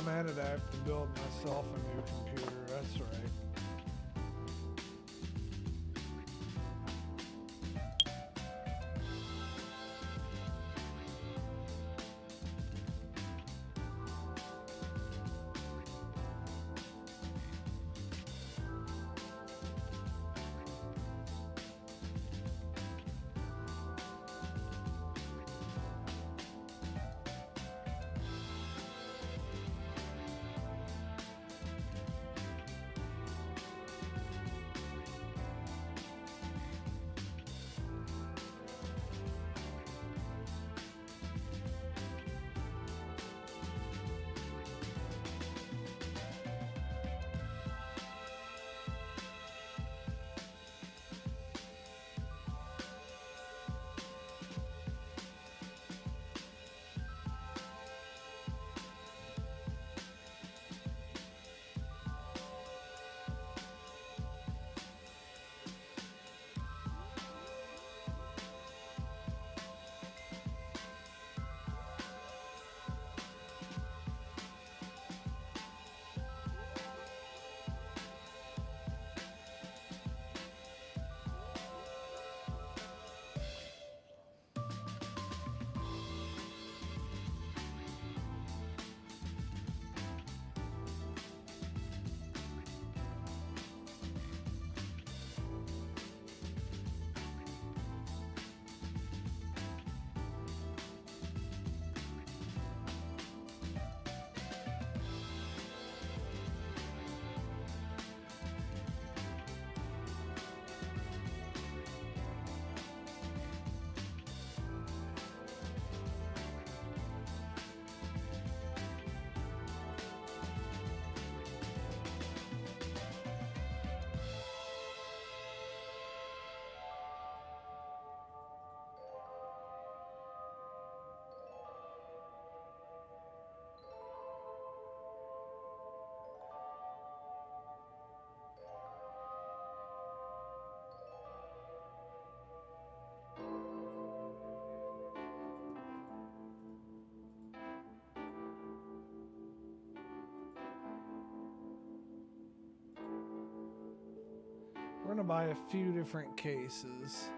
comment it, I have to build myself a new computer. That's right. We're going to buy a few different cases.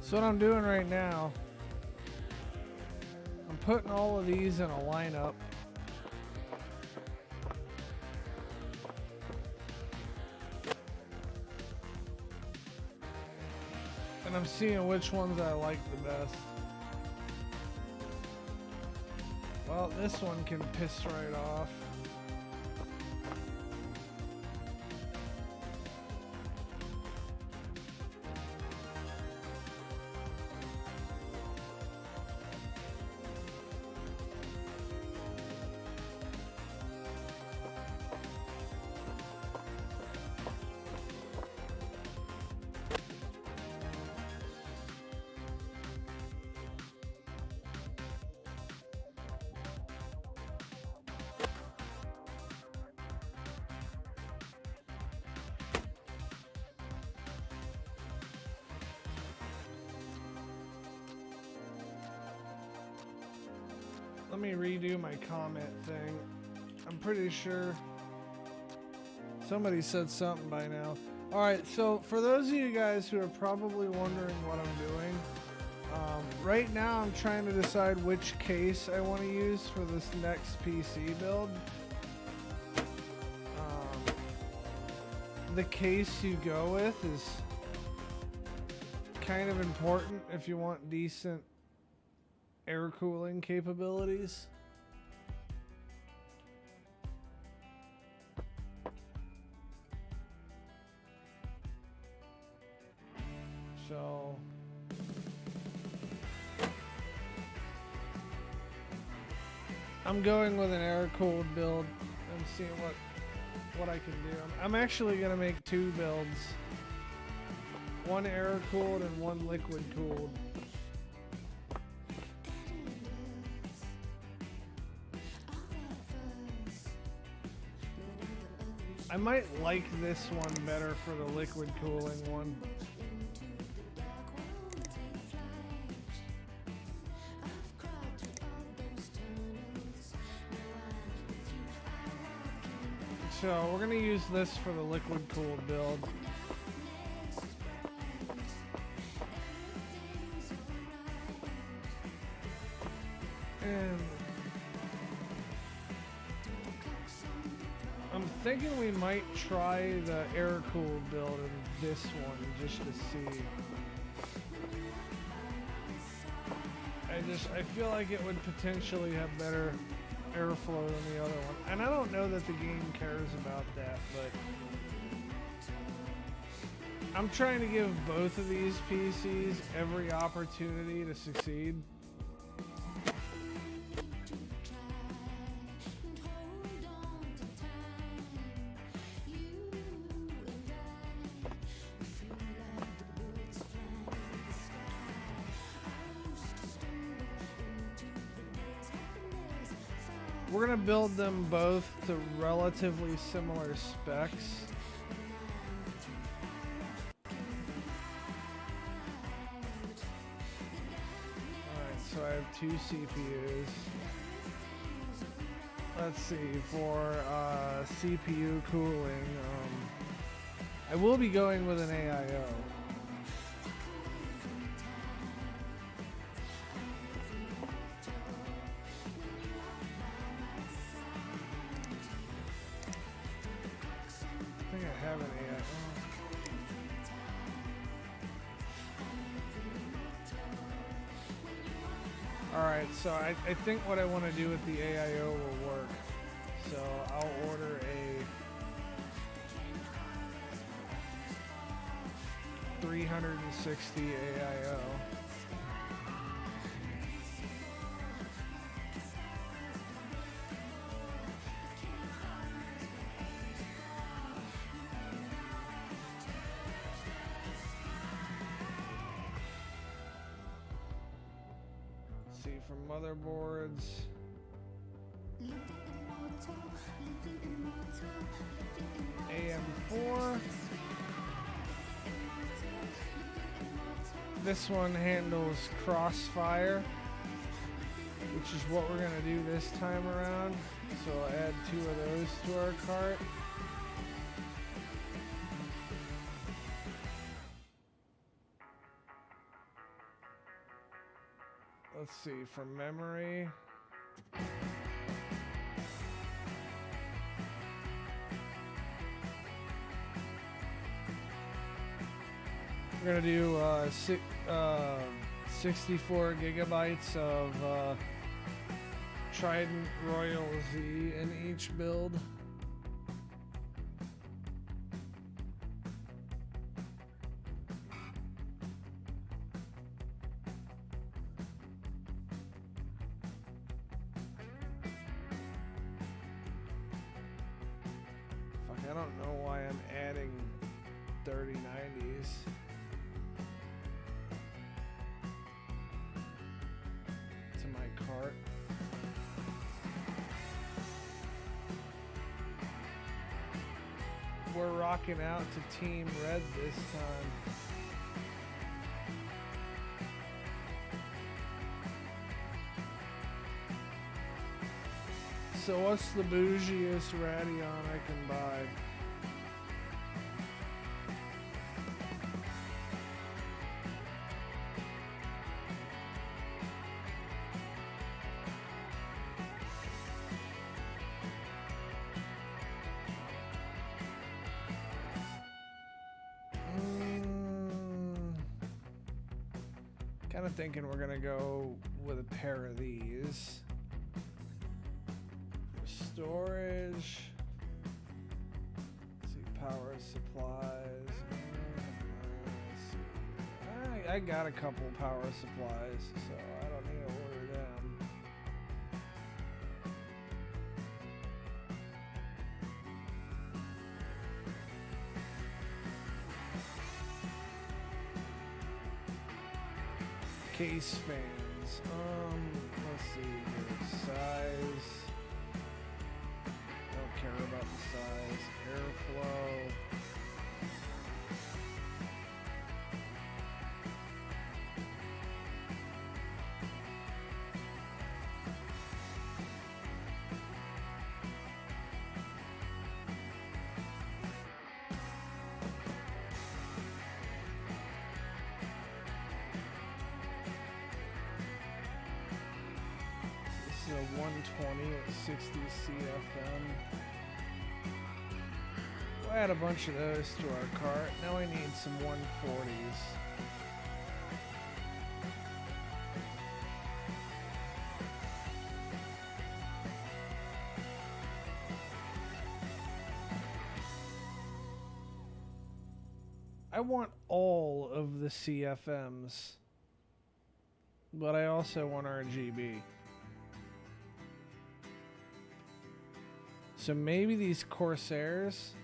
So what I'm doing right now, I'm putting all of these in a lineup. And I'm seeing which ones I like the best. Well, this one can piss right off. Let me redo my comment thing. I'm pretty sure somebody said something by now. Alright, so for those of you guys who are probably wondering what I'm doing, right now I'm trying to decide which case I want to use for this next PC build. The case you go with is kind of important if you want decent air cooling capabilities. So I'm going with an air cooled build and seeing what I can do. I'm actually gonna make two builds. One air cooled and one liquid cooled. I might like this one better for the liquid cooling one. So we're gonna use this for the liquid cooled build. And I'm thinking we might try the air cooled build in this one just to see. I feel like it would potentially have better airflow than the other one. And I don't know that the game cares about that, but I'm trying to give both of these PCs every opportunity to succeed. We're gonna build them both to relatively similar specs. Alright, so I have two CPUs. Let's see, for CPU cooling, I will be going with an AIO. Alright, so I think what I want to do with the AIO will work. So I'll order a 360 AIO. From Motherboards. AM4. This one handles crossfire, which is what we're gonna do this time around. So I'll add two of those to our cart. let's see, from memory. We're gonna do 64 gigabytes of Trident Royal Z in each build. Fuck, I don't know why I'm adding 3090s. To my cart. We're rocking out to Team Red this time. So what's the bougiest Radeon I can buy? Kind of thinking we're gonna go with a pair of these. For storage. Let's see, power supplies. Let's see. I got a couple power supplies, so I don't need to order them. Case fans. Let's see here. Size. Don't care about the size. Airflow. This is a 120 at 60 CFM. We'll add a bunch of those to our cart. Now I need some 140s. I want all of the CFMs, but I also want RGB. So maybe these Corsairs.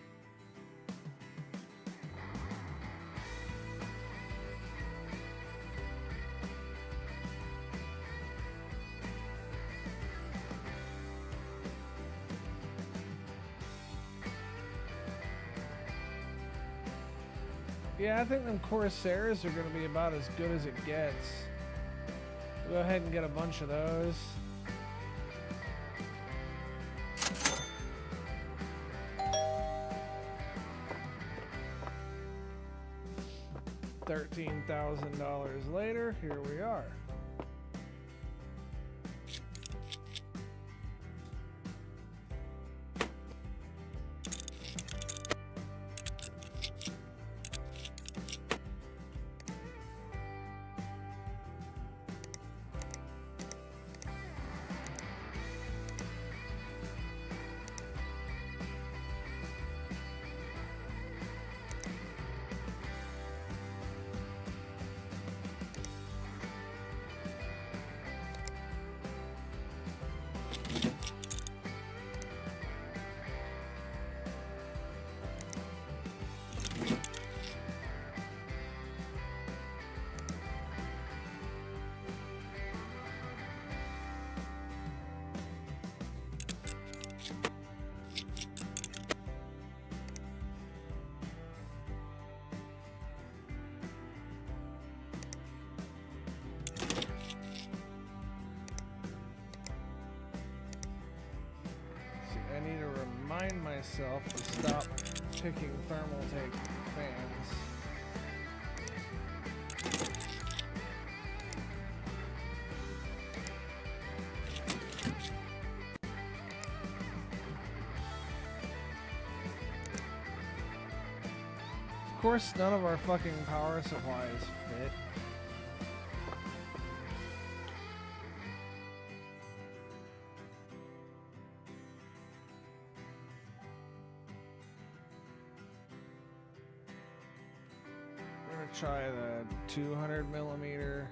Yeah, I think them Corsairs are going to be about as good as it gets. We'll go ahead and get a bunch of those. $13,000 later, here we are. I need to remind myself to stop picking thermal take fans. course, none of our fucking power supplies fit. We're gonna try the 200 millimeter.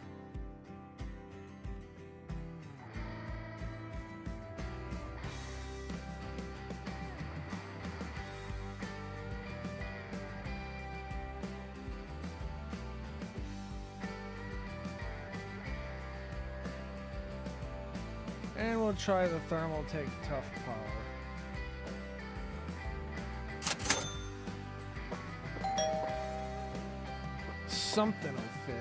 And we'll try the Thermaltake Tough Power. Something will fit.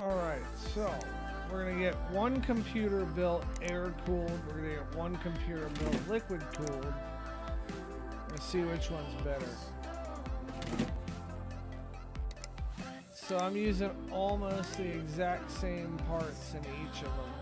Alright, so we're going to get one computer built air-cooled. We're going to get one computer built liquid-cooled. Let's see which one's better. So I'm using almost the exact same parts in each of them.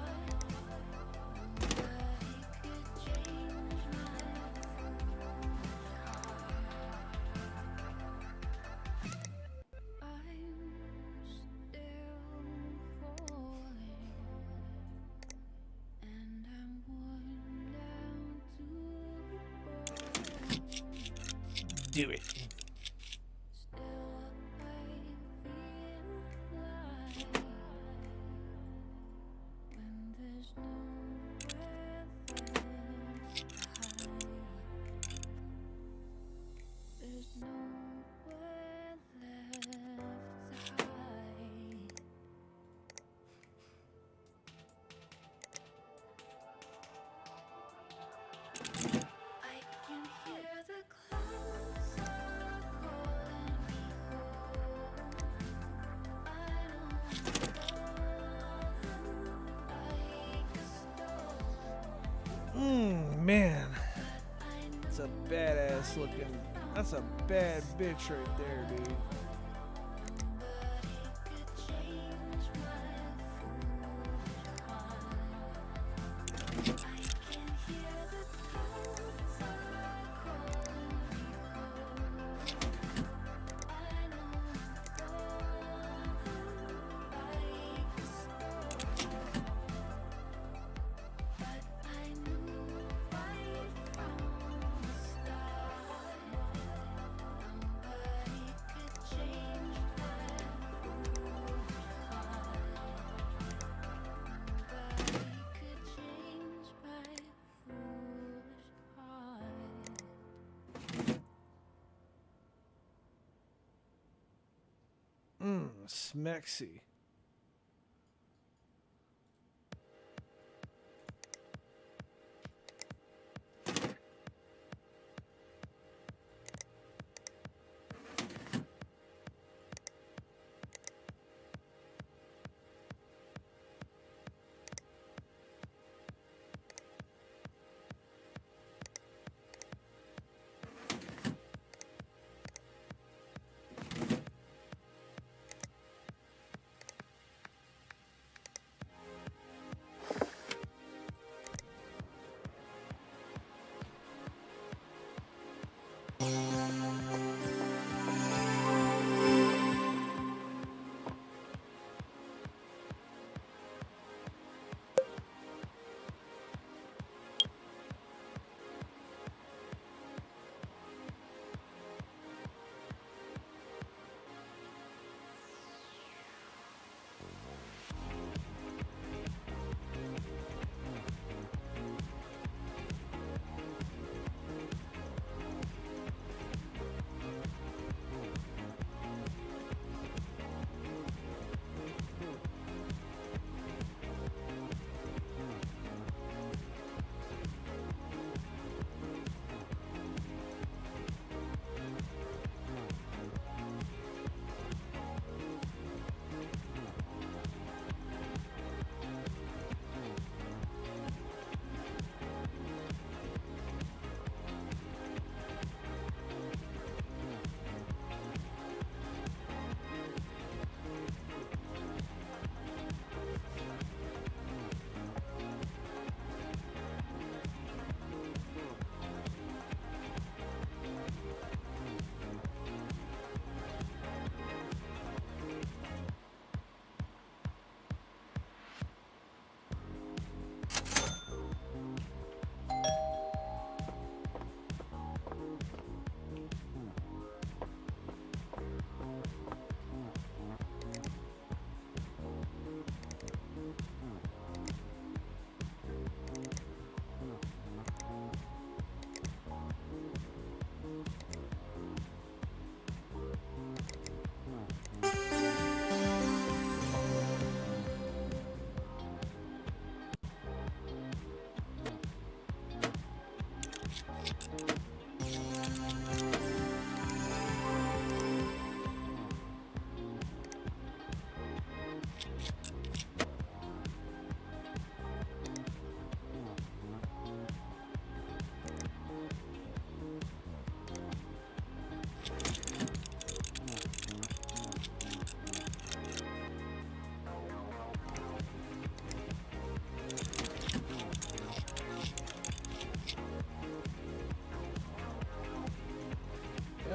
Do it. Man, that's a badass looking. That's a bad bitch right there, dude. Smexy.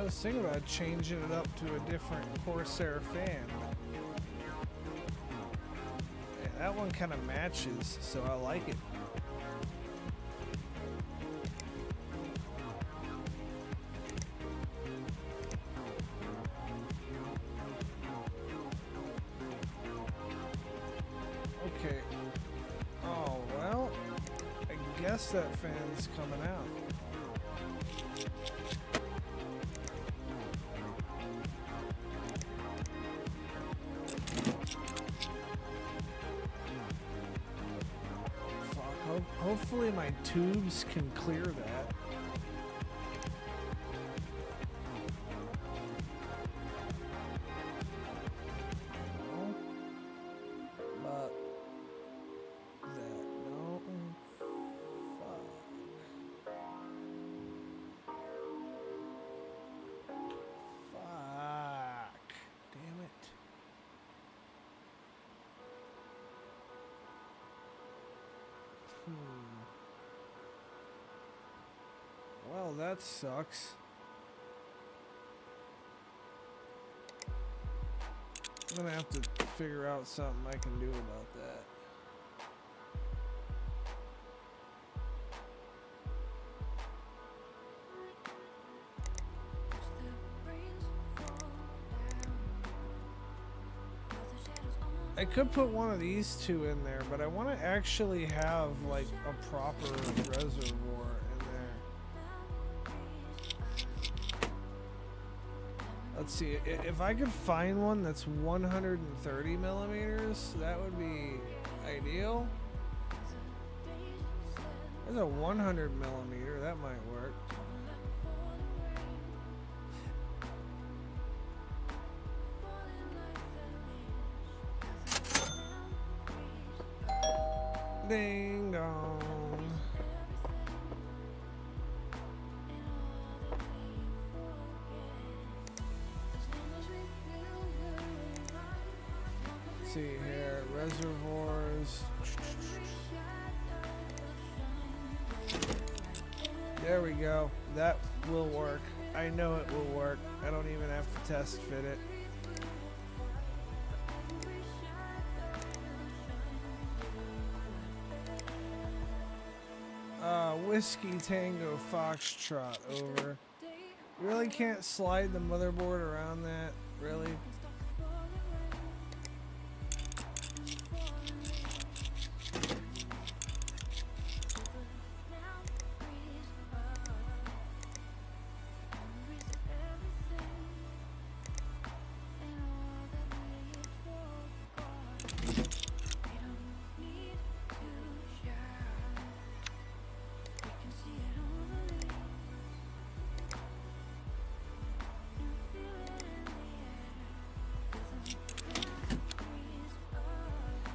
I was thinking about changing it up to a different Corsair fan. Yeah, that one kind of matches, so I like it. Okay. Oh, well, I guess that fan's coming out. Hopefully my tubes can clear that. No. But that no. Fuck. Fuck. Damn it. Well, that sucks. I'm gonna have to figure out something I can do about that. I could put one of these two in there, but I want to actually have like a proper reservoir in there. Let's see, if I could find one that's 130 millimeters, that would be ideal. There's a 100 millimeter, that might work. Ding dong. Let's see here, reservoirs. There we go. That will work. I know it will work. I don't even have to test fit it. Whiskey Tango Foxtrot over. You really can't slide the motherboard around that, really?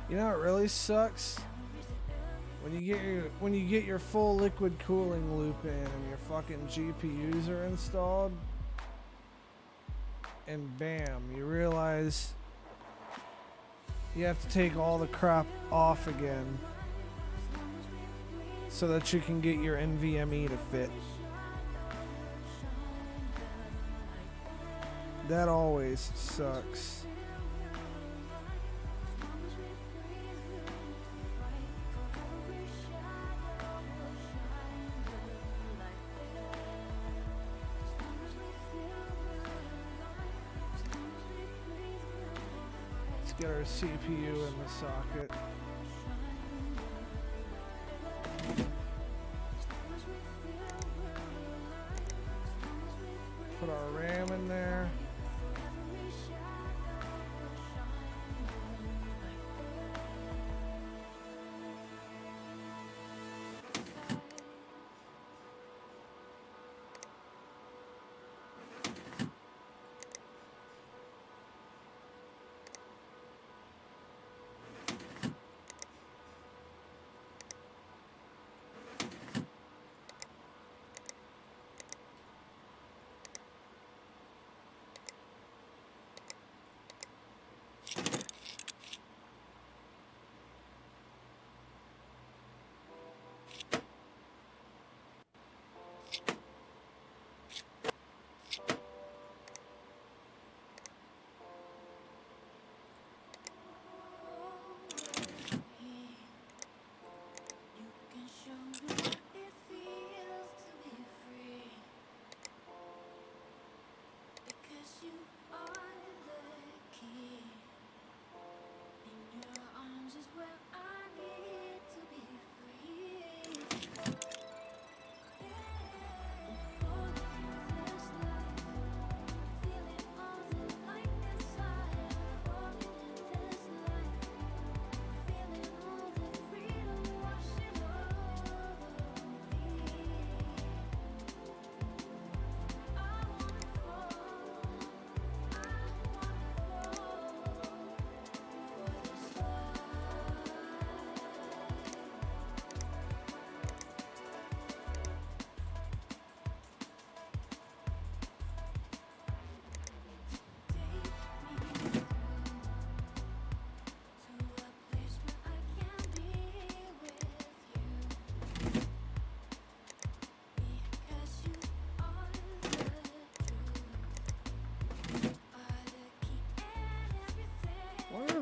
You know what really sucks? When you get your full liquid cooling loop in and your fucking GPUs are installed, and bam, you realize you have to take all the crap off again so that you can get your NVMe to fit. That always sucks. Get our CPU in the socket. Put our RAM in there.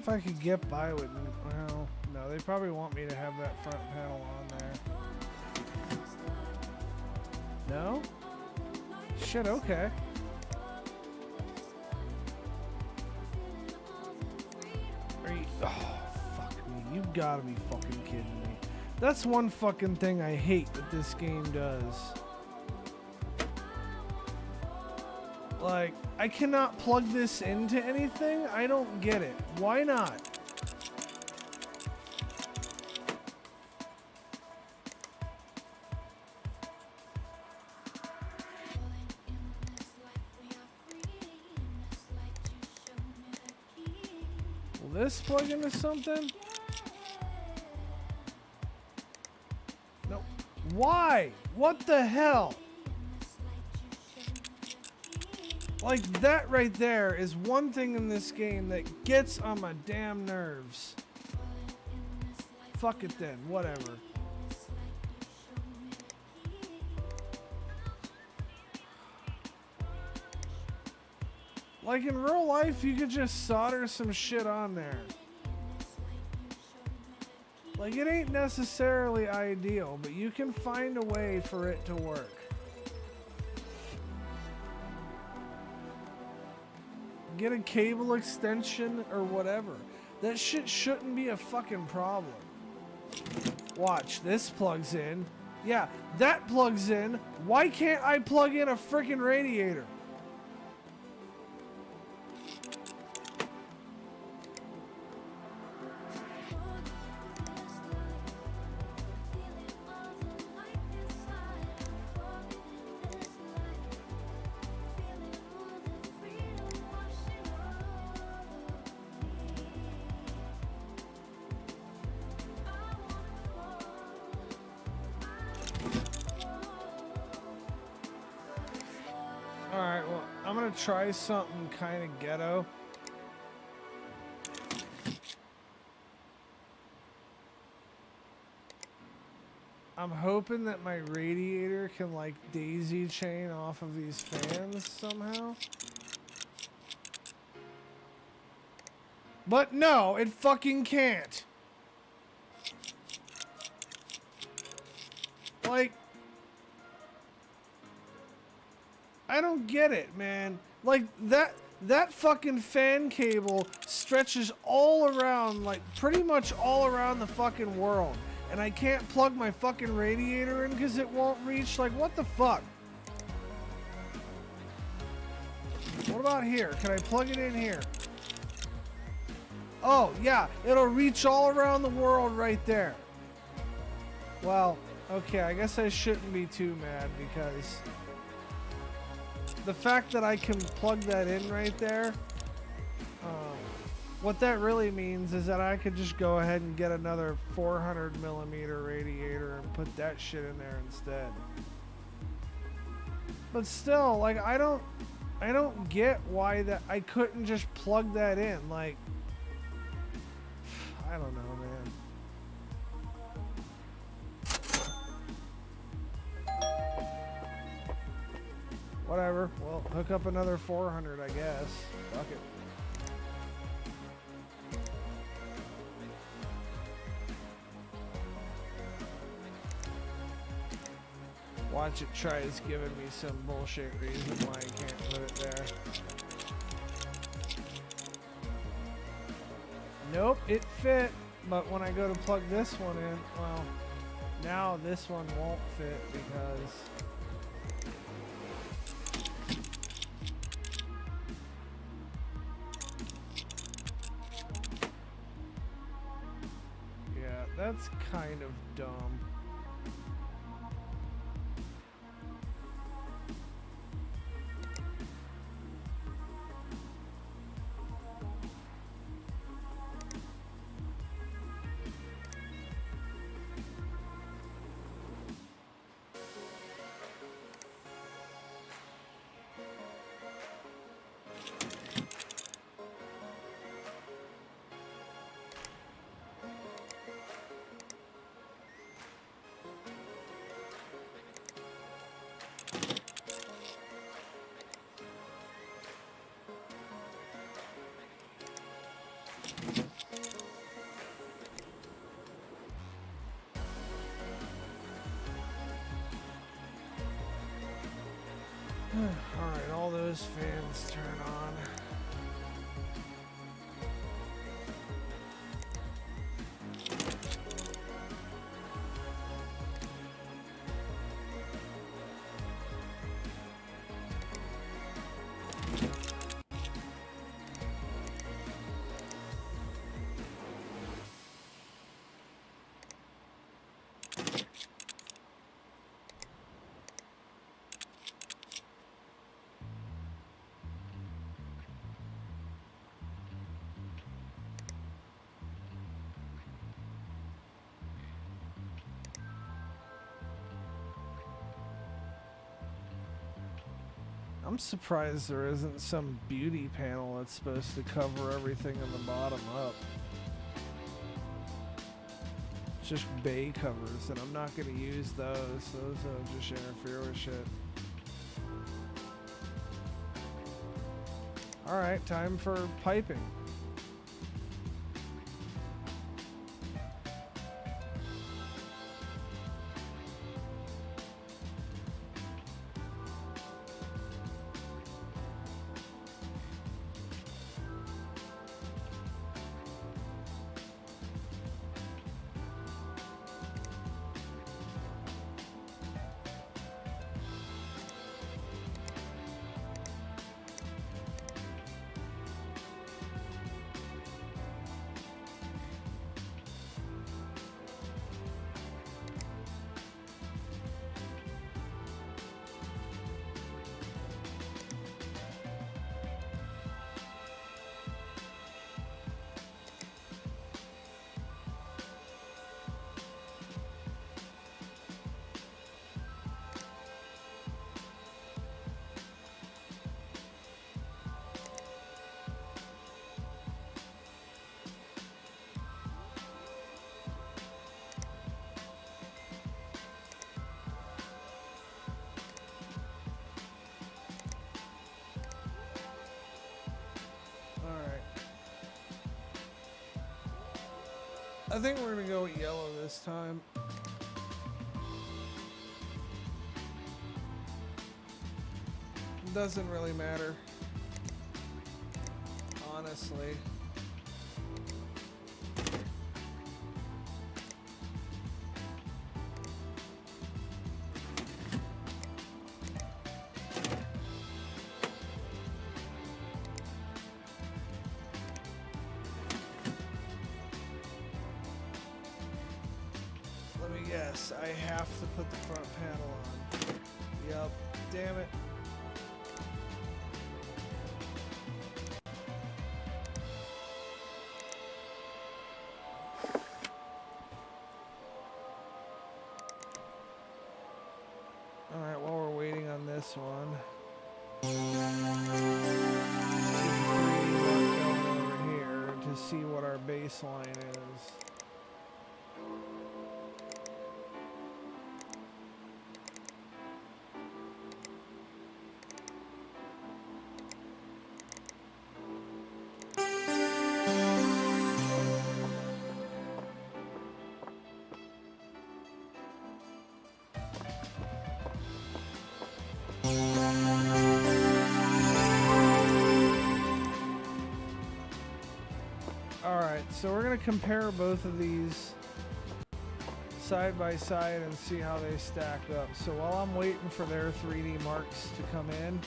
if I could get by with, well, no, they probably want me to have that front panel on there. No? Shit, okay. Are you, oh, fuck me. You gotta be fucking kidding me. That's one fucking thing I hate that this game does. Like, I cannot plug this into anything? I don't get it. Why not? Will this plug into something? No. Why? What the hell? Like, that right there is one thing in this game that gets on my damn nerves. Fuck it then, whatever. Like, in real life, you could just solder some shit on there. Like, it ain't necessarily ideal, but you can find a way for it to work. Get a cable extension or whatever. That shit shouldn't be a fucking problem. Watch, this plugs in. Yeah, that plugs in. Why can't I plug in a freaking radiator? Alright, well, I'm gonna try something kind of ghetto. I'm hoping that my radiator can, like, daisy chain off of these fans somehow. But no, it fucking can't. Like, I don't get it, man. Like, that fucking fan cable stretches all around, like, pretty much all around the fucking world. And I can't plug my fucking radiator in because it won't reach. Like, what the fuck? What about here? Can I plug it in here? Oh, yeah. It'll reach all around the world right there. Well, okay. I guess I shouldn't be too mad because the fact that I can plug that in right there, what that really means is that I could just go ahead and get another 400 millimeter radiator and put that shit in there instead. But still, like, I don't get why that I couldn't just plug that in. Like, I don't know, man. Whatever. Well, hook up another 400, I guess. Fuck it. Watch it tries giving me some bullshit reason why I can't put it there. Nope, it fit. But when I go to plug this one in, well, now this one won't fit because yeah, that's kind of dumb. those fans turn on. I'm surprised there isn't some beauty panel that's supposed to cover everything in the bottom up. It's just bay covers, and I'm not going to use those. Those just interfere with shit. Alright, time for piping. I think we're gonna go with yellow this time. Doesn't really matter, honestly. Yes, I have to put the front panel on. Yep, damn it. Alright, while we're waiting on this one. Going over here to see what our baseline is. So we're going to compare both of these side by side and see how they stack up. So while I'm waiting for their 3D marks to come in,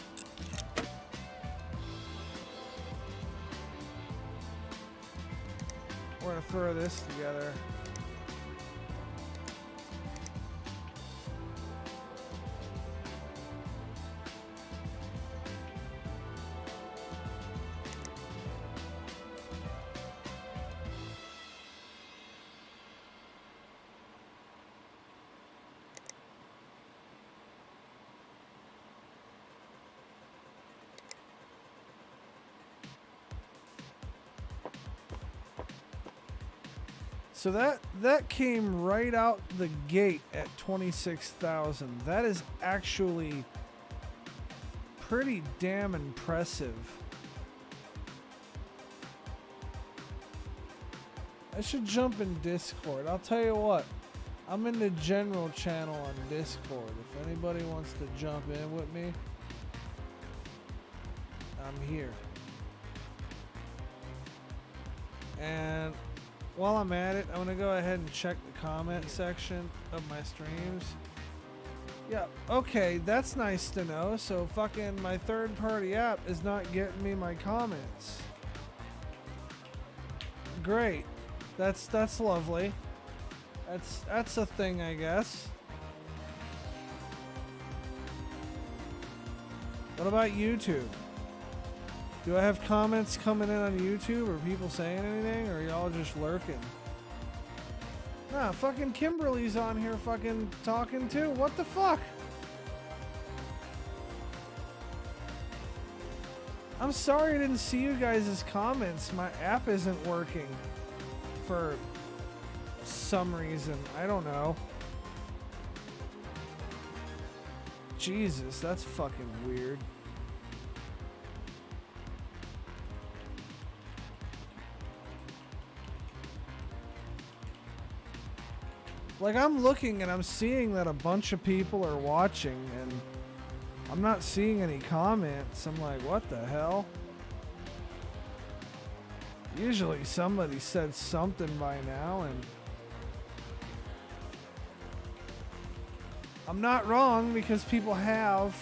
we're going to throw this together. So that came right out the gate at 26,000. That is actually pretty damn impressive. I should jump in Discord. I'll tell you what, I'm in the general channel on Discord. If anybody wants to jump in with me, I'm here. And while I'm at it, I'm gonna go ahead and check the comment section of my streams. Yeah, okay, that's nice to know. So fucking my third-party app is not getting me my comments. Great. That's lovely. That's a thing, I guess. What about YouTube? Do I have comments coming in on YouTube, or people saying anything, or are y'all just lurking? Nah, fucking Kimberly's on here fucking talking too. What the fuck? I'm sorry I didn't see you guys' comments. My app isn't working for some reason. I don't know. Jesus, that's fucking weird. Like, I'm looking and I'm seeing that a bunch of people are watching and I'm not seeing any comments. I'm like, what the hell? Usually somebody said something by now, and I'm not wrong because people have.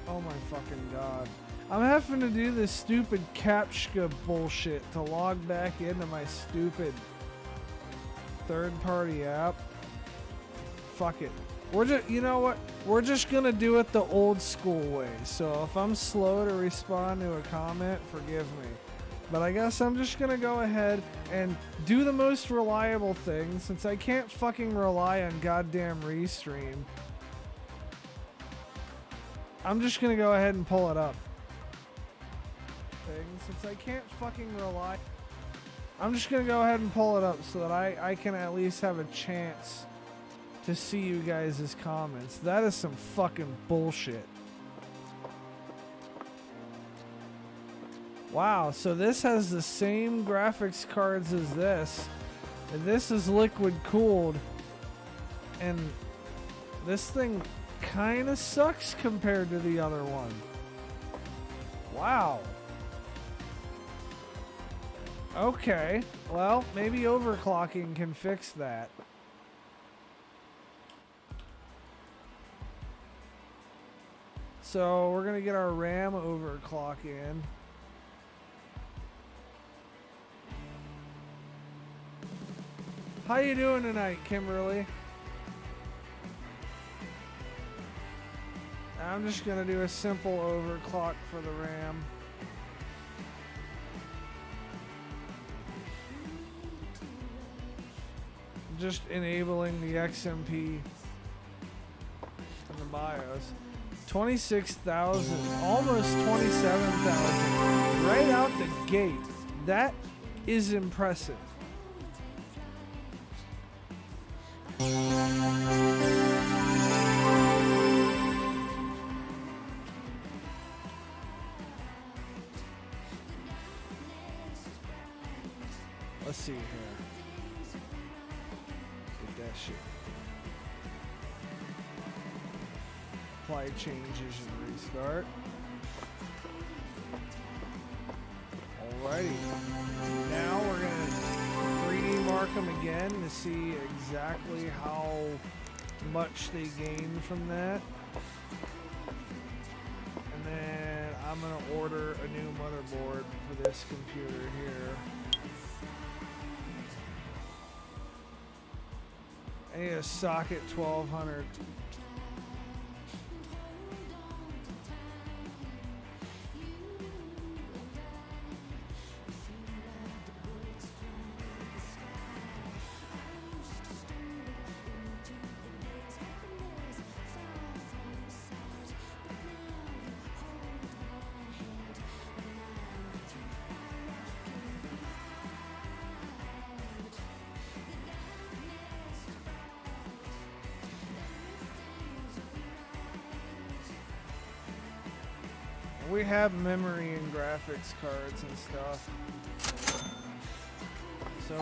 Oh my fucking god. I'm having to do this stupid CAPTCHA bullshit to log back into my stupid third-party app. Fuck it. We're just, you know what? We're just gonna do it the old school way. So if I'm slow to respond to a comment, forgive me. But I guess I'm just gonna go ahead and do the most reliable thing, since I can't fucking rely on goddamn Restream. I'm just gonna go ahead and pull it up. Since I can't fucking rely, I'm just gonna go ahead and pull it up so that I can at least have a chance to see you guys' comments. That is some fucking bullshit. Wow, so this has the same graphics cards as this, and this is liquid cooled, and this thing kinda sucks compared to the other one. Wow. Okay, well, maybe overclocking can fix that. So we're gonna get our RAM overclock in. How you doing tonight, Kimberly? I'm just gonna do a simple overclock for the RAM. Just enabling the XMP in the BIOS. 26,000, almost 27,000, right out the gate. That is impressive. Let's see here. Get that shit. Apply changes and restart. Alrighty. Now we're gonna 3D mark them again to see exactly how much they gain from that. And then I'm gonna order a new motherboard for this computer here. I need a socket 1200. We have memory and graphics cards and stuff. So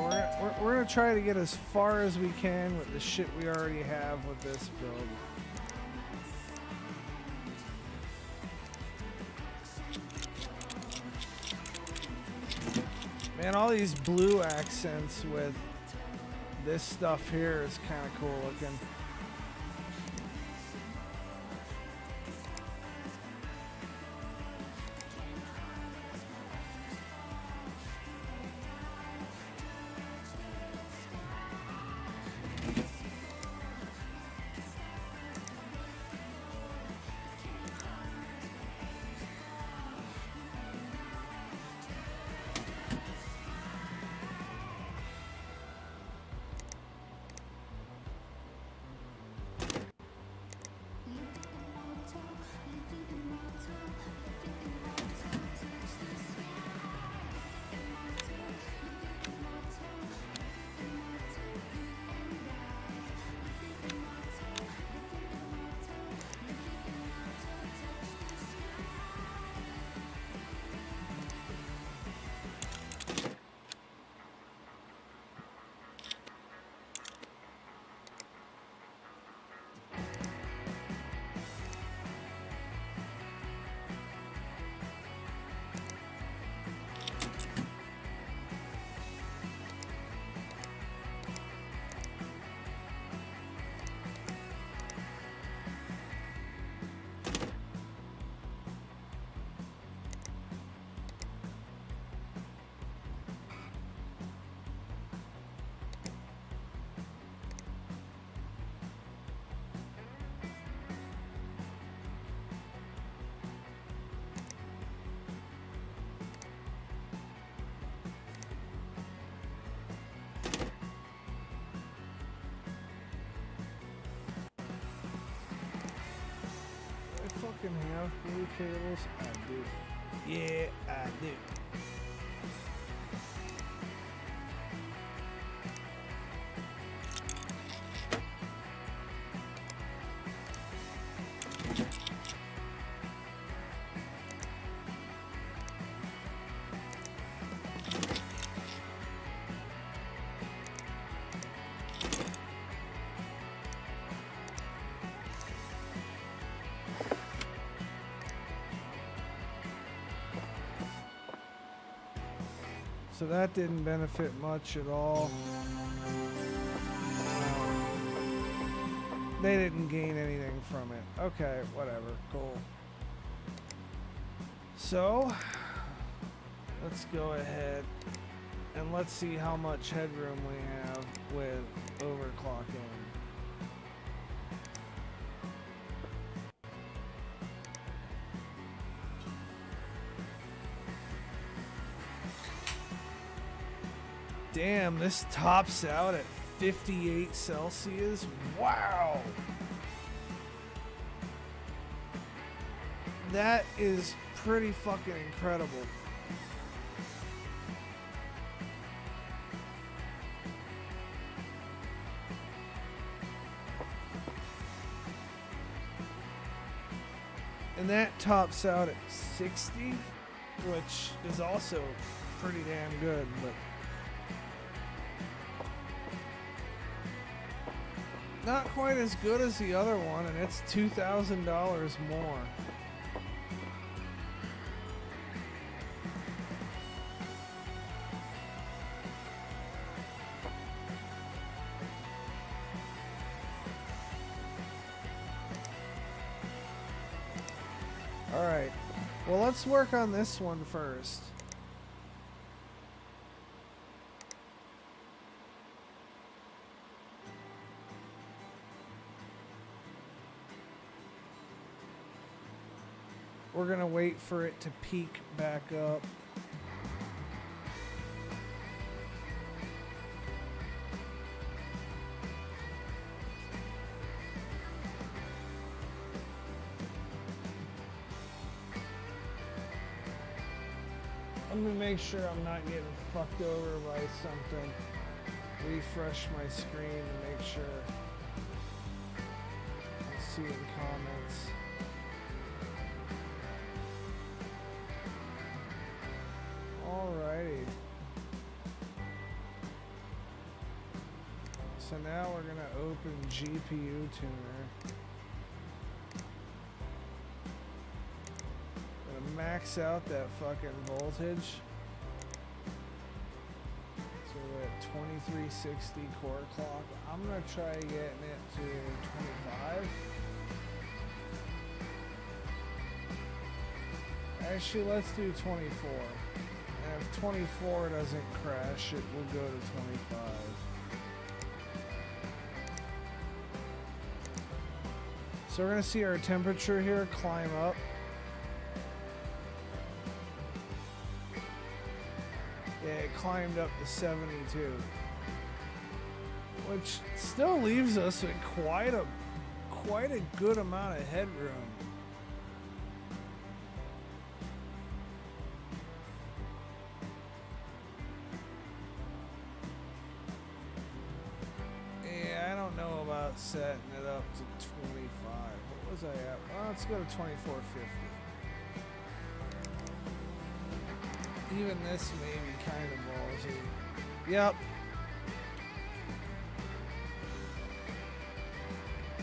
we're gonna try to get as far as we can with the shit we already have with this build. Man, all these blue accents with this stuff here is kind of cool looking. Have blue cables? I do. Yeah, I do. So that didn't benefit much at all. They didn't gain anything from it. Okay, whatever, cool. So, let's go ahead and let's see how much headroom we have with overclocking. Damn, this tops out at 58 Celsius. Wow. That is pretty fucking incredible. And that tops out at 60, which is also pretty damn good, but not quite as good as the other one, and it's $2,000 more. All right, well, let's work on this one first. We're gonna wait for it to peak back up. I'm gonna make sure I'm not getting fucked over by something. Refresh my screen and make sure I see it in comments. Alrighty. So now we're gonna open GPU tuner. Gonna max out that fucking voltage. So we're at 2360 core clock. I'm gonna try getting it to 25. Actually, let's do 24. And if 24 doesn't crash, it will go to 25. So we're gonna see our temperature here climb up. Yeah, it climbed up to 72. Which still leaves us with quite a good amount of headroom. Setting it up to 25. What was I at? Well, let's go to 2450. Even this may be kind of ballsy. Yep.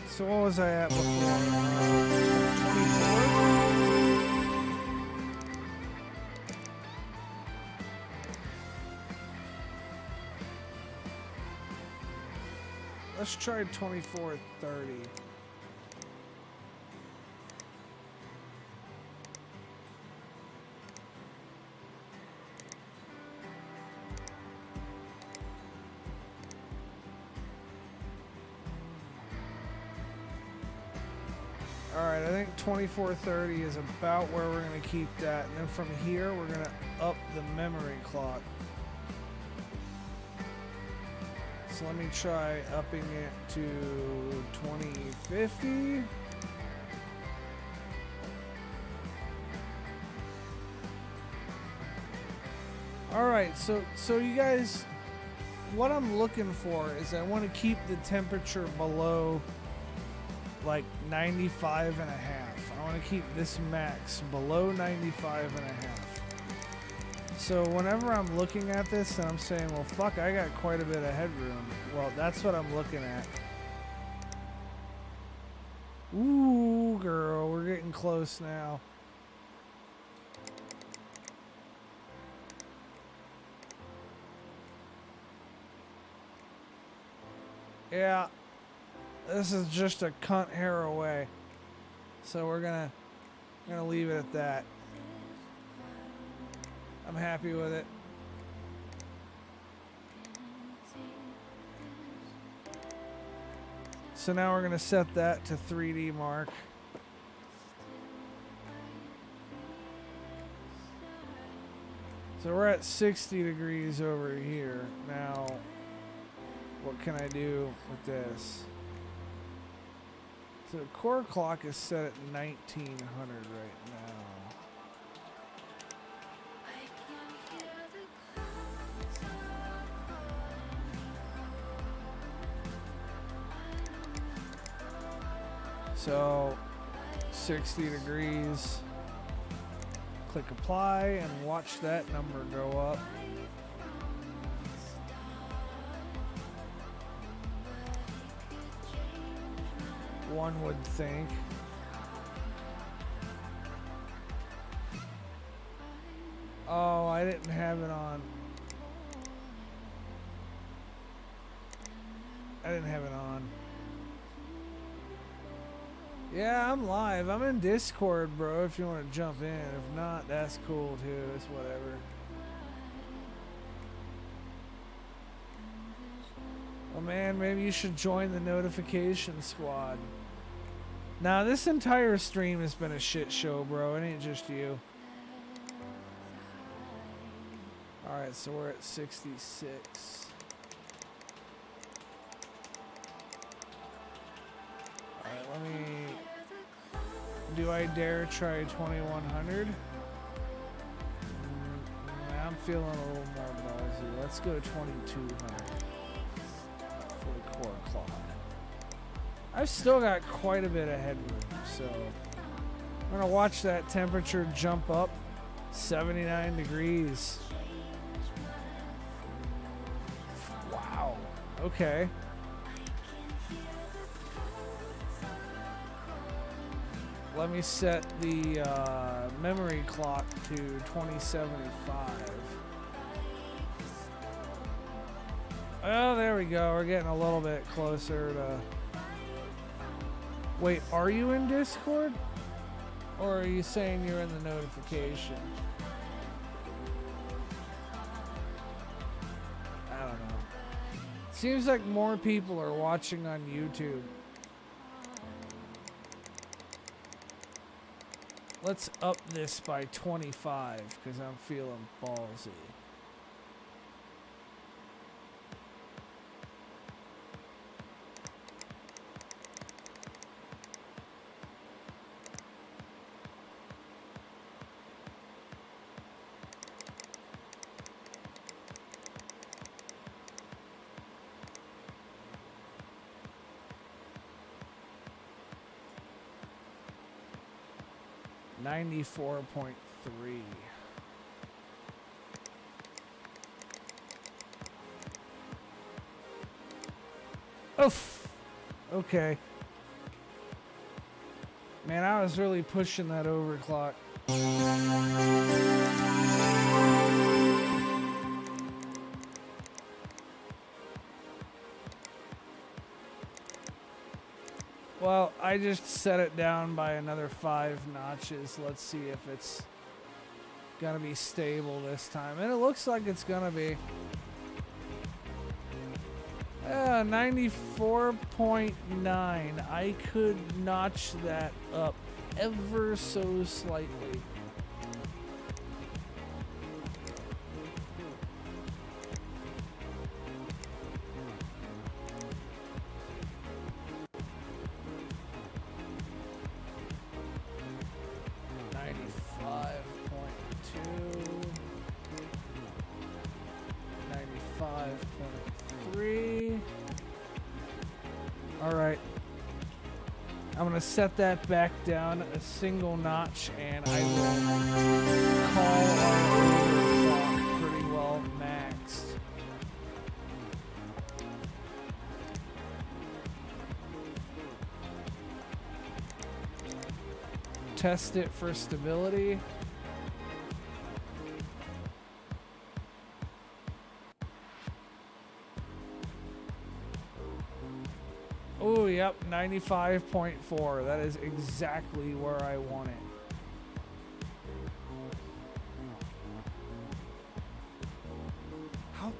So what was I at before? 24? Let's try 2430. Alright, I think 2430 is about where we're going to keep that. And then from here, we're going to up the memory clock. So let me try upping it to 2050. Alright, so you guys, what I'm looking for is I want to keep the temperature below like 95 and a half. I want to keep this max below 95 and a half. So whenever I'm looking at this and I'm saying, well, fuck, I got quite a bit of headroom. Well, that's what I'm looking at. Ooh, girl, we're getting close now. Yeah, this is just a cunt hair away. So we're gonna leave it at that. I'm happy with it. So now we're going to set that to 3D mark. So we're at 60 degrees over here. Now, what can I do with this? So the core clock is set at 1900 right now. So 60 degrees, click apply and watch that number go up. One would think. Oh, I didn't have it on. I didn't have it on. Yeah, I'm live. I'm in Discord, bro, if you want to jump in. If not, that's cool, too. It's whatever. Well, man, maybe you should join the notification squad. Now, this entire stream has been a shit show, bro. It ain't just you. Alright, so we're at 66. Alright, let me... Do I dare try 2100? I'm feeling a little more ballsy. Let's go 2200 for the core clock. I've still got quite a bit of headroom, so I'm gonna watch that temperature jump up 79 degrees. Wow. Okay. let me set the memory clock to 2075. Oh, there we go. We're getting a little bit closer to... Wait, are you in Discord? Or are you saying you're in the notification? I don't know. Seems like more people are watching on YouTube. Let's up this by 25 because I'm feeling ballsy. .3. Oof. Okay. Man, I was really pushing that overclock. Well, I just set it down by another 5 notches. Let's see if it's gonna be stable this time. And it looks like it's gonna be. 94.9. I could notch that up ever so slightly. Set that back down a single notch, and I will call our overclock pretty well maxed. Test it for stability. Oh, yep, 95.4. That is exactly where I want it. How?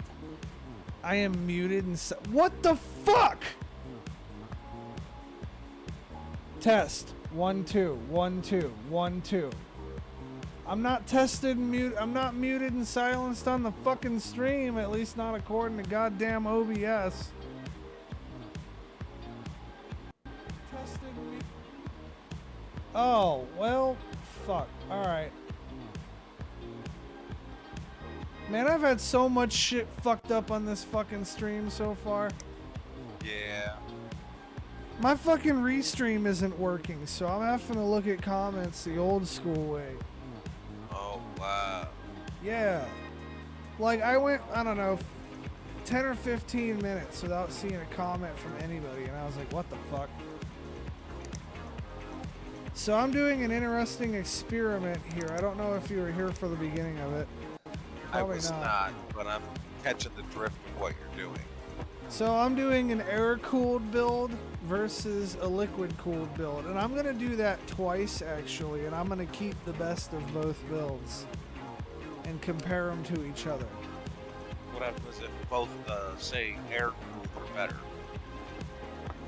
I am muted and what the fuck? Test. 1 2 1 2 1 2. I'm not tested and mute. I'm not muted and silenced on the fucking stream. At least not according to goddamn OBS. Oh, well, fuck. Alright. Man, I've had so much shit fucked up on this fucking stream so far. Yeah. My fucking restream isn't working, so I'm having to look at comments the old school way. Oh, wow. Yeah. Like, I went, I don't know, 10 or 15 minutes without seeing a comment from anybody, and I was like, what the fuck? So I'm doing an interesting experiment here. I don't know if you were here for the beginning of it. Probably I was not, but I'm catching the drift of what you're doing. So I'm doing an air-cooled build versus a liquid-cooled build. And I'm going to do that twice, actually. And I'm going to keep the best of both builds and compare them to each other. What happens if both, say, air-cooled are better?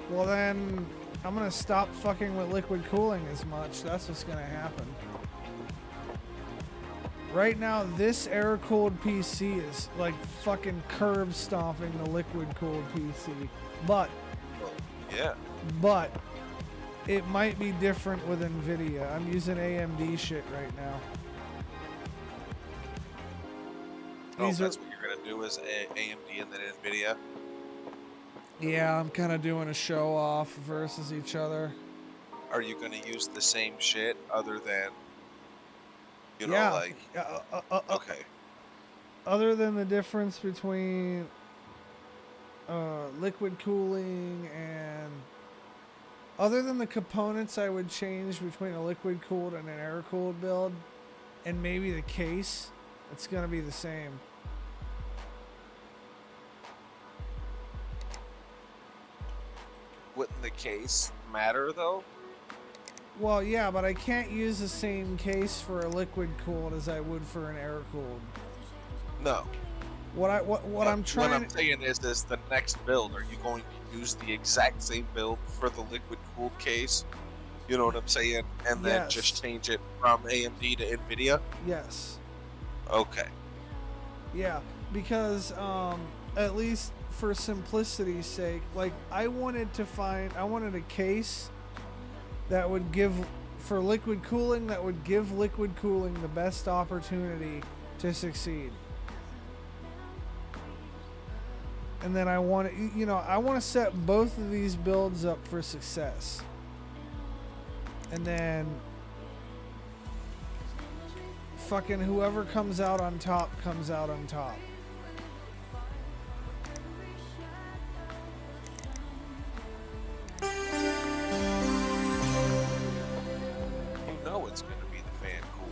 Well, then I'm going to stop fucking with liquid cooling as much. That's what's going to happen. Right now, this air-cooled PC is like fucking curb stomping the liquid-cooled PC. But, yeah. But, it might be different with NVIDIA. I'm using AMD shit right now. Oh, that's what you're going to do is AMD and then NVIDIA? Yeah, I'm kind of doing a show-off versus each other. Are you going to use the same shit other than... You know, yeah, like, okay. Other than the difference between liquid cooling and Other than the components I would change between a liquid cooled and an air cooled build, and maybe the case, it's gonna be the same. Wouldn't the case matter though? Well, yeah, but I can't use the same case for a liquid cooled as I would for an air cooled. No. What I'm trying. What I'm saying is the next build, are you going to use the exact same build for the liquid cooled case? You know what I'm saying? And then Yes. just change it from AMD to NVIDIA? Yes. Okay. Yeah, because at least for simplicity's sake, like I wanted a case that would give for liquid cooling that would give liquid cooling the best opportunity to succeed. And then I want to set both of these builds up for success. And then fucking whoever comes out on top comes out on top. You know it's going to be the fan cool.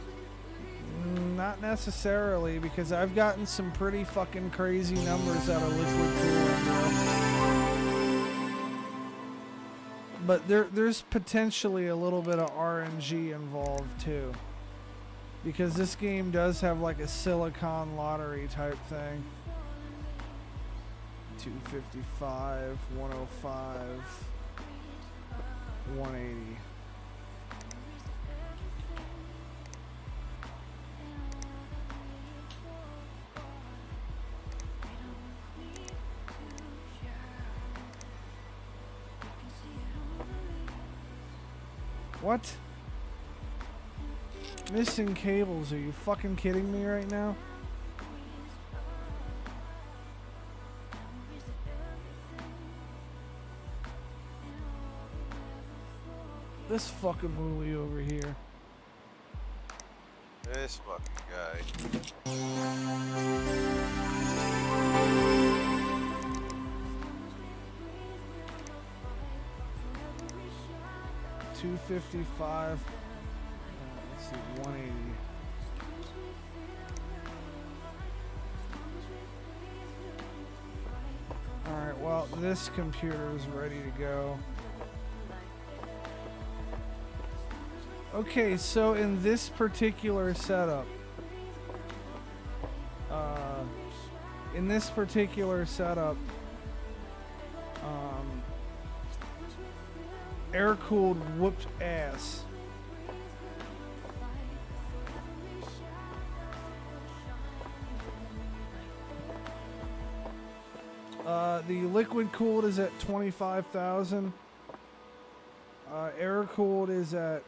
Not necessarily, because I've gotten some pretty fucking crazy numbers out of liquid cooling, bro. But there's potentially a little bit of RNG involved too. Because this game does have like a silicon lottery type thing. 255, 105, 180. What? Missing cables? Are you fucking kidding me right now? This fucking mooly over here. This fucking guy. 255. Let's see, 180. Alright, well, this computer is ready to go. Okay, so in this particular setup, air-cooled whooped ass. The liquid-cooled is at 25,000. Air-cooled is at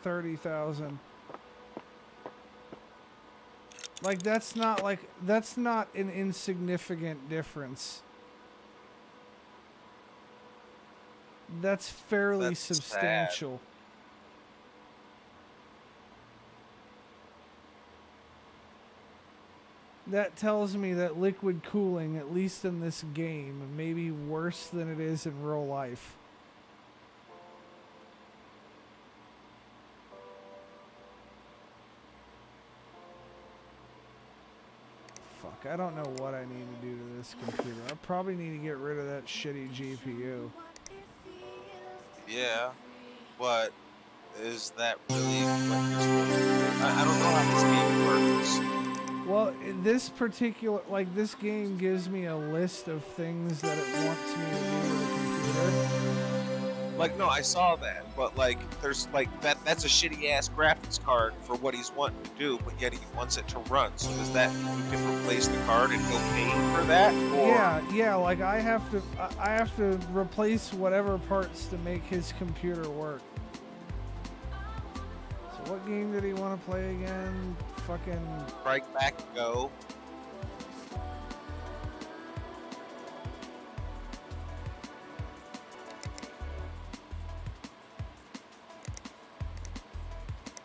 30,000. Like that's not an insignificant difference. That's fairly substantial. That tells me that liquid cooling, at least in this game, may be worse than it is in real life. Fuck, I don't know what I need to do to this computer. I probably need to get rid of that shitty GPU. Yeah, but is that really what you're supposed to do? I don't know how this game works. Well, in this particular, like, this game gives me a list of things that it wants me to do with the computer. Like, no, I saw that, but like, there's like that's a shitty ass graphics card for what he's wanting to do, but yet he wants it to run. So does that mean you can replace the card and he'll pay for that? Or? Yeah, like I have to replace whatever parts to make his computer work. So what game did he want to play again? Fucking Right back and go.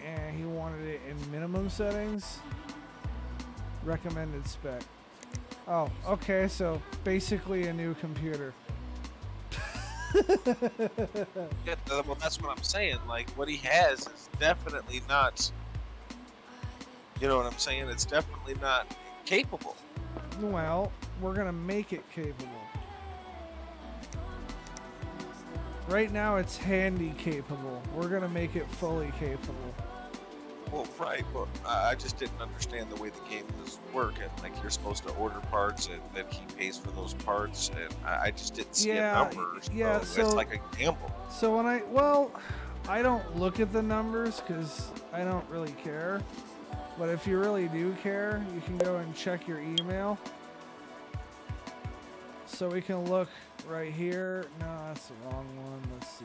And he wanted it in minimum settings. Recommended spec. Oh, okay, so basically a new computer. Yeah, well, that's what I'm saying. Like, what he has is definitely not. You know what I'm saying? It's definitely not capable. Well, we're gonna make it capable. Right now, it's handy capable. We're gonna make it fully capable. Well, right, but I just didn't understand the way the game was working. Like, you're supposed to order parts, and then he pays for those parts, and I just didn't see a number. Yeah. So it's like a gamble. So when I don't look at the numbers because I don't really care. But if you really do care, you can go and check your email. So we can look right here. No, that's the wrong one. Let's see.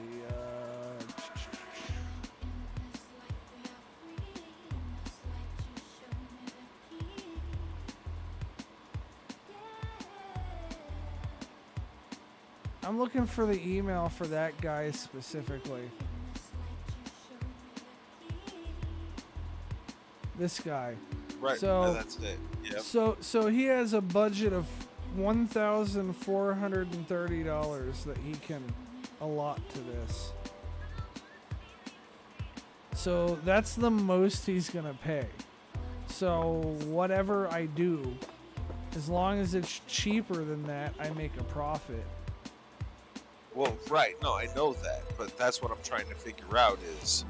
I'm looking for the email for that guy specifically. This guy. Right. So that's it. Yep. So he has a budget of $1,430 that he can allot to this. So that's the most he's gonna pay. So whatever I do, as long as it's cheaper than that, I make a profit. Well, right. No, I know that, but that's what I'm trying to figure out is,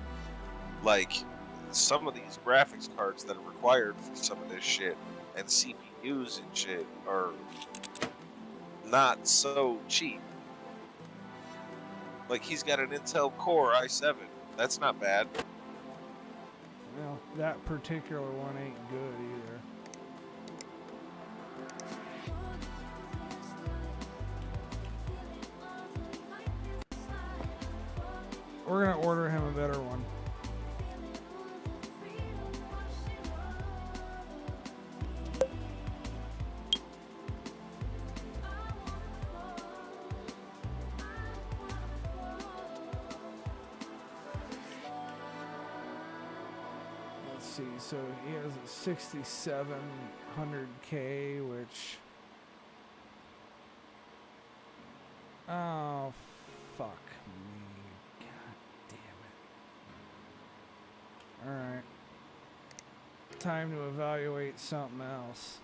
like, some of these graphics cards that are required for some of this shit and CPUs and shit are not so cheap. Like, he's got an Intel Core i7. That's not bad. Well, that particular one ain't good either. We're gonna order him a better one. Let's see, so he has a 6700K, which... Oh, fuck me. God damn it. Alright. Time to evaluate something else.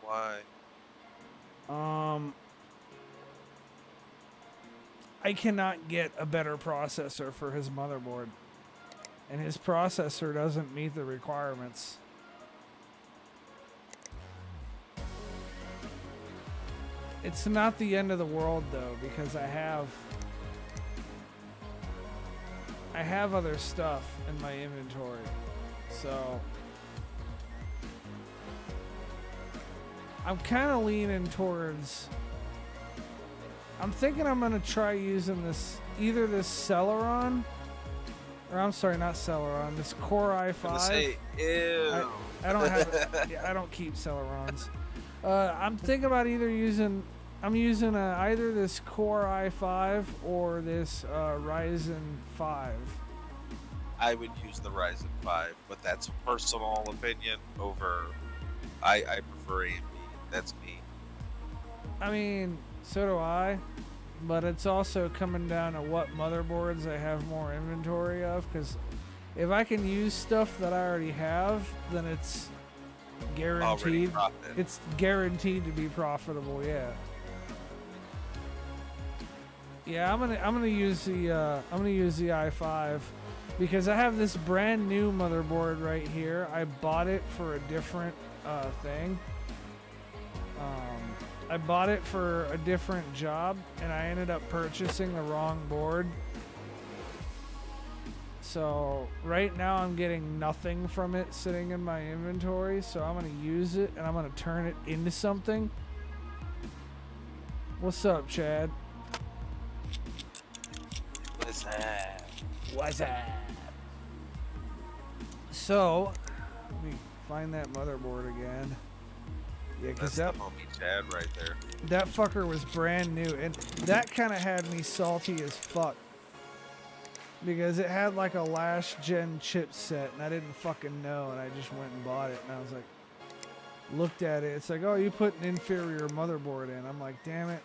Why? I cannot get a better processor for his motherboard. And his processor doesn't meet the requirements. It's not the end of the world though, because I have other stuff in my inventory. So I'm kind of leaning towards, I'm thinking I'm going to try using this, either this Celeron, or I'm sorry, not Celeron, this Core i5. Say, ew. I don't have, I don't keep Celerons. I'm thinking about either using, I'm using either this Core i5 or this Ryzen 5. I would use the Ryzen 5, but that's personal opinion over. I prefer AMD. That's me. I mean, so do I, but it's also coming down to what motherboards I have more inventory of, because if I can use stuff that I already have, then it's guaranteed. It's guaranteed to be profitable. Yeah. Yeah, I'm gonna use the i5 because I have this brand new motherboard right here. I bought it for a different thing. I bought it for a different job, and I ended up purchasing the wrong board. So right now I'm getting nothing from it sitting in my inventory, so I'm going to use it, and I'm going to turn it into something. What's up, Chad? What's that? What's that? So, let me find that motherboard again. Yeah, because that's the homie Chad right there. That fucker was brand new, and that kind of had me salty as fuck. Because it had like a last gen chipset, and I didn't fucking know, and I just went and bought it, and I was like, looked at it, it's like, oh, you put an inferior motherboard in. I'm like, damn it.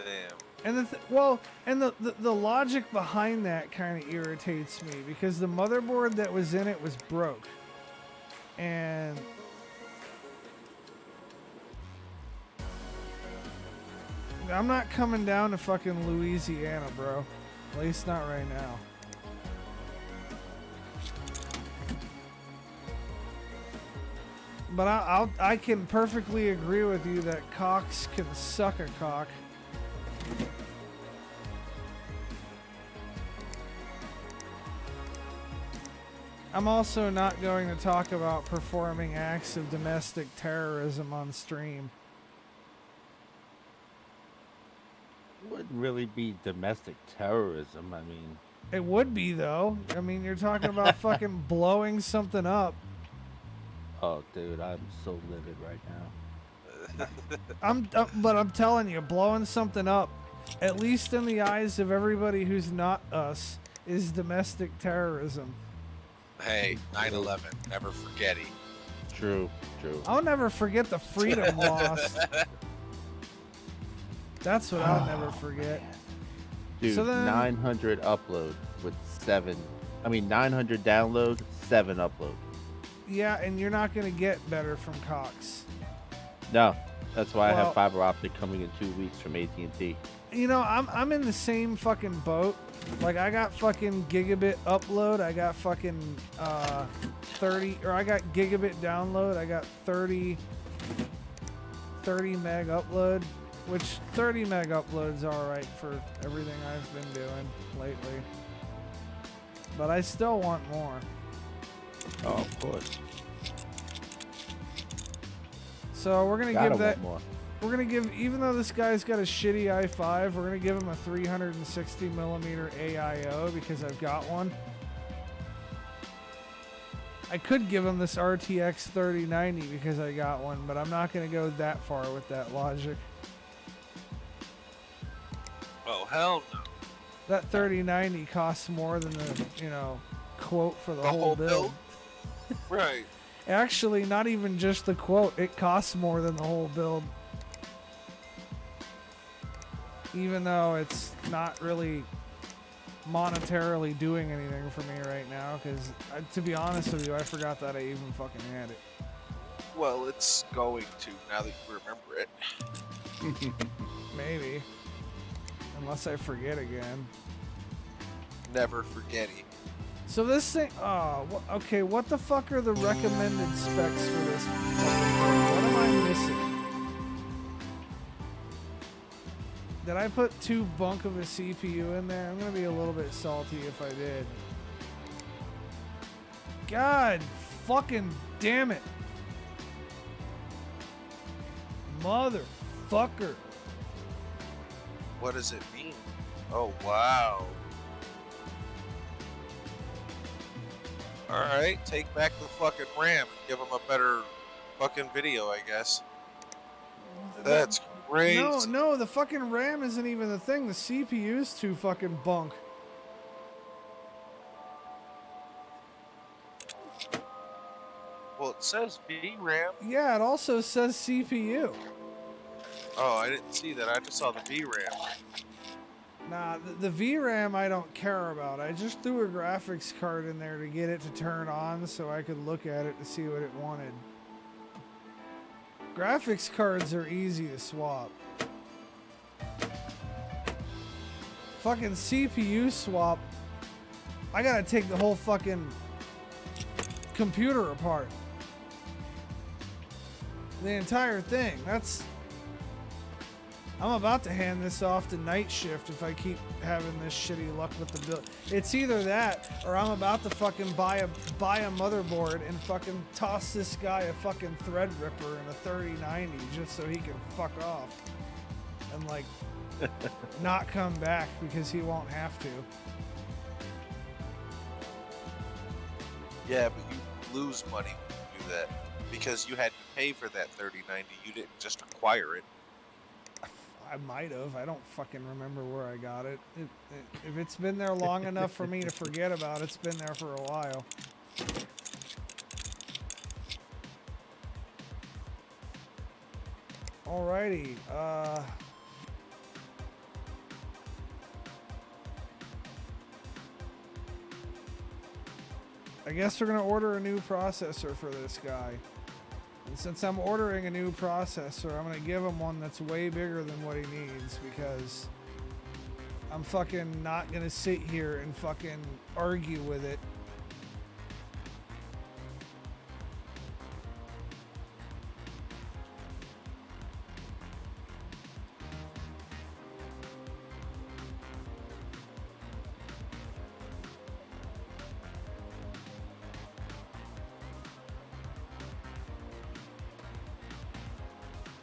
Damn. And the logic behind that kind of irritates me because the motherboard that was in it was broke. And I'm not coming down to fucking Louisiana, bro. At least not right now. But I can perfectly agree with you that cocks can suck a cock. I'm also not going to talk about performing acts of domestic terrorism on stream. Wouldn't really be domestic terrorism. I mean, It would be though. I mean, you're talking about fucking blowing something up. oh, dude, I'm so livid right now. But I'm telling you, blowing something up, at least in the eyes of everybody who's not us, is domestic terrorism. Hey, 9/11, never forget it. True, true. I'll never forget the freedom lost. That's what I'll never forget. Dude, So then- 900 upload with 900 download, 7 upload. Yeah, and you're not gonna get better from Cox. No, that's why I Well- have fiber optic coming in 2 weeks from AT&T. You know, I'm in the same fucking boat. Like, I got fucking gigabit upload. I got fucking 30, or I got gigabit download. I got 30 meg upload, which 30 meg upload's all right for everything I've been doing lately. But I still want more. Oh, of course. So we're gonna Gotta give that. want more. We're gonna give, even though this guy's got a shitty i5, we're gonna give him a 360 millimeter AIO because I've got one. I could give him this RTX 3090 because I got one, but I'm not gonna go that far with that logic. Oh, hell no. That 3090 costs more than the, quote for the whole build. Right. Actually, not even just the quote, it costs more than the whole build. Even though it's not really monetarily doing anything for me right now, because to be honest with you, I forgot that I even fucking had it. Well, it's going to, now that you remember it. Maybe. Unless I forget again. Never forget it. So this thing, okay, what the fuck are the recommended specs for this fucking thing? What am I missing? Did I put too bunk of a CPU in there? I'm gonna be a little bit salty if I did. God fucking damn it. Motherfucker. What does it mean? Oh, wow. Alright, take back the fucking RAM and give them a better fucking video, I guess. That's crazy. No, the fucking RAM isn't even the thing. The CPU's too fucking bunk. Well, it says VRAM. Yeah, it also says CPU. Oh, I didn't see that. I just saw the VRAM. Nah, the VRAM I don't care about. I just threw a graphics card in there to get it to turn on so I could look at it to see what it wanted. Graphics cards are easy to swap. Fucking CPU swap. I gotta take the whole fucking computer apart. The entire thing. I'm about to hand this off to night shift if I keep having this shitty luck with the build. It's either that or I'm about to fucking buy a motherboard and fucking toss this guy a fucking Threadripper and a 3090 just so he can fuck off and like not come back because he won't have to. Yeah, but you lose money when you do that because you had to pay for that 3090. You didn't just acquire it. I might have. I don't fucking remember where I got it. If it's been there long enough for me to forget about it, it's been there for a while. Alrighty. I guess we're gonna order a new processor for this guy. And since I'm ordering a new processor, I'm gonna give him one that's way bigger than what he needs because I'm fucking not gonna sit here and fucking argue with it.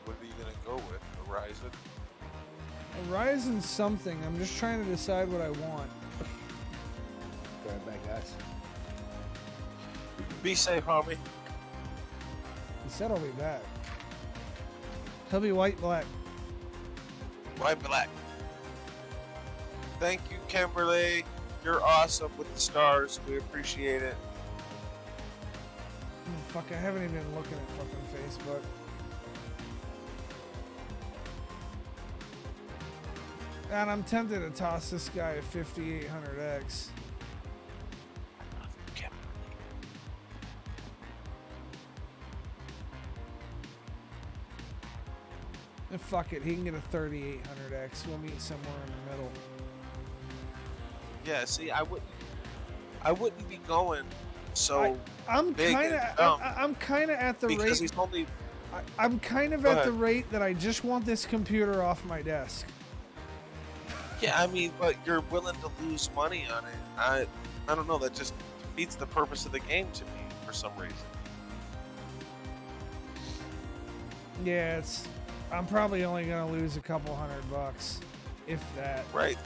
What are you gonna go with? Horizon? Ryzen something. I'm just trying to decide what I want. Be right back, guys. Be safe, homie. He said I'll be back. He'll be white black. White black. Thank you, Kimberly. You're awesome with the stars. We appreciate it. Fuck, I haven't even been looking at fucking Facebook. And I'm tempted to toss this guy a 5800X. And fuck it, he can get a 3800X. We'll meet somewhere in the middle. Yeah, see, I wouldn't be going so I'm big kind and of dumb I'm kind of at the because rate he's only. I'm kind of Go at the ahead. rate that I just want this computer off my desk. Yeah, I mean, but you're willing to lose money on it. I don't know. That just defeats the purpose of the game to me for some reason. Yeah, I'm probably only gonna lose a couple $100, if that. Right.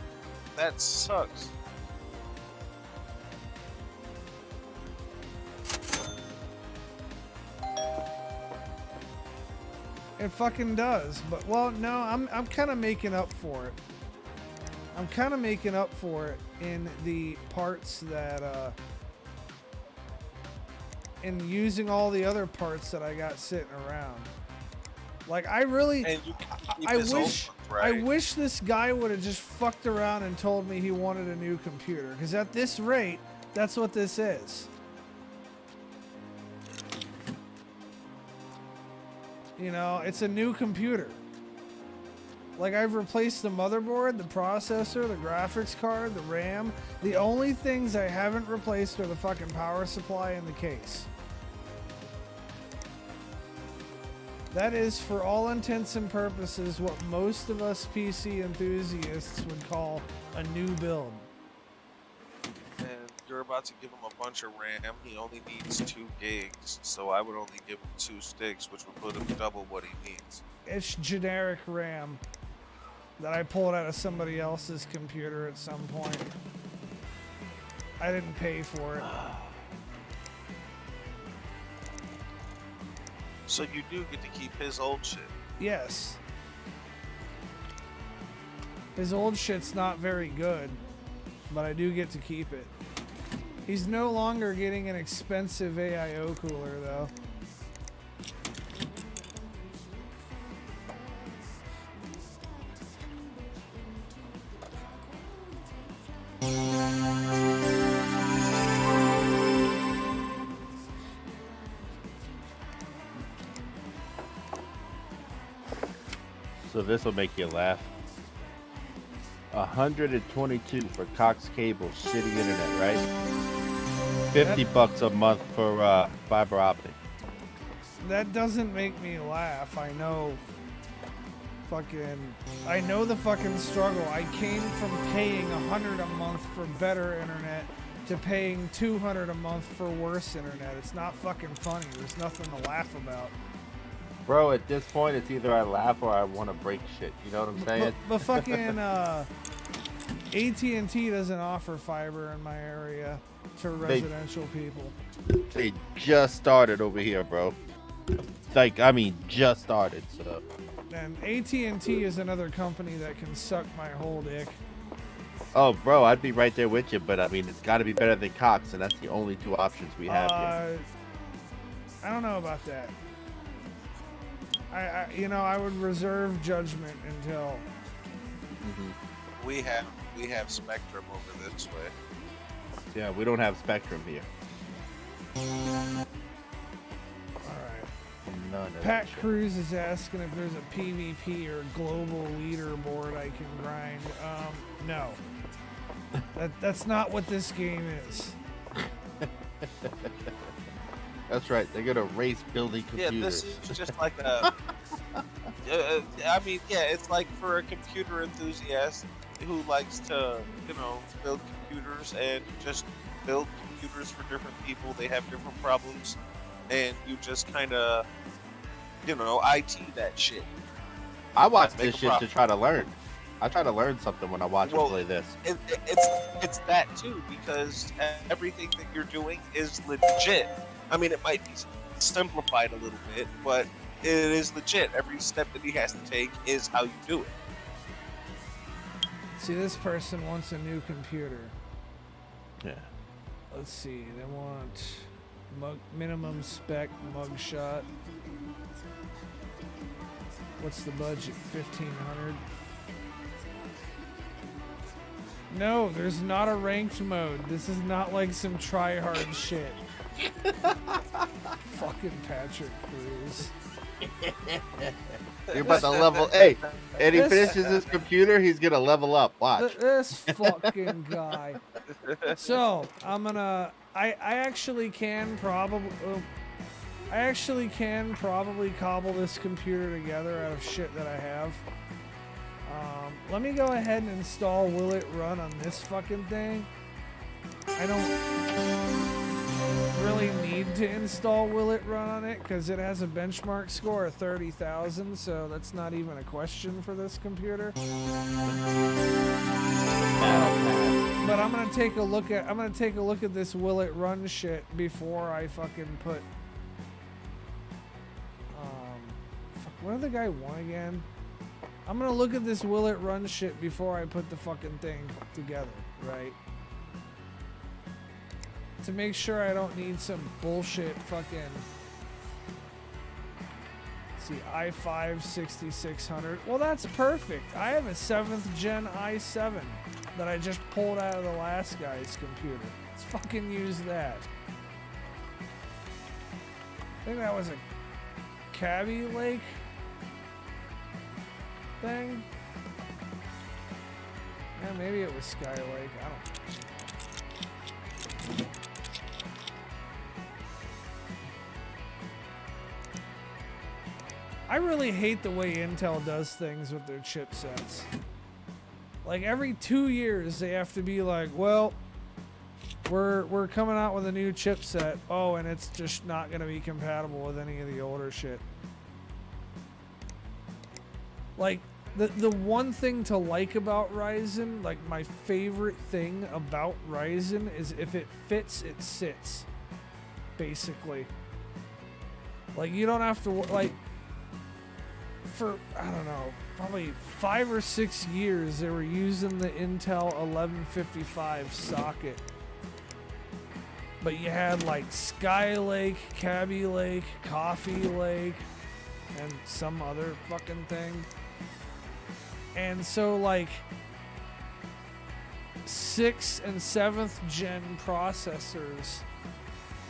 That sucks. It fucking does, but well, no, I'm kind of making up for it. I'm kind of making up for it in the parts that, in using all the other parts that I got sitting around. Like I really, And you can keep I his old wish, ones, right? I wish this guy would have just fucked around and told me he wanted a new computer, because at this rate, that's what this is. You know, it's a new computer. Like, I've replaced the motherboard, the processor, the graphics card, the RAM. The only things I haven't replaced are the fucking power supply and the case. That is, for all intents and purposes, what most of us PC enthusiasts would call a new build. And you're about to give him a bunch of RAM. He only needs 2 gigs, so I would only give him 2 sticks, which would put him double what he needs. It's generic RAM that I pulled out of somebody else's computer at some point. I didn't pay for it. So you do get to keep his old shit. Yes. His old shit's not very good, but I do get to keep it. He's no longer getting an expensive AIO cooler, though. So this will make you laugh. 122 for Cox Cable, shitty internet, right? 50 bucks a month for fiber optic. That doesn't make me laugh. I know the fucking struggle. I came from paying $100 a month for better internet to paying $200 a month for worse internet. It's not fucking funny. There's nothing to laugh about. Bro, at this point, it's either I laugh or I want to break shit. You know what I'm saying? But fucking AT&T doesn't offer fiber in my area to residential people. They just started over here, bro. Like, I mean, just started, so. And AT&T is another company that can suck my whole dick. Oh, bro, I'd be right there with you, but I mean, it's got to be better than Cox, and that's the only 2 options we have here. I don't know about that. I would reserve judgment until. We have Spectrum over this way. Yeah, we don't have Spectrum here. Alright. None of Pat that shit. Cruz is asking if there's a PvP or global leaderboard I can grind. No. That's not what this game is. That's right. They're gonna race building Yeah, computers. this is just like a. I mean, yeah, it's like for a computer enthusiast who likes to, build computers and just build computers for different people. They have different problems, and you just kind of, IT that shit. I watch Make this a shit to profit. try to learn. I try to learn something when I watch Well, him play this. It's that too, because everything that you're doing is legit. I mean, it might be simplified a little bit, but it is legit. Every step that he has to take is how you do it. See, this person wants a new computer. Yeah. Let's see, they want minimum spec mugshot. What's the budget? 1,500. No, there's not a ranked mode. This is not like some try-hard shit. Fucking Patrick Cruz. You're about to level. Hey, and he finishes his computer, he's gonna level up. Watch. This fucking guy. So I'm gonna. I actually can probably. I actually can probably cobble this computer together out of shit that I have. Let me go ahead and install Will It Run on this fucking thing. I don't really need to install Will It Run on it because it has a benchmark score of 30,000, so that's not even a question for this computer. But I'm gonna take a look at this Will It Run shit before I fucking put fuck, what did the guy want again? I'm gonna look at this Will It Run shit before I put the fucking thing together, right? To make sure I don't need some bullshit fucking. Let's see, i5 6600. Well, that's perfect. I have a 7th gen i7 that I just pulled out of the last guy's computer. Let's fucking use that. I think that was a Cabby Lake thing. Yeah, maybe it was Sky Lake. I don't know. I really hate the way Intel does things with their chipsets. Like every 2 years they have to be like, well, we're coming out with a new chipset. Oh, and it's just not going to be compatible with any of the older shit. Like the one thing to like about Ryzen, like my favorite thing about Ryzen is if it fits, it sits. Basically. Like you don't have to like for, I don't know, probably 5 or 6 years they were using the Intel 1155 socket. But you had like Sky Lake, Cabby Lake, Coffee Lake, and some other fucking thing. And so like 6th and 7th gen processors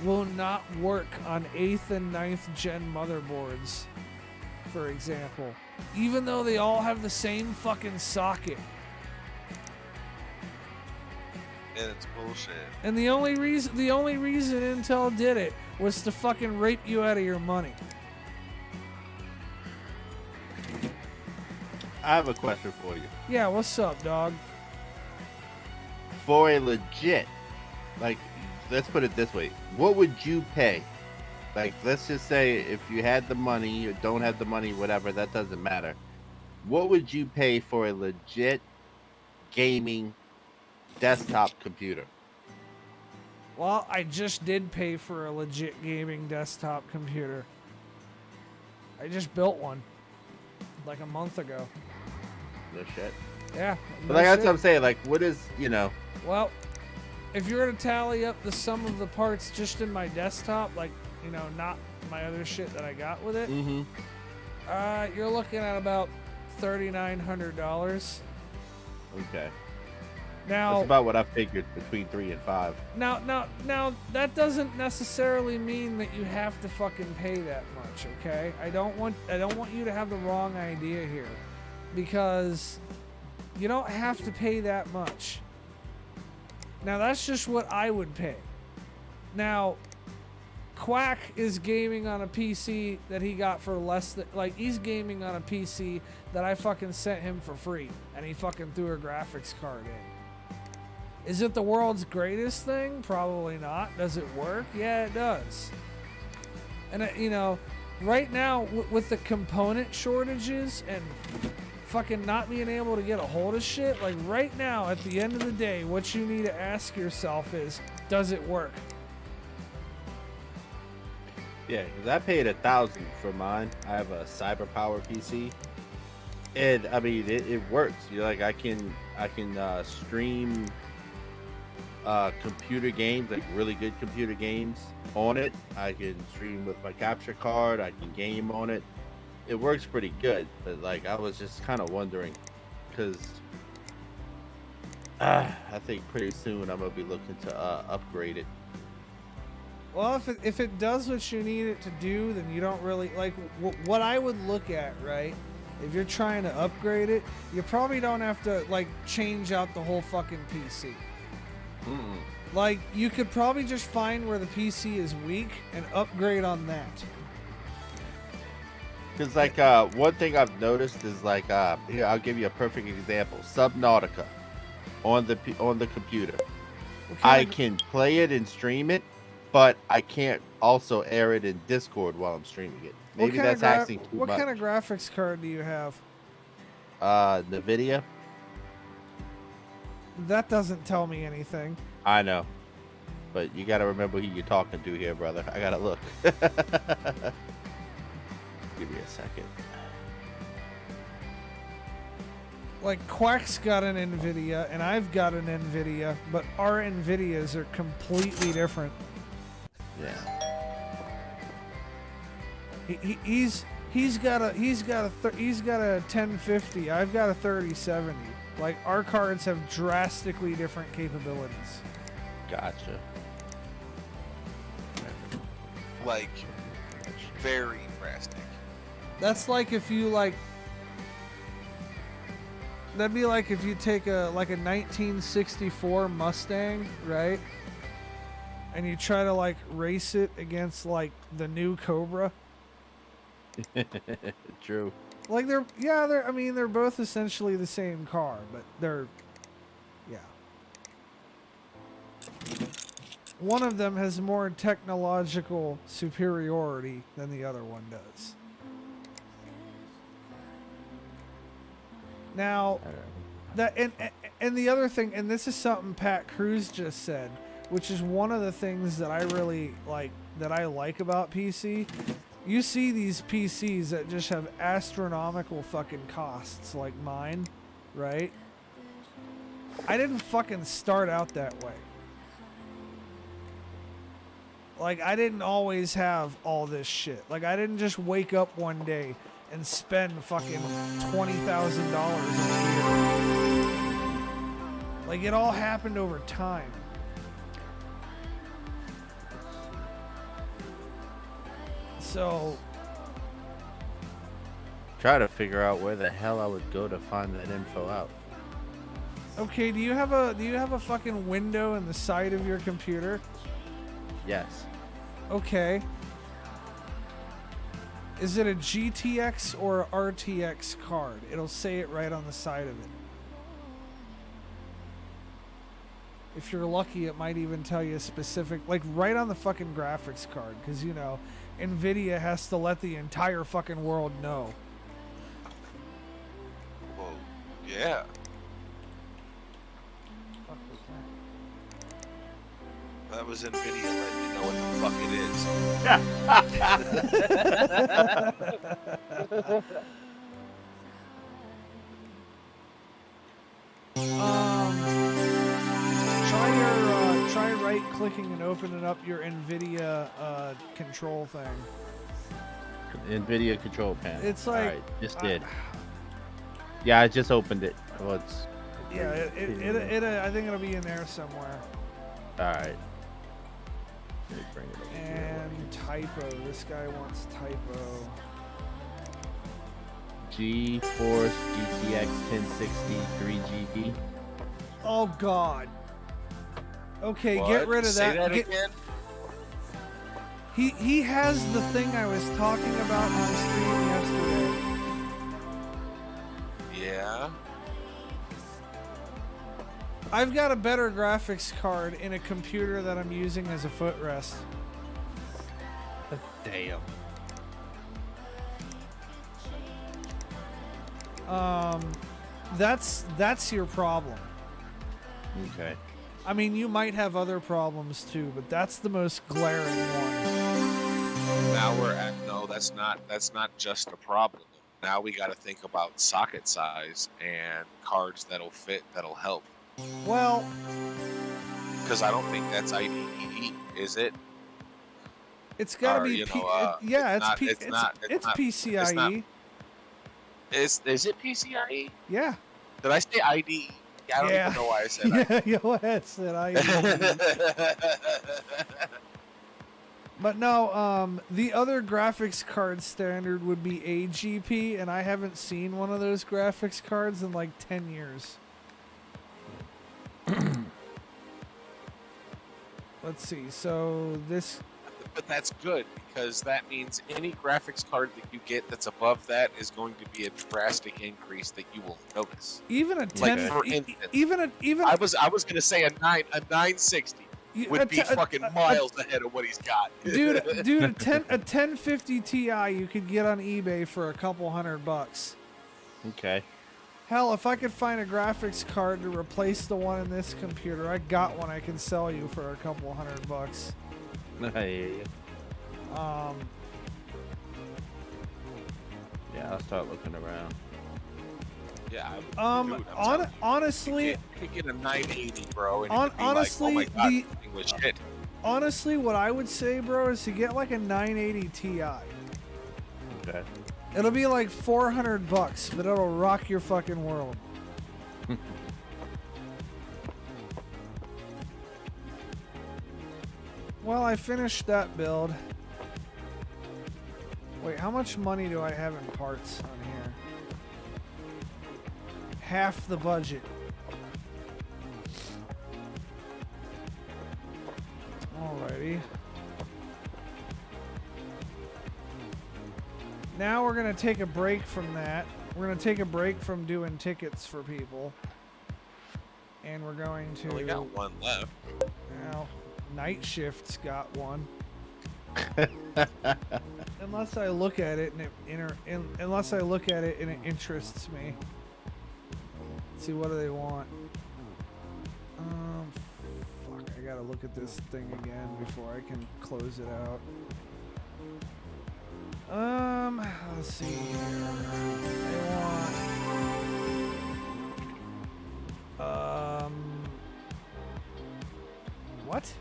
will not work on 8th and 9th gen motherboards, for example, even though they all have the same fucking socket. And it's bullshit. And the only reason Intel did it was to fucking rape you out of your money. I have a question for you. Yeah, what's up, dog? For a legit, like, let's put it this way. What would you pay? Like, let's just say if you had the money or don't have the money, whatever, that doesn't matter. What would you pay for a legit gaming desktop computer? Well, I just did pay for a legit gaming desktop computer. I just built one like a month ago. No shit. Yeah. But like, that's what I'm saying. Like, what is, Well, if you're going to tally up the sum of the parts just in my desktop, like, not my other shit that I got with it, Mm-hmm. you're looking at about $3,900. Okay. Now, That's about what I figured, between 3 and 5. Now, that doesn't necessarily mean that you have to fucking pay that much, okay? I don't want you to have the wrong idea here, because you don't have to pay that much. Now, that's just what I would pay. Now, Quack is gaming on a PC that he got for less than, like, he's gaming on a PC that I fucking sent him for free, and he fucking threw a graphics card in. Is it the world's greatest thing? Probably not. Does it work? Yeah, it does. And, you know, right now, with the component shortages and fucking not being able to get a hold of shit, like, right now, at the end of the day, what you need to ask yourself is, does it work? Yeah, because I paid $1,000 for mine. I have a CyberPower PC, and I mean it works. You know, like I can stream computer games, like really good computer games on it. I can stream with my capture card. I can game on it. It works pretty good. But like I was just kind of wondering, because I think pretty soon I'm gonna be looking to upgrade it. Well, if it does what you need it to do, then you don't really like what I would look at, right? If you're trying to upgrade it, you probably don't have to like change out the whole fucking PC. Like you could probably just find where the PC is weak and upgrade on that. Because like one thing I've noticed is like here I'll give you a perfect example. Subnautica on the computer. I can play it and stream it, but I can't also air it in Discord while I'm streaming it. Maybe that's asking too much. What kind of graphics card do you have? NVIDIA. That doesn't tell me anything. I know, but you got to remember who you're talking to here, brother. I gotta look. Give me a second. Like Quack's got an NVIDIA and I've got an NVIDIA, but our NVIDIAs are completely different. Yeah. He's got a 1050. I've got a 3070. Like our cards have drastically different capabilities. Gotcha. Like, very drastic. That's like if you like. That'd be like if you take a 1964 Mustang, right? And you try to like race it against like the new Cobra. True. Like they're I mean they're both essentially the same car, but they're one of them has more technological superiority than the other one does. Now, that and the other thing, and this is something Pat Cruz just said, which is one of the things that I really like, that I like about PC. You see these PCs that just have astronomical fucking costs, like mine, right? I didn't fucking start out that way. Like, I didn't always have all this shit. Like, I didn't just wake up one day and spend fucking $20,000 a year. Like, it all happened over time. So, Try to figure out where the hell I would go to find that info out. okay, do you have a fucking window in the side of your computer? Yes. Okay. Is it a GTX or a RTX card? It'll say it right on the side of it. If you're lucky, it might even tell you a specific, like right on the fucking graphics card, because you know, NVIDIA has to let the entire fucking world know. Well, yeah. That was NVIDIA letting you know what the fuck it is. Try right-clicking and opening up your NVIDIA control thing. NVIDIA control panel. It's like, all right, just did. Yeah, I just opened it. Well, it's Yeah, I think it'll be in there somewhere. All right. Let me bring it over here. And typo. This guy wants typo. GeForce GTX 1060 3GB. Oh God. Okay, What? get rid of Say that. that again? He has the thing I was talking about on stream yesterday. Yeah. I've got a better graphics card in a computer that I'm using as a footrest. Damn. That's your problem. Okay. I mean, you might have other problems too, but that's the most glaring one. Now we're at that's not just a problem. Now we got to think about socket size and cards that'll fit, that'll help. Well, Because I don't think that's IDE, is it? it's got to Or, be you know, it's it's not- PCIe. Is it PCIe? Yeah. Did I say IDE? I don't even know why I said yeah, your ass said IDE. But no, the other graphics card standard would be AGP, and I haven't seen one of those graphics cards in like 10 years. Let's see. So this. But that's good, because that means any graphics card that you get that's above that is going to be a drastic increase that you will notice. Even a 10, Like, for instance, even I was gonna say a 960 would be fucking miles ahead of what he's got. dude, a 1050 Ti you could get on eBay for a couple $100. Okay. Hell, if I could find a graphics card to replace the one in this computer, I got one I can sell you for a couple $100. I hear you. Yeah, I'll start looking around. Yeah. Dude, I'm telling you, honestly, you could get a 980, bro, and honestly, you'd be like, oh my god, this thing was shit. honestly, what I would say, bro, is to get like a 980 Ti. Okay. It'll be like $400, but it'll rock your fucking world. Well, I finished that build. Wait, how much money do I have in parts on here? Half the budget. Alrighty. Now we're gonna take a break from that. We're gonna take a break from doing tickets for people. And we're going to... Only got one left. Now, Night Shift's got one. Unless I look at it and it interests me. Let's see, what do they want? Fuck, I gotta look at this thing again before I can close it out. Let's see here. They want what?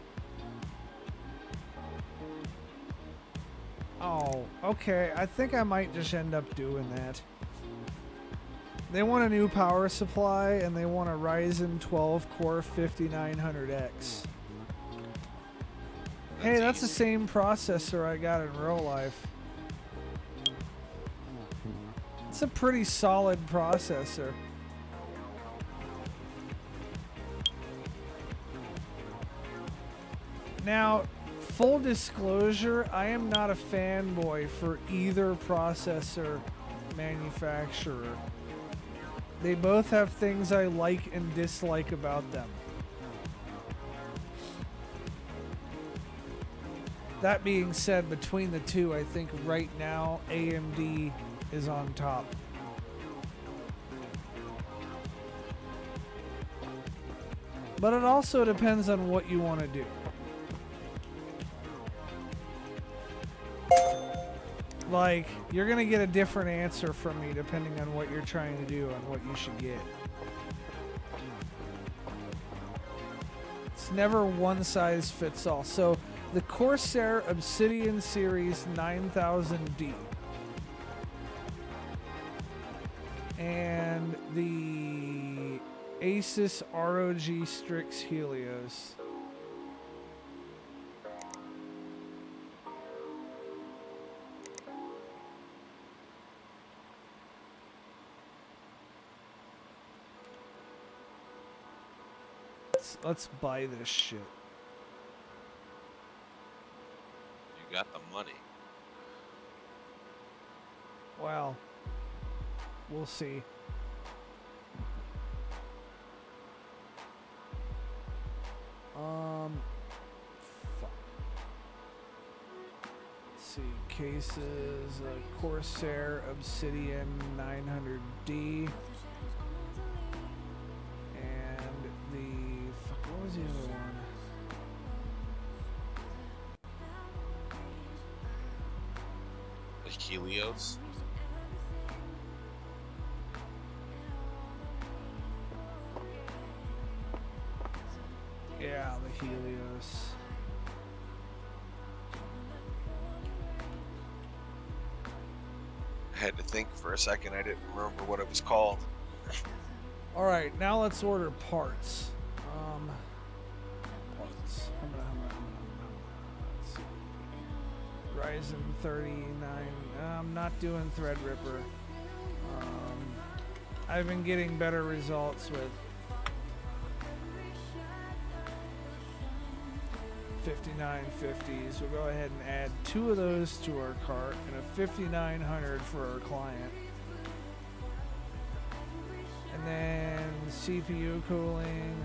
Oh, okay. I think I might just end up doing that. They want a new power supply, and they want a Ryzen 12 Core 5900X. Hey, that's the same processor I got in real life. It's a pretty solid processor. Now, full disclosure, I am not a fanboy for either processor manufacturer. They both have things I like and dislike about them. That being said, between the two, I think right now AMD is on top. But it also depends on what you want to do. Like, you're going to get a different answer from me depending on what you're trying to do and what you should get. It's never one size fits all. So, the Corsair Obsidian Series 9000D and the Asus ROG Strix Helios. Let's buy this shit. You got the money. Well, we'll see. Fuck. Let's see, cases, Corsair Obsidian 900D, and the fuck. What was the other one? The Helios. Yeah, the Helios. I had to think for a second. I didn't remember what it was called. All right, now let's order parts. Parts. Let's see. Ryzen 39. I'm not doing Threadripper. I've been getting better results with 5950s. We'll go ahead and add 2 of those to our cart and a 5900 for our client. And then CPU cooling.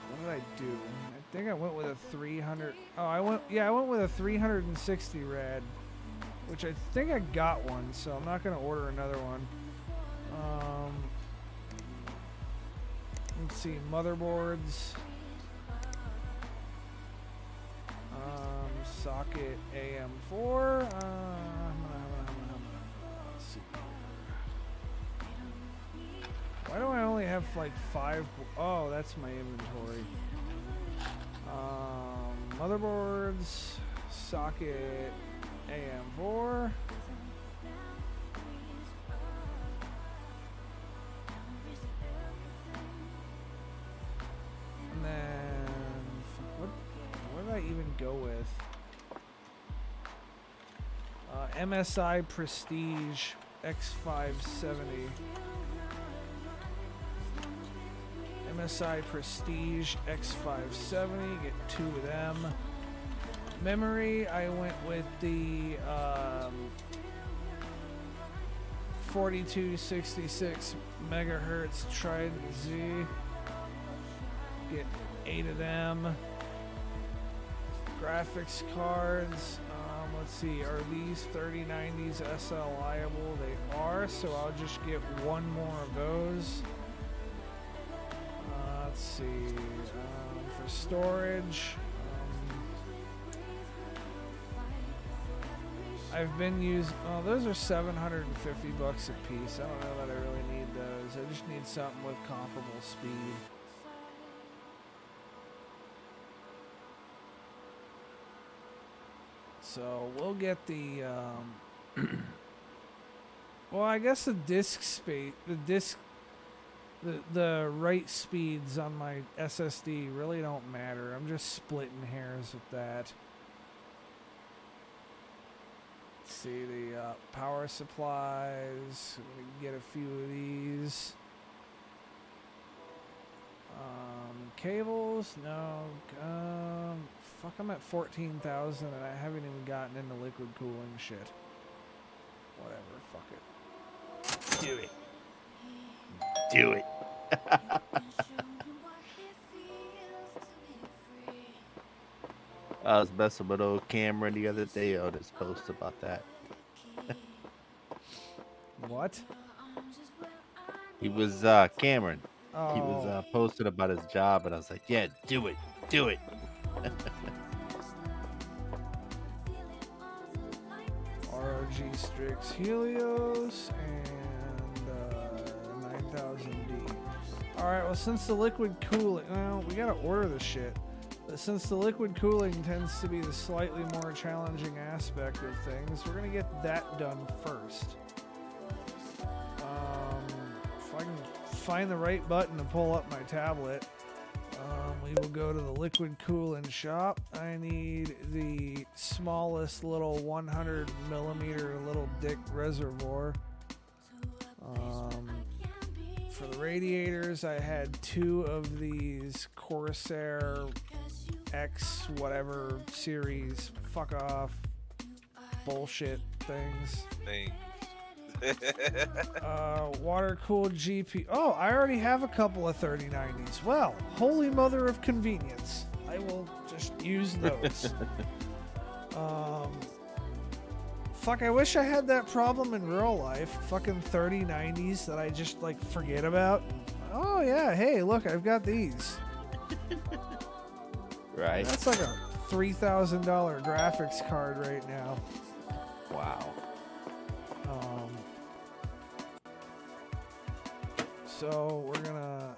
What did I do? I think I went with a 300. Oh, I went with a 360 rad, which I think I got one, so I'm not gonna order another one. Let's see, motherboards. Socket AM4. Let's see. Why do I only have like 5? Oh, that's my inventory. Motherboards, socket AM4. And then what did I even go with? MSI Prestige X570. MSI Prestige X570, get 2 of them. Memory, I went with the 4266 megahertz Trident Z. Get 8 of them. Graphics cards, let's see, are these 3090s SLIable? They are, so I'll just get 1 more of those. Let's see, for storage, I've been using, oh, those are $750 a piece. I don't know that I really need those. I just need something with comparable speed. So we'll get the, well, I guess the disk space, the write speeds on my SSD really don't matter. I'm just splitting hairs with that. Let's see the power supplies. I'm gonna get a few of these. Cables, no. Fuck, I'm at 14,000 and I haven't even gotten into liquid cooling shit. Whatever, fuck it. Do it. Do it. I was messing with old Cameron the other day on his post about that. What? He was Cameron. Oh. He was posting about his job, and I was like, "Yeah, do it, do it." ROG Strix Helios and 9000D. Alright, well, since the liquid cooling, well, we gotta order the shit. But since the liquid cooling tends to be the slightly more challenging aspect of things, we're gonna get that done first. I can find the right button to pull up my tablet, we will go to the liquid cooling shop. I need the smallest little 100 millimeter little dick reservoir. For the radiators, I had 2 of these Corsair X whatever series fuck off bullshit things. Water cooled GPU. Oh, I already have a couple of 3090s. Well, holy mother of convenience. I will just use those. Fuck, I wish I had that problem in real life. Fucking 3090s that I just like forget about. Oh yeah, hey, look, I've got these. Right. That's like a $3,000 graphics card right now. Wow. So we're gonna,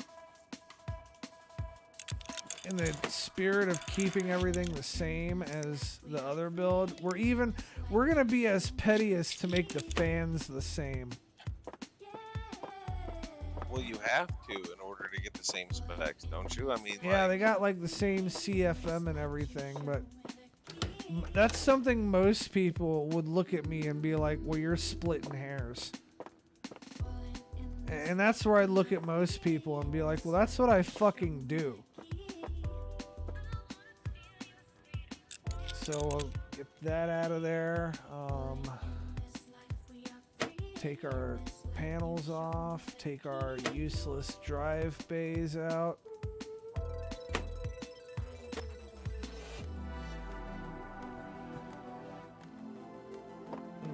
in the spirit of keeping everything the same as the other build, we're gonna be as petty as to make the fans the same. Well, you have to in order to get the same specs, don't you? I mean, yeah, they got like the same CFM and everything, but that's something most people would look at me and be like, well, you're splitting hairs. And that's where I look at most people and be like, well, that's what I fucking do. So we'll get that out of there. Take our panels off. Take our useless drive bays out.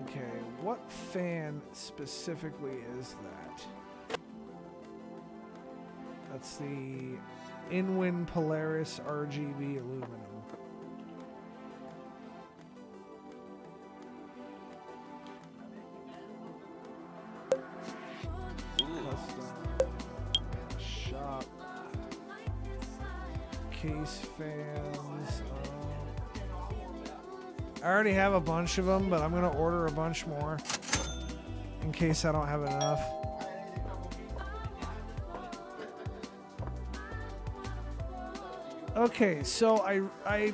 Okay, what fan specifically is that? That's the Inwin Polaris RGB aluminum. Custom shop case fans. I already have a bunch of them, but I'm gonna order a bunch more in case I don't have enough. Okay, so I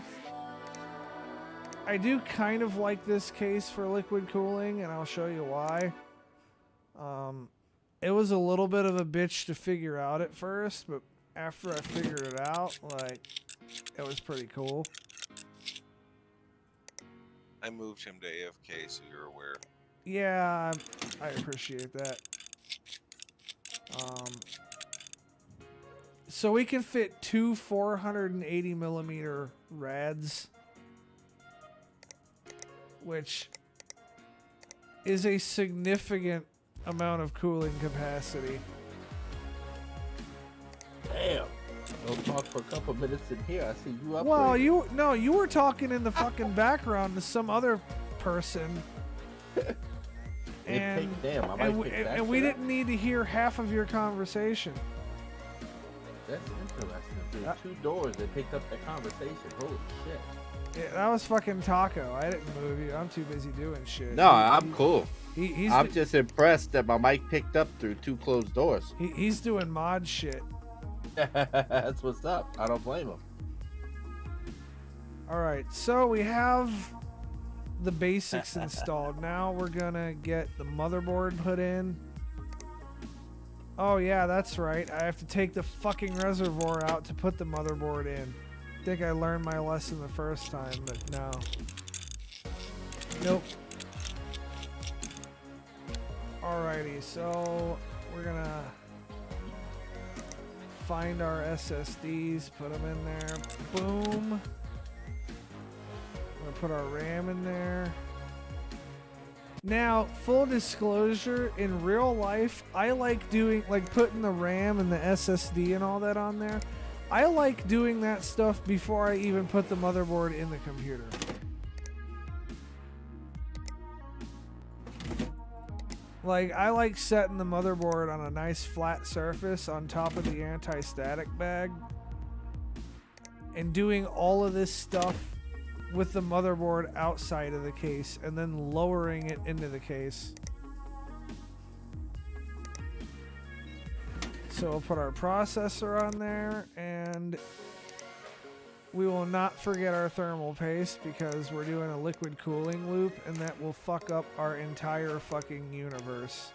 do kind of like this case for liquid cooling, and I'll show you why. It was a little bit of a bitch to figure out at first, but after I figured it out, like, it was pretty cool. I moved him to AFK, so you're aware. Yeah, I appreciate that. So we can fit 2 480 millimeter rads, which is a significant amount of cooling capacity. Damn. Don't talk for a couple minutes in here. I see you up. Well, you were talking in the fucking background to some other person. And we didn't need to hear half of your conversation. That's interesting. There's 2 doors that picked up the conversation. Holy shit. Yeah, that was fucking Taco. I didn't move you. I'm too busy doing shit. No, I'm cool. He's I'm just impressed that my mic picked up through 2 closed doors. He's doing mod shit. That's what's up. I don't blame him. All right, so we have the basics installed. Now we're gonna get the motherboard put in. Oh yeah, that's right. I have to take the fucking reservoir out to put the motherboard in. I think I learned my lesson the first time, but no. Nope. Alrighty, so we're gonna find our SSDs, put them in there. Boom. We're gonna put our RAM in there. Now, full disclosure, in real life, I like doing, like, putting the RAM and the SSD and all that on there. I like doing that stuff before I even put the motherboard in the computer. Like, I like setting the motherboard on a nice flat surface on top of the anti-static bag and doing all of this stuff with the motherboard outside of the case and then lowering it into the case. So we'll put our processor on there, and we will not forget our thermal paste because we're doing a liquid cooling loop, and that will fuck up our entire fucking universe.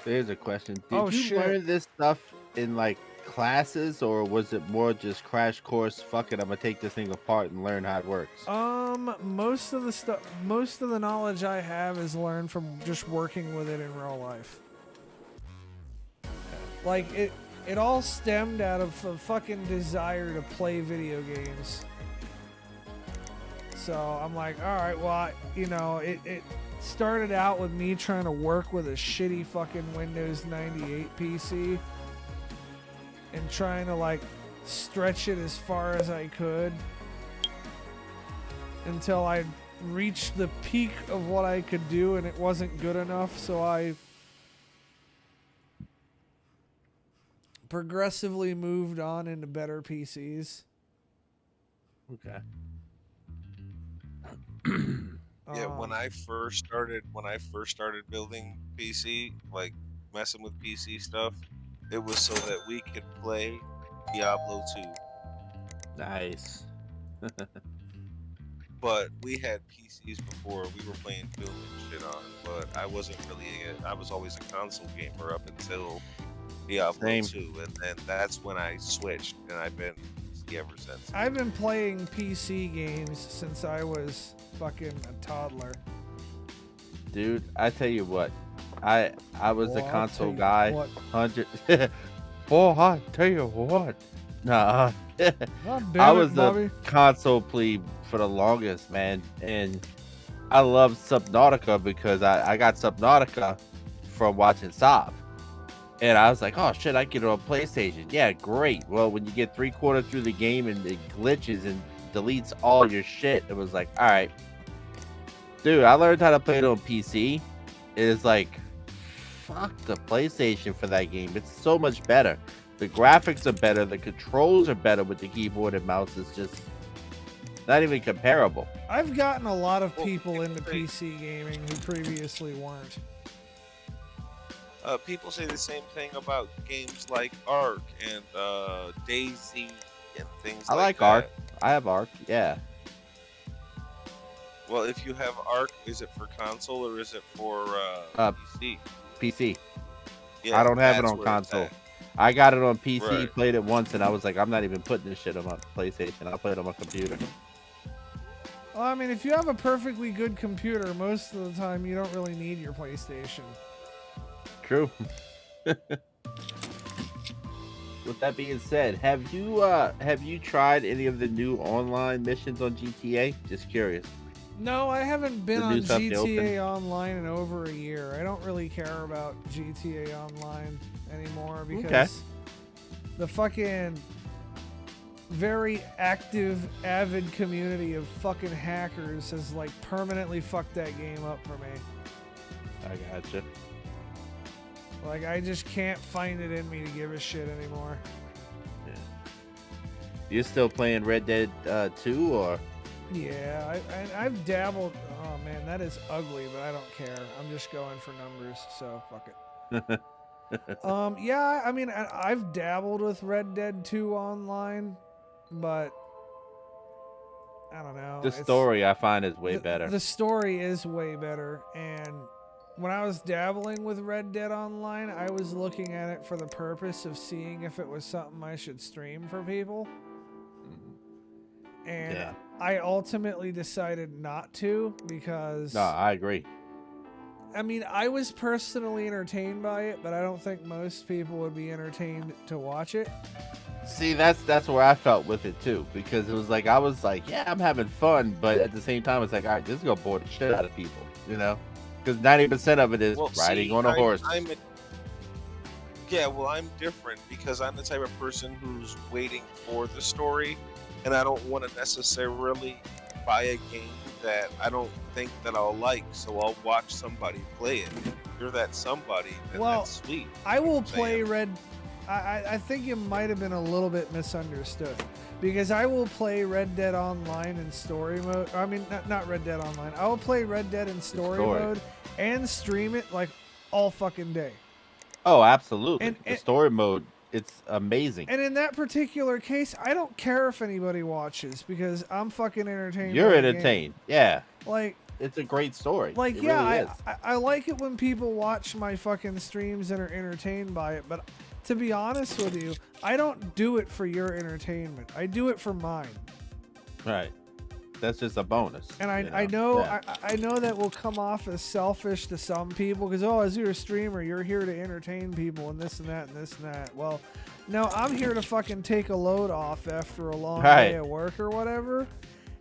Here's a question. Did you learn this stuff in like classes, or was it more just crash course? Fuck it, I'm gonna take this thing apart and learn how it works. Most of the knowledge I have is learned from just working with it in real life. Like it all stemmed out of a fucking desire to play video games. So I'm like, all right, well, it started out with me trying to work with a shitty fucking Windows 98 PC and trying to like stretch it as far as I could until I reached the peak of what I could do, and it wasn't good enough, so I progressively moved on into better PCs. Okay. Yeah, when I first started building PC, like messing with PC stuff, it was so that we could play Diablo 2. Nice. But we had PCs before we were playing Doom and shit on, but I wasn't really I was always a console gamer up until Diablo 2, and then that's when I switched, and I've been PC ever since. I've been playing PC games since I was fucking a toddler. Dude, I tell you what, I was a console guy. 100. Oh, I tell you what. Nah. I was the console plebe for the longest, man, and I love Subnautica because I got Subnautica from watching Sob. And I was like, oh shit, I get it on PlayStation. Yeah, great. Well, when you get 3/4 through the game and it glitches and deletes all your shit, it was like, all right. Dude, I learned how to play it on PC. It is like, fuck the PlayStation for that game. It's so much better. The graphics are better. The controls are better with the keyboard and mouse. It's just not even comparable. I've gotten a lot of people into PC gaming who previously weren't. People say the same thing about games like Ark and DayZ and things like that. I like Ark. I have Ark, yeah. Well, if you have Ark, is it for console or is it for PC? PC. Yeah, I don't have it on console. I got it on PC, Right. Played it once, and I was like, I'm not even putting this shit on my PlayStation. I'll play it on my computer. Well, I mean, if you have a perfectly good computer, most of the time you don't really need your PlayStation. True. With that being said, have you tried any of the new online missions on GTA? Just curious. No, I haven't been The on new stuff they GTA Online in over a year. I don't really care about GTA Online anymore because the fucking very active, avid community of fucking hackers has like permanently fucked that game up for me. I gotcha. Like, I just can't find it in me to give a shit anymore. Yeah. You're still playing Red Dead 2, or? Yeah, I've dabbled. Oh man, that is ugly, but I don't care. I'm just going for numbers, so fuck it. Yeah, I mean, I've dabbled with Red Dead 2 online, but I don't know. The story I find is way better. The story is way better, and when I was dabbling with Red Dead Online, I was looking at it for the purpose of seeing if it was something I should stream for people. And yeah. I ultimately decided not to because... No, I agree. I mean, I was personally entertained by it, but I don't think most people would be entertained to watch it. See, that's where I felt with it too, because it was like, I was like, yeah, I'm having fun, but at the same time, it's like, all right, this is gonna bore the shit out of people, you know? Because 90% of it is riding on a horse. I'm different because I'm the type of person who's waiting for the story, and I don't want to necessarily buy a game that I don't think that I'll like, so I'll watch somebody play it. If you're that somebody, then that's sweet. I will play I think you might have been a little bit misunderstood, because I will play Red Dead Online in story mode. I mean, not Red Dead Online. I will play Red Dead in story mode and stream it like all fucking day. Oh, absolutely. And- The and- story mode, it's amazing. And in that particular case, I don't care if anybody watches because I'm fucking entertained. You're by the game. entertained. Yeah. Like, It's a great story. Like, it yeah, really is. I like it when people watch my fucking streams and are entertained by it, but to be honest with you, I don't do it for your entertainment. I do it for mine. Right. That's just a bonus. And I know that will come off as selfish to some people because, oh, as you're a streamer, you're here to entertain people and this and that and this and that. Well, no, I'm here to fucking take a load off after a long day at work or whatever.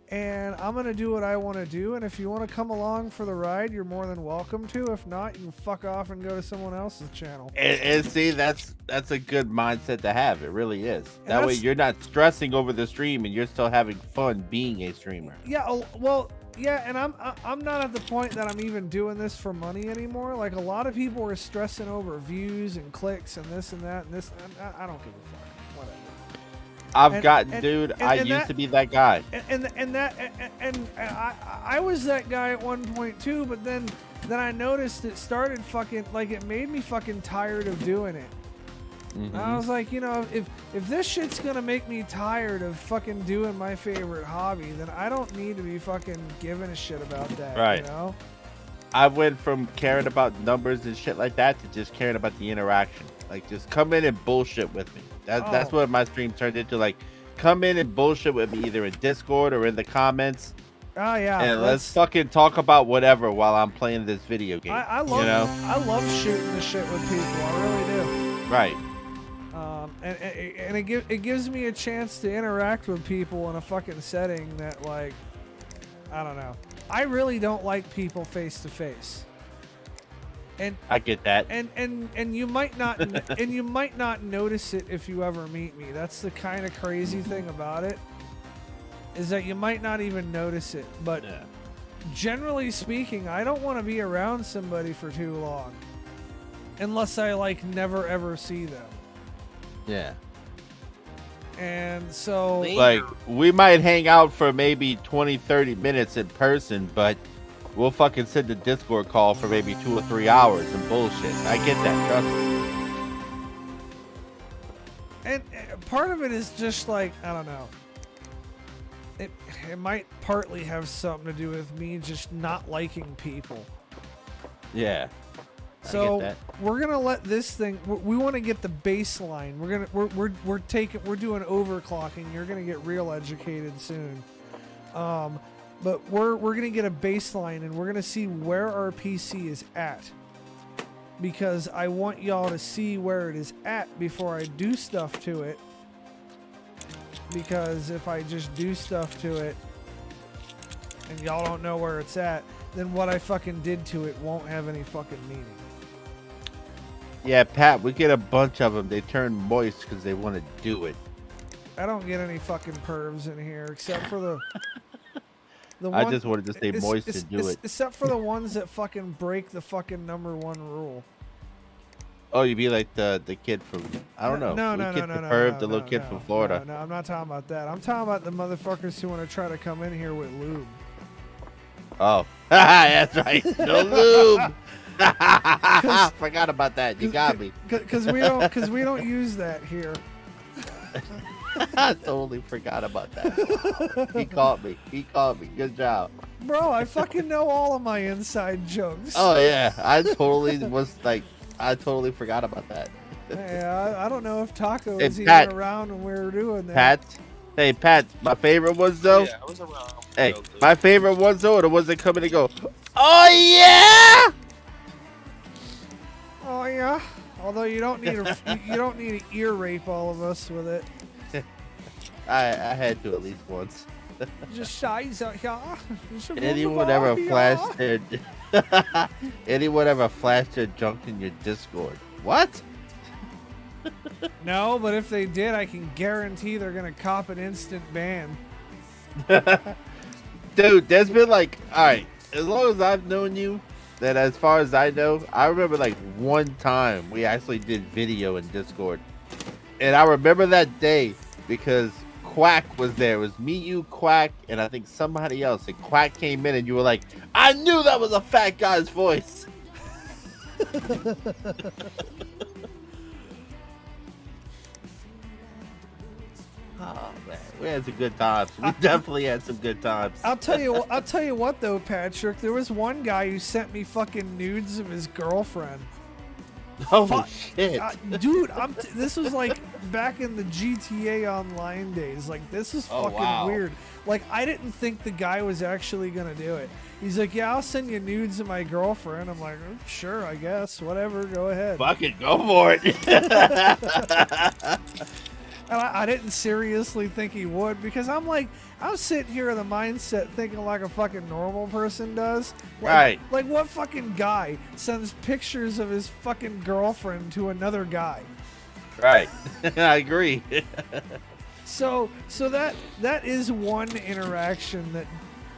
And I'm going to do what I want to do. And if you want to come along for the ride, you're more than welcome to. If not, you can fuck off and go to someone else's channel. And see, that's a good mindset to have. It really is. That way you're not stressing over the stream and you're still having fun being a streamer. Yeah, well, yeah, and I'm not at the point that I'm even doing this for money anymore. Like, a lot of people are stressing over views and clicks and this and that and this. And I don't give a fuck. Whatever. I used to be that guy. And I was that guy at one point too, but then I noticed it started fucking, like, it made me fucking tired of doing it. Mm-hmm. I was like, you know, if this shit's gonna make me tired of fucking doing my favorite hobby, then I don't need to be fucking giving a shit about that. Right. You know? I went from caring about numbers and shit like that to just caring about the interaction. Like, just come in and bullshit with me. That's what my stream turned into. Like, come in and bullshit with me either in Discord or in the comments. Oh yeah. And let's fucking talk about whatever while I'm playing this video game. I love shooting the shit with people. I really do. Right. And it gives me a chance to interact with people in a fucking setting that, like, I don't know. I really don't like people face to face. And I get that. And you might not and you might not notice it if you ever meet me. That's the kind of crazy thing about it, is that you might not even notice it. But generally speaking, I don't want to be around somebody for too long unless I, like, never ever see them. Yeah. And so, like, we might hang out for maybe 20-30 minutes in person, but we'll fucking send a Discord call for maybe 2 or 3 hours and bullshit. I get that, trust me. And part of it is just like, I don't know. It might partly have something to do with me just not liking people. Yeah. So we're gonna let this thing. We want to get the baseline. We're doing overclocking. You're gonna get real educated soon. But we're gonna get a baseline and we're gonna see where our PC is at. Because I want y'all to see where it is at before I do stuff to it. Because if I just do stuff to it and y'all don't know where it's at, then what I fucking did to it won't have any fucking meaning. Yeah, Pat, we get a bunch of them. They turn moist because they want to do it. I don't get any fucking pervs in here except for the I just wanted to say moist to do it. Except for the ones that fucking break the fucking #1 rule. Oh, you be like the kid from, I don't know. No, the little kid from Florida. No, I'm not talking about that. I'm talking about the motherfuckers who want to try to come in here with lube. Oh, that's right. No lube. Forgot about that. You got me. Because we don't use that here. I totally forgot about that. He caught me. Good job. Bro, I fucking know all of my inside jokes. Oh yeah, I totally forgot about that. Yeah, I don't know if Taco Hey, was Pat. even around when we were doing that. Pat. Hey, Pat, my favorite ones though. Yeah, I was around. Hey, my favorite ones though are the ones that come in and go, oh yeah! Oh yeah. Although you don't need you don't need to ear rape all of us with it. I had to at least once. Just size out here. Anyone ever flashed their junk in your Discord? What? No, but if they did, I can guarantee they're gonna cop an instant ban. Dude, there's been like, all right, as long as I've known you, that as far as I know, I remember like one time we actually did video in Discord. And I remember that day because Quack was there. It was me, you, Quack, and I think somebody else. And Quack came in and you were like, I knew that was a fat guy's voice. man. We had some good times. We definitely had some good times. I'll tell you what though, Patrick. There was one guy who sent me fucking nudes of his girlfriend. Holy shit. Dude, this was like back in the GTA Online days. Like, this is fucking weird. Like, I didn't think the guy was actually gonna do it. He's like, yeah, I'll send you nudes of my girlfriend. I'm like, sure, I guess, whatever, go ahead. Fucking go for it. And I didn't seriously think he would, because I'm sitting here in the mindset thinking like a fucking normal person does. Like, Right. Like, what fucking guy sends pictures of his fucking girlfriend to another guy? Right. I agree. So that is one interaction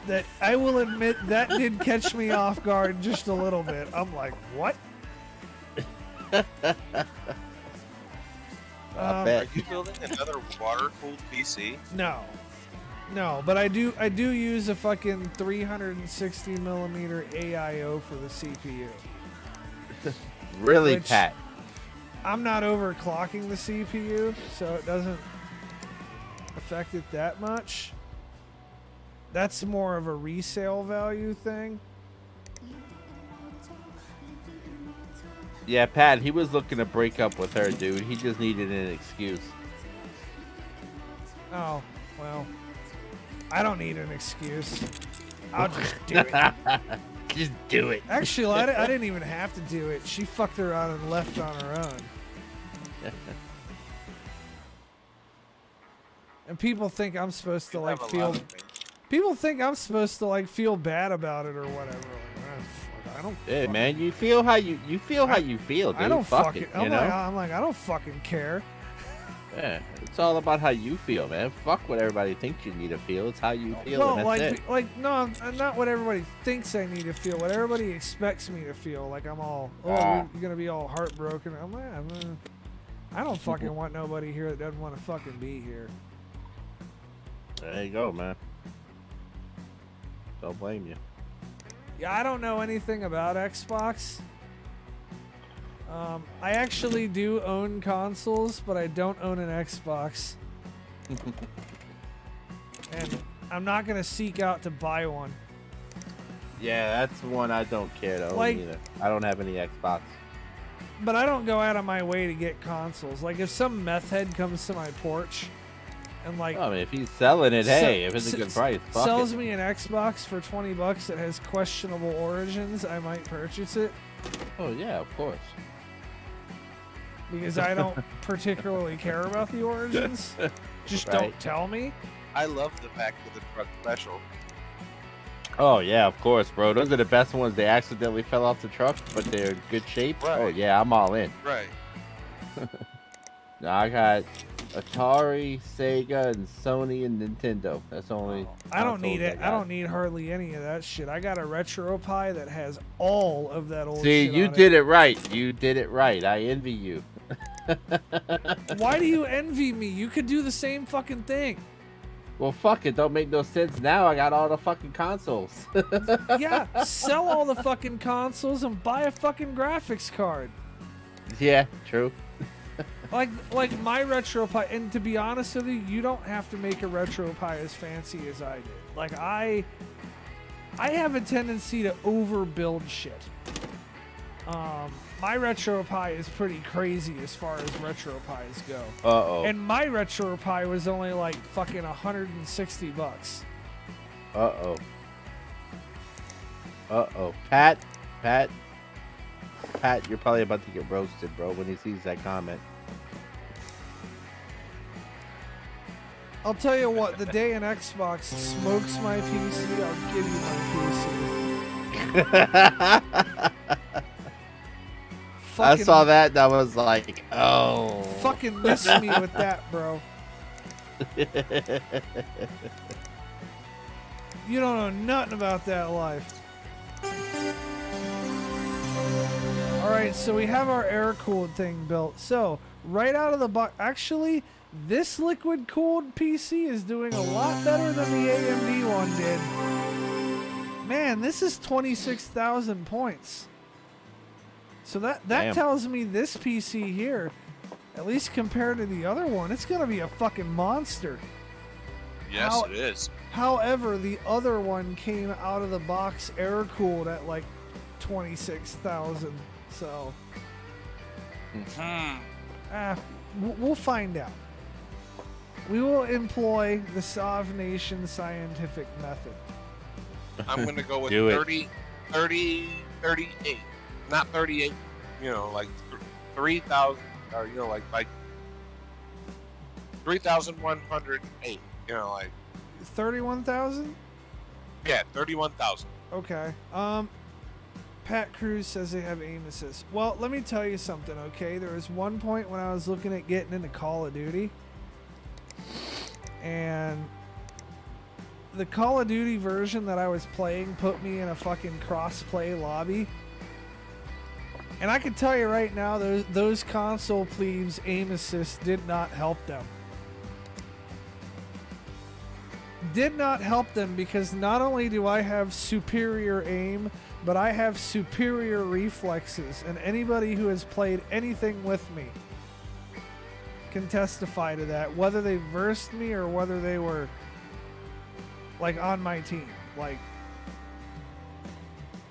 that I will admit that did catch me off guard just a little bit. I'm like, what? I bet. Are you building another water-cooled PC? No, but I do use a fucking 360 millimeter AIO for the CPU. Really, Which- Pat? I'm not overclocking the CPU, so it doesn't affect it that much. That's more of a resale value thing. Yeah, Pat, he was looking to break up with her, dude. He just needed an excuse. Oh, well, I don't need an excuse. I'll just do it. Just do it. Actually, I didn't even have to do it. She fucked around and left on her own. And people think I'm supposed to like feel. People think I'm supposed to like feel bad about it or whatever. Like, I don't. Hey, man, you feel how you feel how you feel, dude. I don't Fuck fucking. it, you know? I'm like I don't fucking care. Yeah, it's all about how you feel, man. Fuck what everybody thinks you need to feel. It's how you feel, Well, and that's it. like no, not what everybody thinks I need to feel. What everybody expects me to feel. Like I'm all, you're gonna be all heartbroken. I'm like, I don't fucking want nobody here that doesn't want to fucking be here. There you go, man. Don't blame you. Yeah, I don't know anything about Xbox. I actually do own consoles, but I don't own an Xbox. And I'm not gonna seek out to buy one. Yeah, that's one I don't care to own Like- either. I don't have any Xbox. But I don't go out of my way to get consoles. Like, if some meth head comes to my porch and like I mean, if he's selling it, hey, if it's a good price, fuck sells it. me an Xbox for $20 that has questionable origins, I might purchase it Oh yeah, of course. because I don't particularly care about the origins. Just Right. don't tell me. I love the Back to the Truck special. Oh yeah, of course, bro. Those are the best ones. They accidentally fell off the truck, but they're in good shape. Right. Oh yeah, I'm all in. Right. Now I got Atari, Sega, and Sony and Nintendo. That's the only. I don't need consoles it. got. I don't need hardly any of that shit. I got a RetroPie that has all of that old See, shit you on did it right. You did it right. I envy you. Why do you envy me? You could do the same fucking thing. Well, fuck it. Don't make no sense now. I got all the fucking consoles. Yeah, sell all the fucking consoles and buy a fucking graphics card. Yeah, true. Like my RetroPie, and to be honest with you, you don't have to make a RetroPie as fancy as I did. Like I have a tendency to overbuild shit. My RetroPie is pretty crazy as far as RetroPies go. Uh-oh. And my RetroPie was only like fucking $160. Uh-oh. Uh-oh. Pat, you're probably about to get roasted, bro, when he sees that comment. I'll tell you what, the day an Xbox smokes my PC, I'll give you my PC. I saw that and I was like, oh. Fucking miss me with that, bro. You don't know nothing about that life. Alright, so we have our air-cooled thing built. So, right out of the box... Actually, this liquid-cooled PC is doing a lot better than the AMD one did. Man, this is 26,000 points. So that Damn. tells me this PC here, at least compared to the other one, it's going to be a fucking monster. Yes, it is. However, the other one came out of the box air cooled at like 26,000. So, we'll find out. We will employ the Sov Nation scientific method. I'm going to go with Do it. 38. Not 38, like 3,000, or, like 3,108, like. 31,000? Yeah, 31,000. Okay. Pat Cruz says they have aim assist. Well, let me tell you something, okay? There was one point when I was looking at getting into Call of Duty, and the Call of Duty version that I was playing put me in a fucking cross-play lobby. And I can tell you right now, those console plebes aim assist did not help them. Did not help them because not only do I have superior aim, but I have superior reflexes, and anybody who has played anything with me can testify to that, whether they versed me or whether they were like on my team.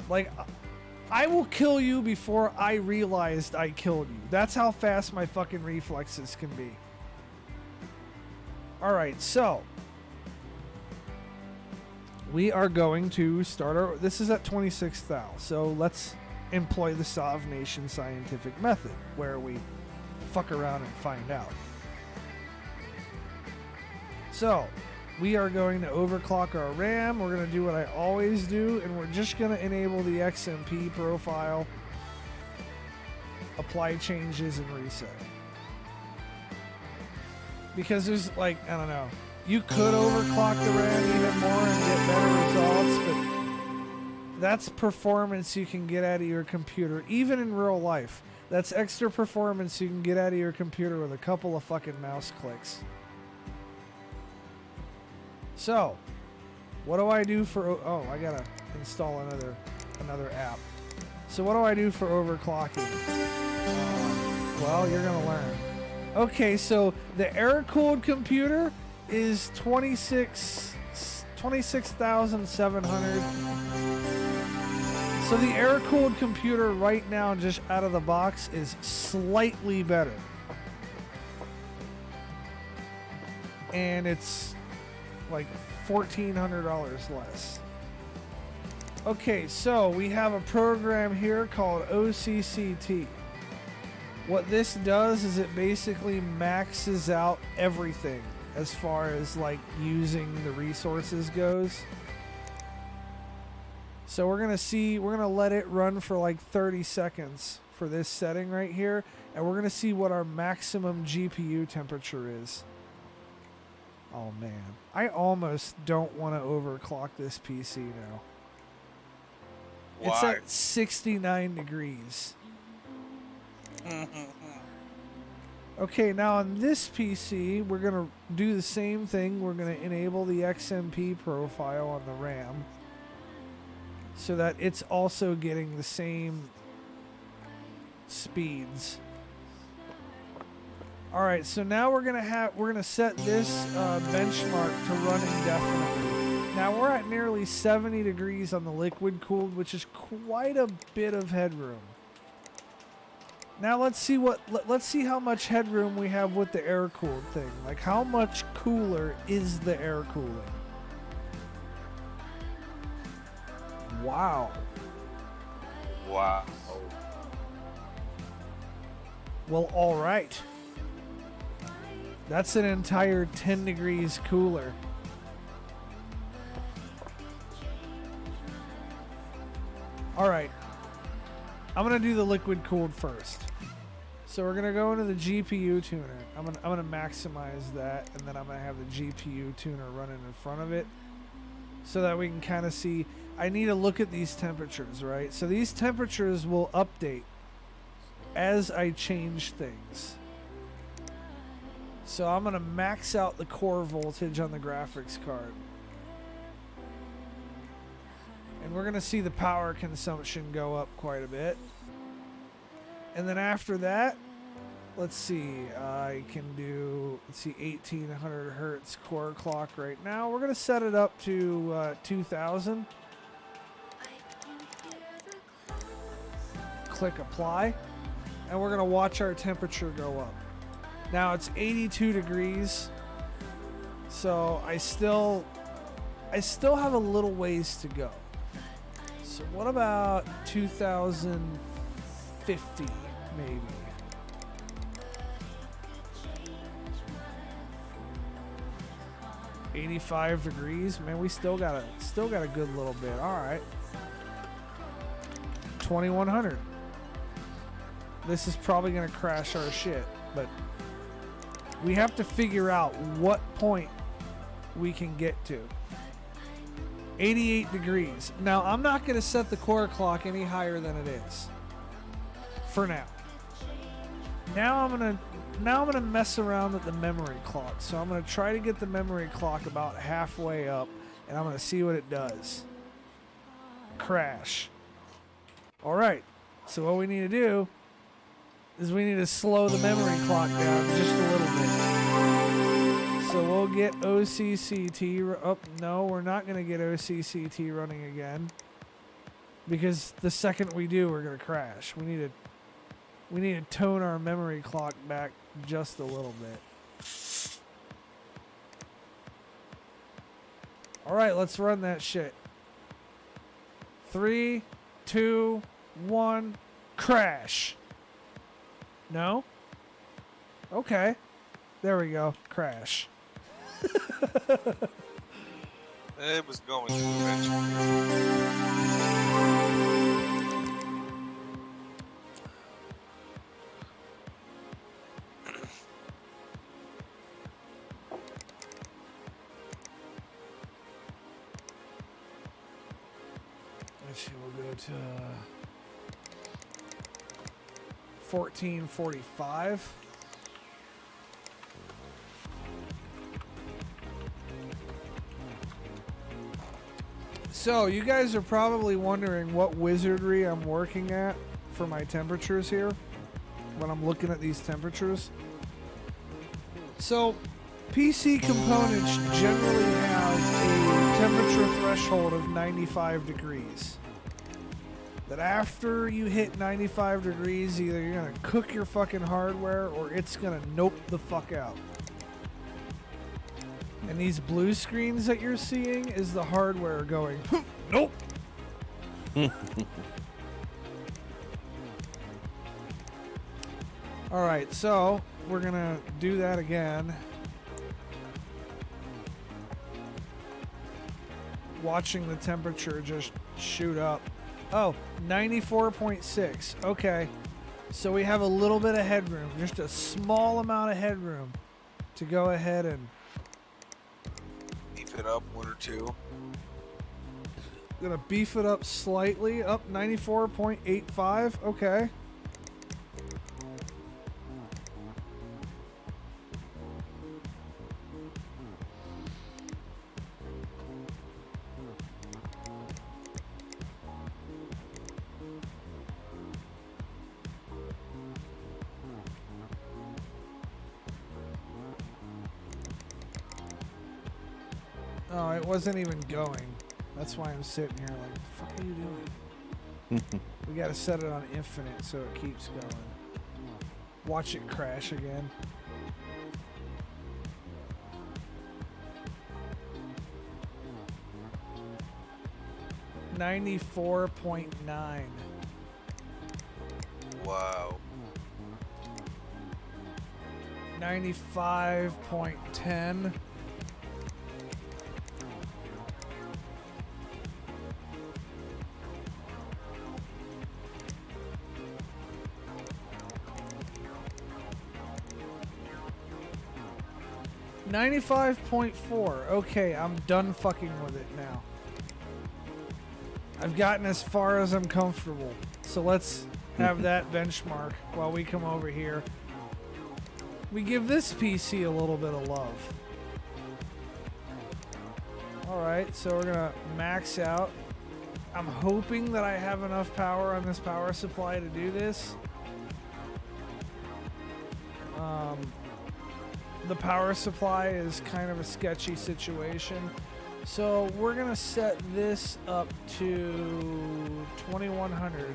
Like I will kill you before I realized I killed you. That's how fast my fucking reflexes can be. Alright, so we are going to start our... This is at 26,000, so let's employ the Sov Nation scientific method, where we fuck around and find out. So, we are going to overclock our RAM. We're going to do what I always do, and we're just going to enable the XMP profile, apply changes, and reset. Because there's, like, I don't know. You could overclock the RAM even more and get better results, but that's performance you can get out of your computer, even in real life. That's extra performance you can get out of your computer with a couple of fucking mouse clicks. So, what do I do for... Oh, I gotta install another app. So what do I do for overclocking? Well, you're gonna learn. Okay, so the air-cooled computer is 26,700. So the air-cooled computer right now, just out of the box, is slightly better. And it's like $1,400 less. Okay, so we have a program here called OCCT. What this does is it basically maxes out everything as far as like using the resources goes. So we're gonna let it run for like 30 seconds for this setting right here, and we're gonna see what our maximum GPU temperature is. Oh man, I almost don't want to overclock this PC now. Why? It's at 69 degrees. Okay, now on this PC, we're going to do the same thing. We're going to enable the XMP profile on the RAM so that it's also getting the same speeds. All right, so now we're going to set this benchmark to run indefinitely. Now we're at nearly 70 degrees on the liquid cooled, which is quite a bit of headroom. Now let's see how much headroom we have with the air cooled thing. Like, how much cooler is the air cooling? Wow. Wow. Well, all right. That's an entire 10 degrees cooler. All right. I'm going to do the liquid cooled first. So we're going to go into the GPU tuner. I'm going to maximize that, and then I'm going to have the GPU tuner running in front of it so that we can kind of see. I need to look at these temperatures, right? So these temperatures will update as I change things. So I'm going to max out the core voltage on the graphics card. And we're going to see the power consumption go up quite a bit. And then after that, let's see. I can do, let's see, 1800 hertz core clock right now. We're going to set it up to 2000. Click apply. And we're going to watch our temperature go up. Now it's 82 degrees. So I still have a little ways to go. So what about 2050 maybe? 85 degrees. Man, we still got a good little bit. All right. 2100. This is probably going to crash our shit, but we have to figure out what point we can get to. 88 degrees. Now, I'm not going to set the core clock any higher than it is for now. Now I'm going to mess around with the memory clock. So I'm going to try to get the memory clock about halfway up, and I'm going to see what it does. Crash. All right. So what we need to do is we need to slow the memory clock down just a little bit. So we'll get OCCT. Oh, no, we're not going to get OCCT running again. Because the second we do, we're going to crash. We need to tone our memory clock back just a little bit. All right, let's run that shit. 3, 2, 1, crash. No? Okay. There we go. Crash. It was going to eventually. Actually, we'll go to 1445. So, you guys are probably wondering what wizardry I'm working at for my temperatures here when I'm looking at these temperatures. So, PC components generally have a temperature threshold of 95 degrees. That after you hit 95 degrees, either you're going to cook your fucking hardware or it's going to nope the fuck out. And these blue screens that you're seeing is the hardware going, nope. All right, so we're going to do that again. Watching the temperature just shoot up. Oh, 94.6. Okay. So we have a little bit of headroom, just a small amount of headroom to go ahead and Beef it up 1 or 2. gonna beef it up slightly. Up 94.85. Okay. Oh, it wasn't even going. That's why I'm sitting here like, the fuck are you doing? We gotta set it on infinite so it keeps going. Watch it crash again. $94.9. Wow. 95.10. $95.4. Okay, I'm done fucking with it now. I've gotten as far as I'm comfortable. So let's have that benchmark while we come over here. We give this PC a little bit of love. Alright, so we're gonna max out. I'm hoping that I have enough power on this power supply to do this. the power supply is kind of a sketchy situation. So we're gonna set this up to 2100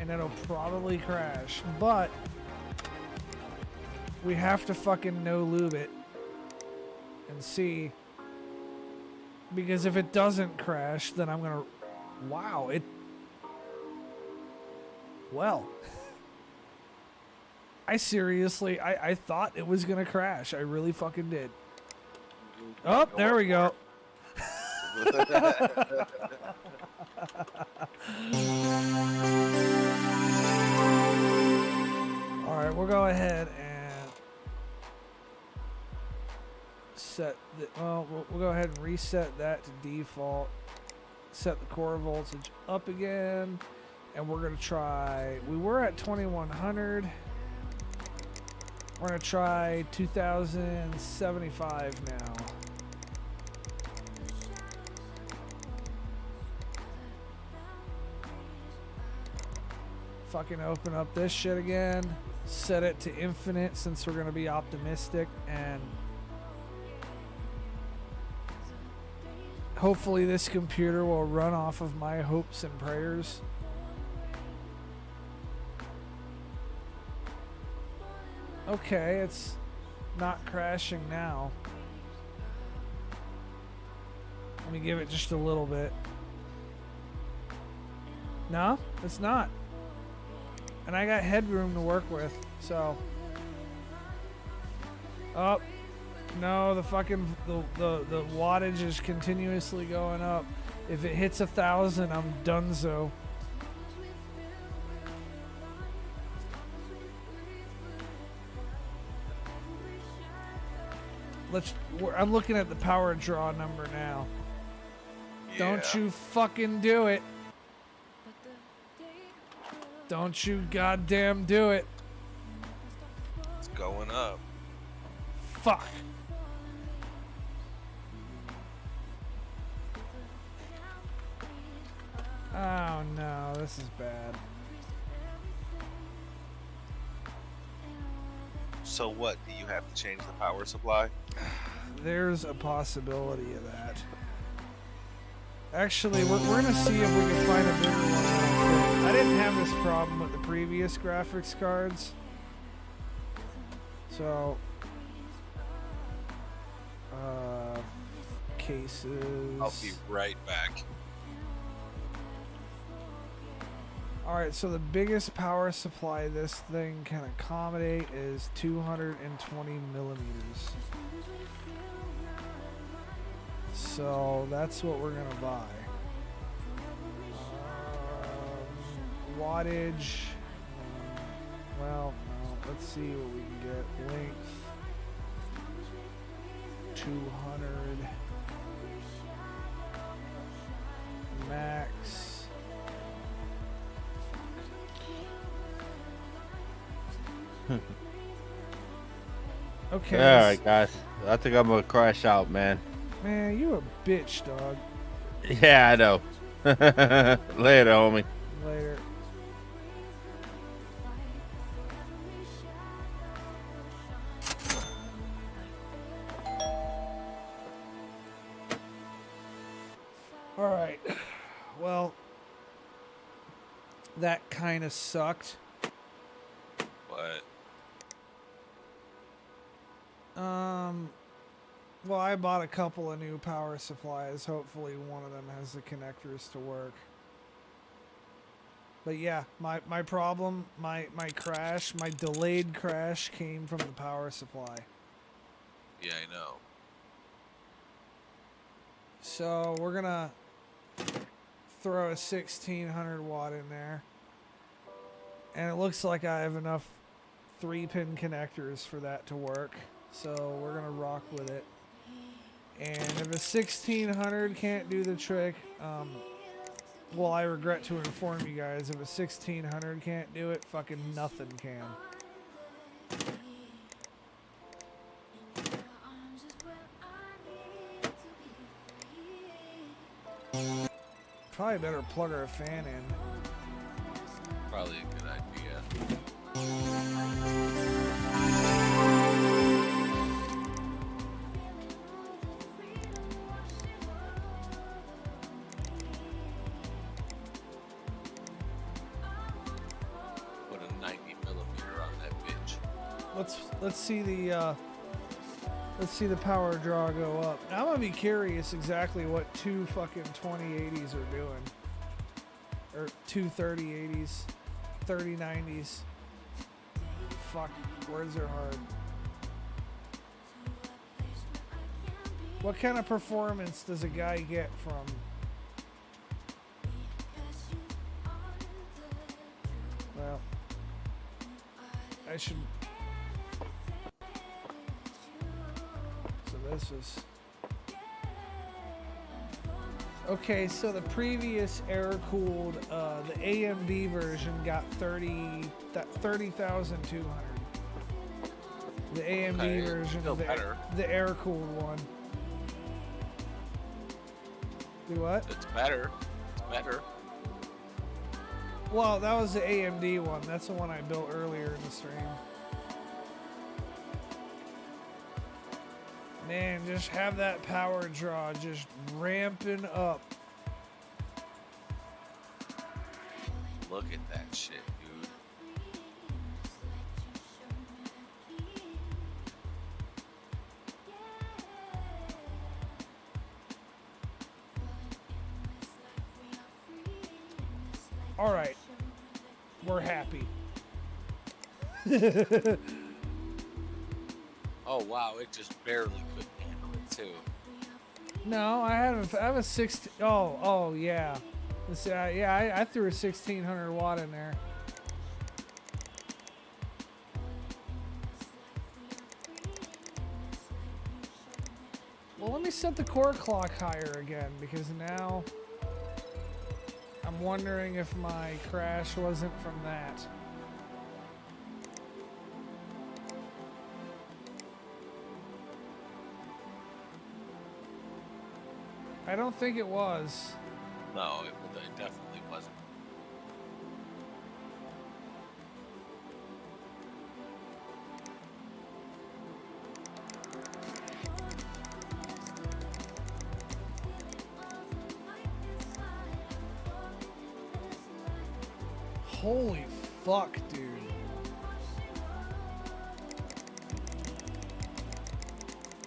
and it'll probably crash, but we have to fucking no lube it and see, because if it doesn't crash, then I'm gonna, wow, it, well, I seriously, I thought it was gonna crash. I really fucking did. Oh, there we go. All right, we'll go ahead and set the, well, we'll go ahead and reset that to default. Set the core voltage up again, and we're gonna try, we were at 2100. We're gonna try 2075 now. Fucking open up this shit again. Set it to infinite since we're gonna be optimistic, and hopefully this computer will run off of my hopes and prayers. Okay, it's not crashing now. Let me give it just a little bit. No, it's not. And I got headroom to work with, so. Oh, no, the fucking, the wattage is continuously going up. If it hits 1,000, I'm donezo. I'm looking at the power draw number now. Yeah. Don't you fucking do it. Don't you goddamn do it. It's going up. Fuck. Oh no, this is bad. So what, do you have to change the power supply? There's a possibility of that. Actually, we're gonna see if we can find a bigger one that'll fit. I didn't have this problem with the previous graphics cards. So, cases. I'll be right back. Alright, so the biggest power supply this thing can accommodate is 220 millimeters. So that's what we're gonna buy. Wattage. Well, no, let's see what we can get. Length. 200. Max. Okay. Alright, guys. I think I'm gonna crash out, man. Man, you a bitch, dog. Yeah, I know. Later, homie. Later. Alright. Well, that kind of sucked. What? Well, I bought a couple of new power supplies. Hopefully one of them has the connectors to work. But yeah, my problem, my crash, my delayed crash came from the power supply. Yeah, I know. So we're gonna throw a 1600 watt in there. And it looks like I have enough 3-pin connectors for that to work. So we're gonna rock with it. And if a 1600 can't do the trick, well, I regret to inform you guys, if a 1600 can't do it, fucking nothing can. Probably better plug our fan in. Probably a good idea. let's see the power draw go up. Now I'm gonna be curious exactly what two fucking 2080s are doing, or two 3080s, 3090s. Fuck, words are hard. What kind of performance does a guy get from? Well, I should. So this is. Okay, so the previous air-cooled, the AMD version got 30,200. The AMD Okay, version, still better. the air-cooled one. Do what? It's better. It's better. Well, that was the AMD one. That's the one I built earlier in the stream. Man, just have that power draw just ramping up. Look at that shit, dude. All right, we're happy. Oh wow, it just barely could handle it too. No, I have a 16. Oh yeah. Yeah, I threw a 1600 watt in there. Well, let me set the core clock higher again, because now I'm wondering if my crash wasn't from that. I don't think it was. No, it definitely wasn't. Holy fuck, dude.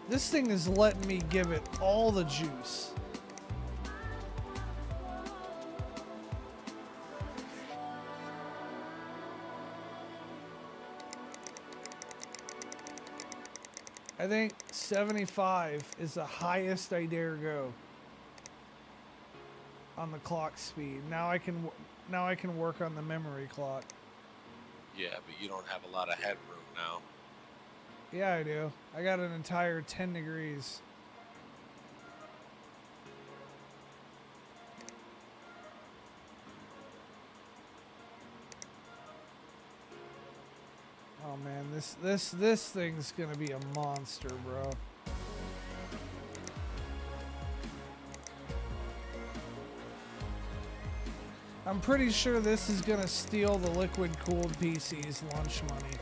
This thing is letting me give it all the juice. I think 75 is the highest I dare go on the clock speed. Now I can work on the memory clock. Yeah, but you don't have a lot of headroom now. Yeah, I do. I got an entire 10 degrees. Oh man, this thing's gonna be a monster, bro. I'm pretty sure this is gonna steal the liquid cooled PC's lunch money.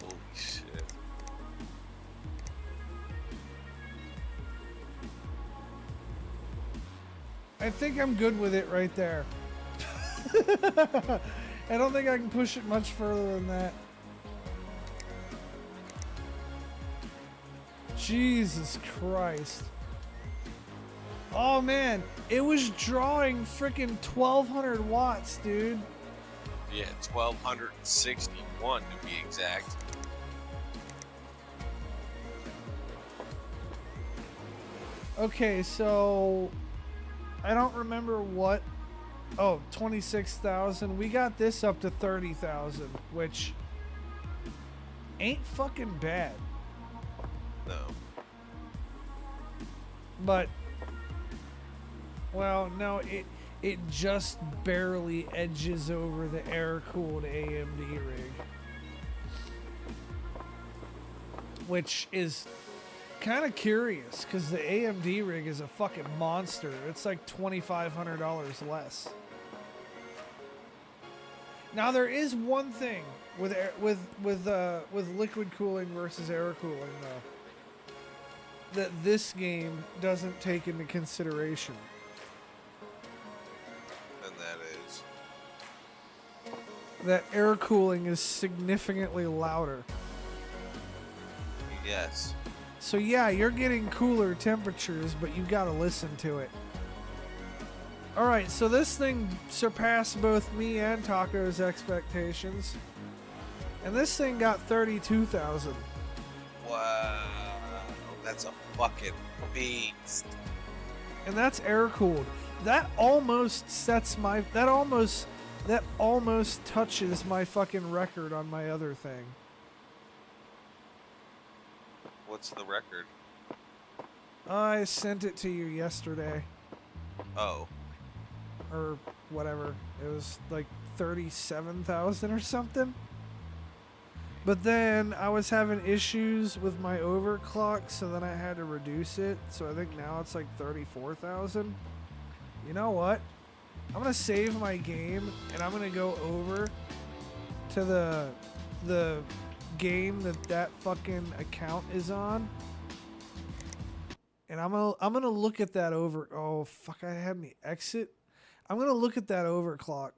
Holy shit. I think I'm good with it right there. I don't think I can push it much further than that. Jesus Christ. Oh man, it was drawing freaking 1200 watts, dude. Yeah, 1261 to be exact. Okay, so I don't remember what. Oh, 26,000. We got this up to 30,000, which ain't fucking bad. No. But well, no, it just barely edges over the air-cooled AMD rig. Which is kind of curious, because the AMD rig is a fucking monster. It's like $2,500 less. Now there is one thing with liquid cooling versus air cooling though, that this game doesn't take into consideration. And that is That air cooling is significantly louder. yes. So yeah, you're getting cooler temperatures, but you gotta listen to it. Alright, so this thing surpassed both me and Taco's expectations. And this thing got 32,000. Wow, that's a fucking beast. And that's air cooled. That almost sets my that almost touches my fucking record on my other thing. What's the record? I sent it to you yesterday. Oh. Or whatever. It was like 37,000 or something. But then I was having issues with my overclock, so then I had to reduce it. So I think now it's like 34,000. You know what? I'm gonna save my game and I'm gonna go over to the game that fucking account is on. And I'm gonna look at that over. Oh fuck! I had me exit. I'm gonna look at that overclock.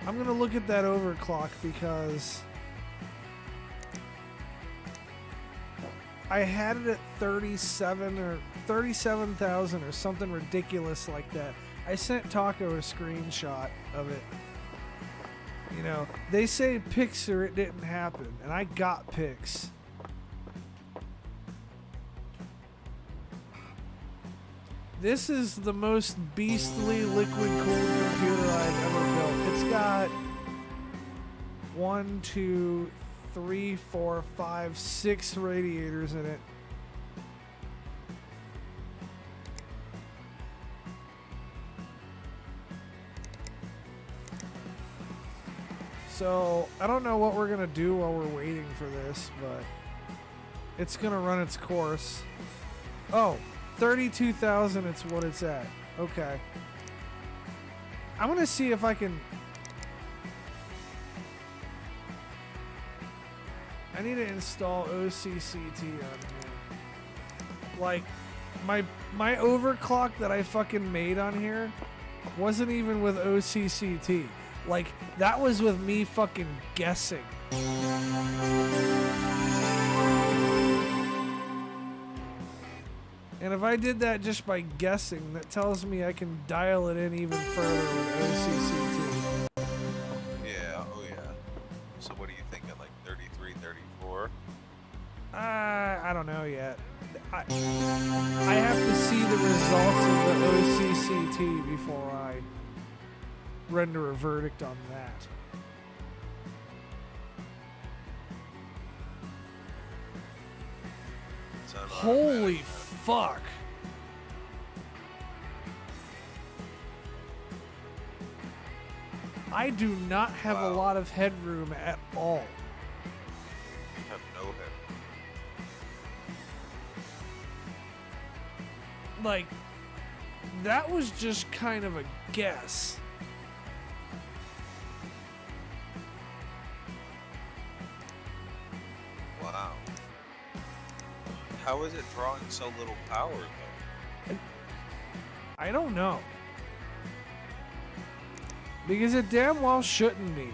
I'm gonna look at that overclock because I had it at 37,000 or something ridiculous like that. I sent Taco a screenshot of it. You know, they say pics or it didn't happen, and I got pics. This is the most beastly liquid cooled computer I've ever built. It's got 1, 2, 3, 4, 5, 6 radiators in it. So, I don't know what we're going to do while we're waiting for this, but it's going to run its course. Oh, 32,000, it's what it's at. Okay. I'm going to see if I can... I need to install OCCT on here. Like, my overclock that I fucking made on here wasn't even with OCCT. Like, that was with me fucking guessing. And if I did that just by guessing, that tells me I can dial it in even further with OCCT. Yeah, oh yeah. So what are you thinking, like 33, 34? I don't know yet. I have to see the results of the OCCT before I render a verdict on that. Holy fuck. I do not have a lot of headroom at all. You have no head. Like, that was just kind of a guess. Wow. How is it drawing so little power, though? I don't know. Because it damn well shouldn't be.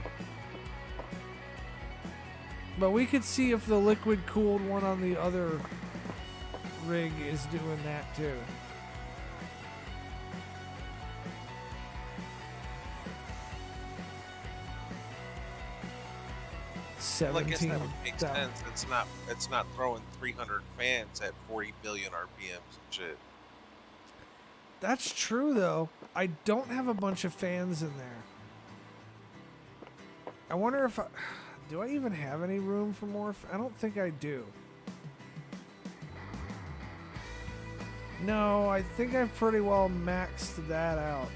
But we could see if the liquid cooled one on the other rig is doing that too. Well, I guess that would make sense. It's not throwing 300 fans at 40 billion RPMs and shit. That's true though. I don't have a bunch of fans in there. I wonder if do I even have any room for more? I don't think I do. No, I think I've pretty well maxed that out.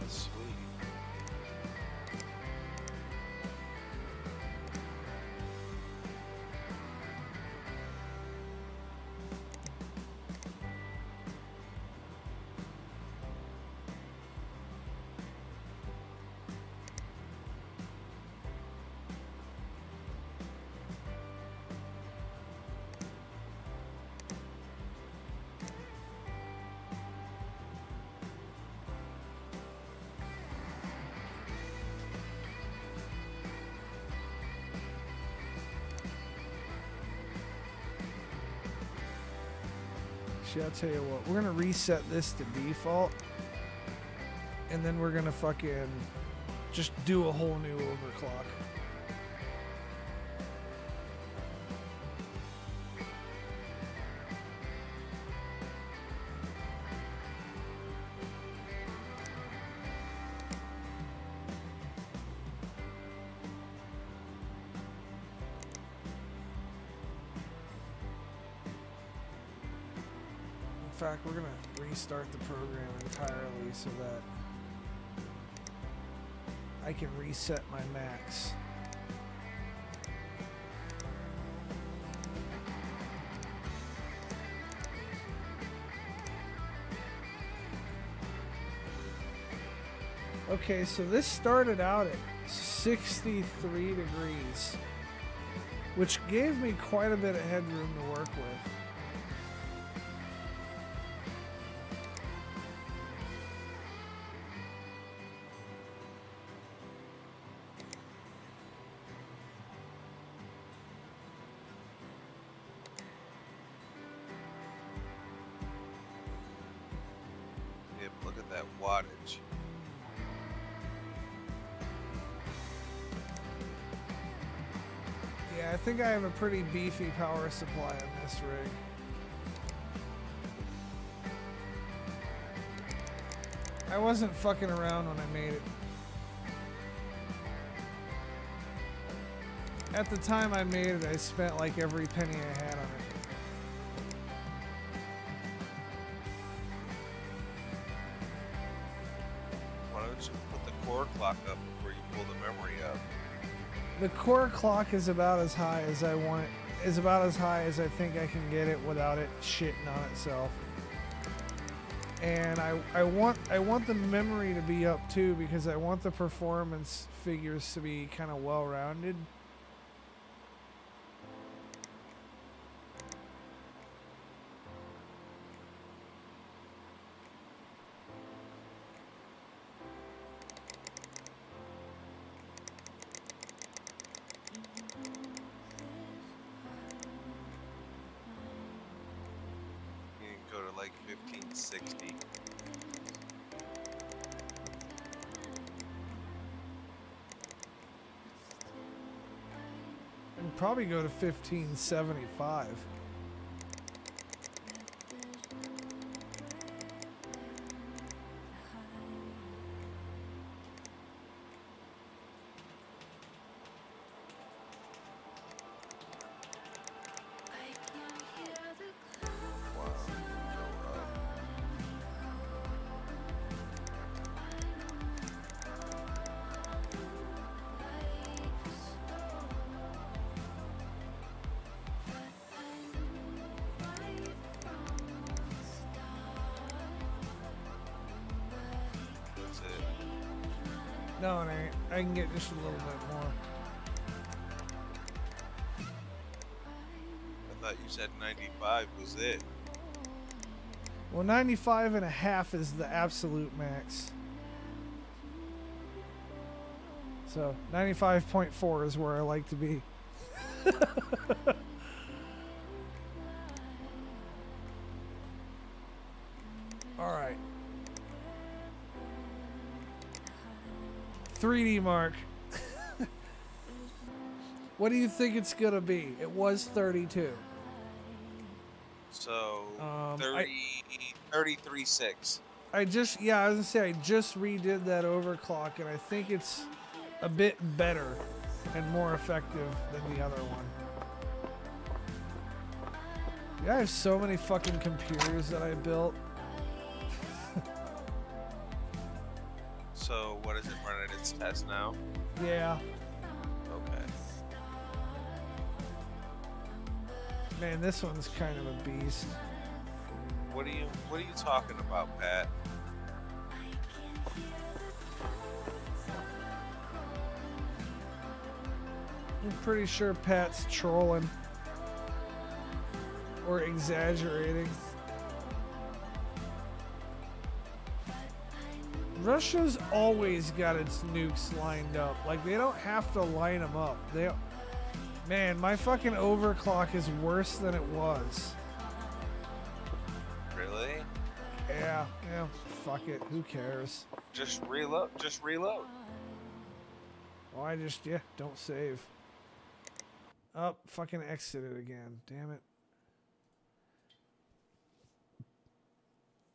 Sweet. Actually, I'll tell you what, we're gonna reset this to default, and then we're gonna fucking just do a whole new overclock. In fact, we're gonna restart the program entirely so that I can reset my max. Okay, so this started out at 63 degrees, which gave me quite a bit of headroom to work with. Yep, look at that wattage. Yeah, I think I have a pretty beefy power supply on this rig. I wasn't fucking around when I made it. At the time I made it, I spent like every penny I had on it. Why don't you put the core clock up before you pull the memory up? The core clock is about as high as I want it, is about as high as I think I can get it without it shitting on itself. And I want the memory to be up too, because I want the performance figures to be kind of well-rounded. You can go to like 1560. And probably go to 1575. Wow. Go up. That's it. No, it ain't. I can get just a little bit more. I thought you said 95 was it. Well, 95 and a half is the absolute max. So 95.4 is where I like to be. All right. 3D Mark. What do you think it's gonna be? It was 32. So Um, 33.6. I just, yeah, I was gonna say I just redid that overclock, and I think it's a bit better and more effective than the other one. Yeah, I have so many fucking computers that I built. So what is it running its test now? Yeah, Okay. man, this one's kind of a beast. What are you talking about, Pat? I'm pretty sure Pat's trolling or exaggerating. Russia's always got its nukes lined up. Like, they don't have to line them up. Man, my fucking overclock is worse than it was. Really? Yeah, fuck it. Who cares? Just reload. Just reload. Oh, don't save. Oh, fucking exited again. Damn it.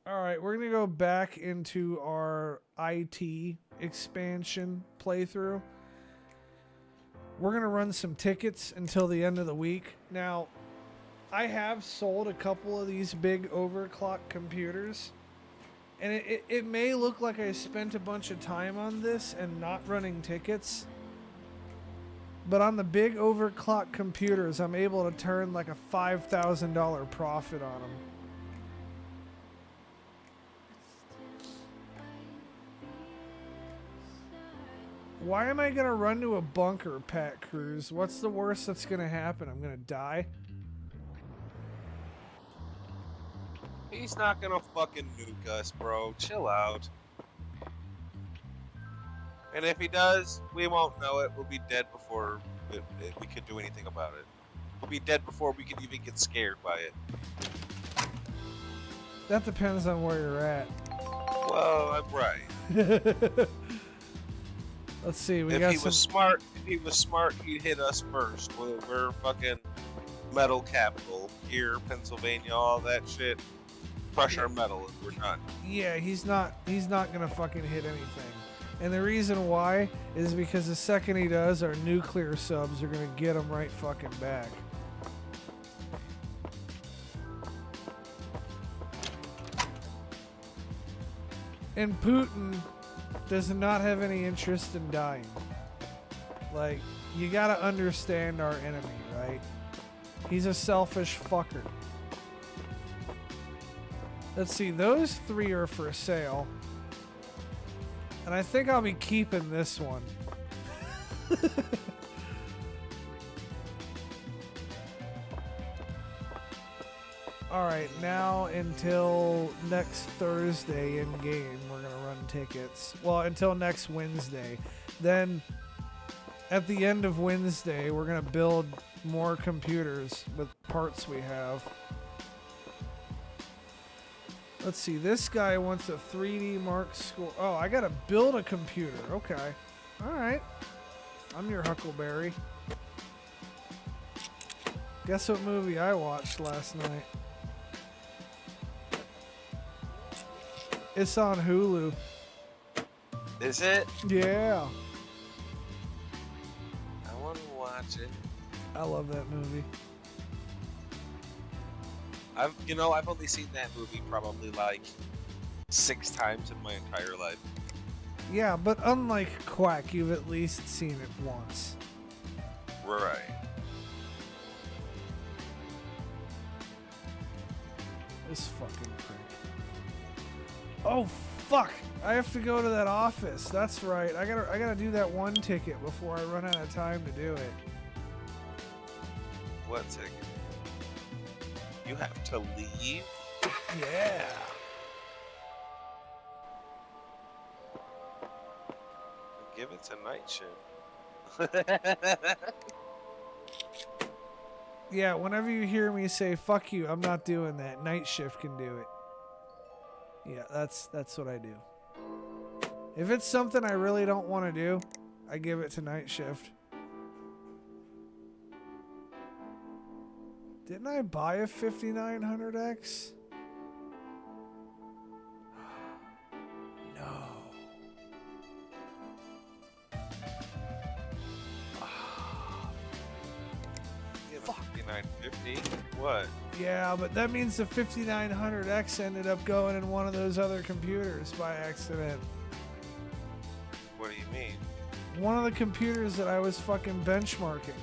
Alright, we're gonna go back into our IT expansion playthrough. We're gonna run some tickets until the end of the week. Now, I have sold a couple of these big overclock computers, and it may look like I spent a bunch of time on this and not running tickets, but on the big overclock computers, I'm able to turn like a $5,000 profit on them. Why am I gonna run to a bunker, Pat Cruz? What's the worst that's gonna happen? I'm gonna die? He's not gonna fucking nuke us, bro. Chill out. And if he does, we won't know it. We'll be dead before we can do anything about it. We'll be dead before we can even get scared by it. That depends on where you're at. Well, I'm right. Let's see. If he was smart, he'd hit us first. We're fucking metal capital here, Pennsylvania, all that shit. Crush our metal and we're done. Yeah, he's not gonna fucking hit anything. And the reason why is because the second he does, our nuclear subs are gonna get him right fucking back. And Putin does not have any interest in dying. Like, you gotta understand our enemy, right? He's a selfish fucker. Let's see, those three are for sale. And I think I'll be keeping this one. Alright, now until next Thursday in game, we're going to run tickets. Well, until next Wednesday. Then, at the end of Wednesday, we're going to build more computers with parts we have. Let's see, this guy wants a 3D Mark score. Oh, I got to build a computer. Okay. Alright. I'm your Huckleberry. Guess what movie I watched last night? It's on Hulu. Is it? Yeah. I want to watch it. I love that movie. I've only seen that movie probably like 6 times in my entire life. Yeah, but unlike Quack, you've at least seen it once. Right. This fucking prick. Oh fuck! I have to go to that office. That's right. I gotta do that one ticket before I run out of time to do it. What ticket? You have to leave? Yeah. Give it to night shift. Yeah, whenever you hear me say fuck you, I'm not doing that. Night shift can do it. Yeah, that's what I do. If it's something I really don't want to do, I give it to night shift. Didn't I buy a 5900X? No. You have a 5950. What? Yeah, but that means the 5900X ended up going in one of those other computers by accident. What do you mean? One of the computers that I was fucking benchmarking.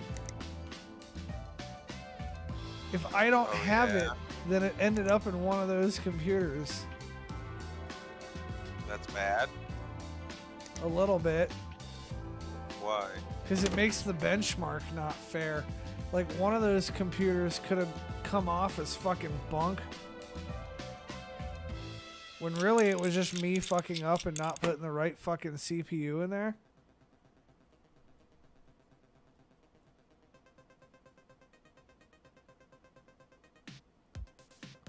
If I don't have it, then it ended up in one of those computers. That's bad. A little bit. Why? Because it makes the benchmark not fair. Like, one of those computers could have come off as fucking bunk. When really it was just me fucking up and not putting the right fucking CPU in there.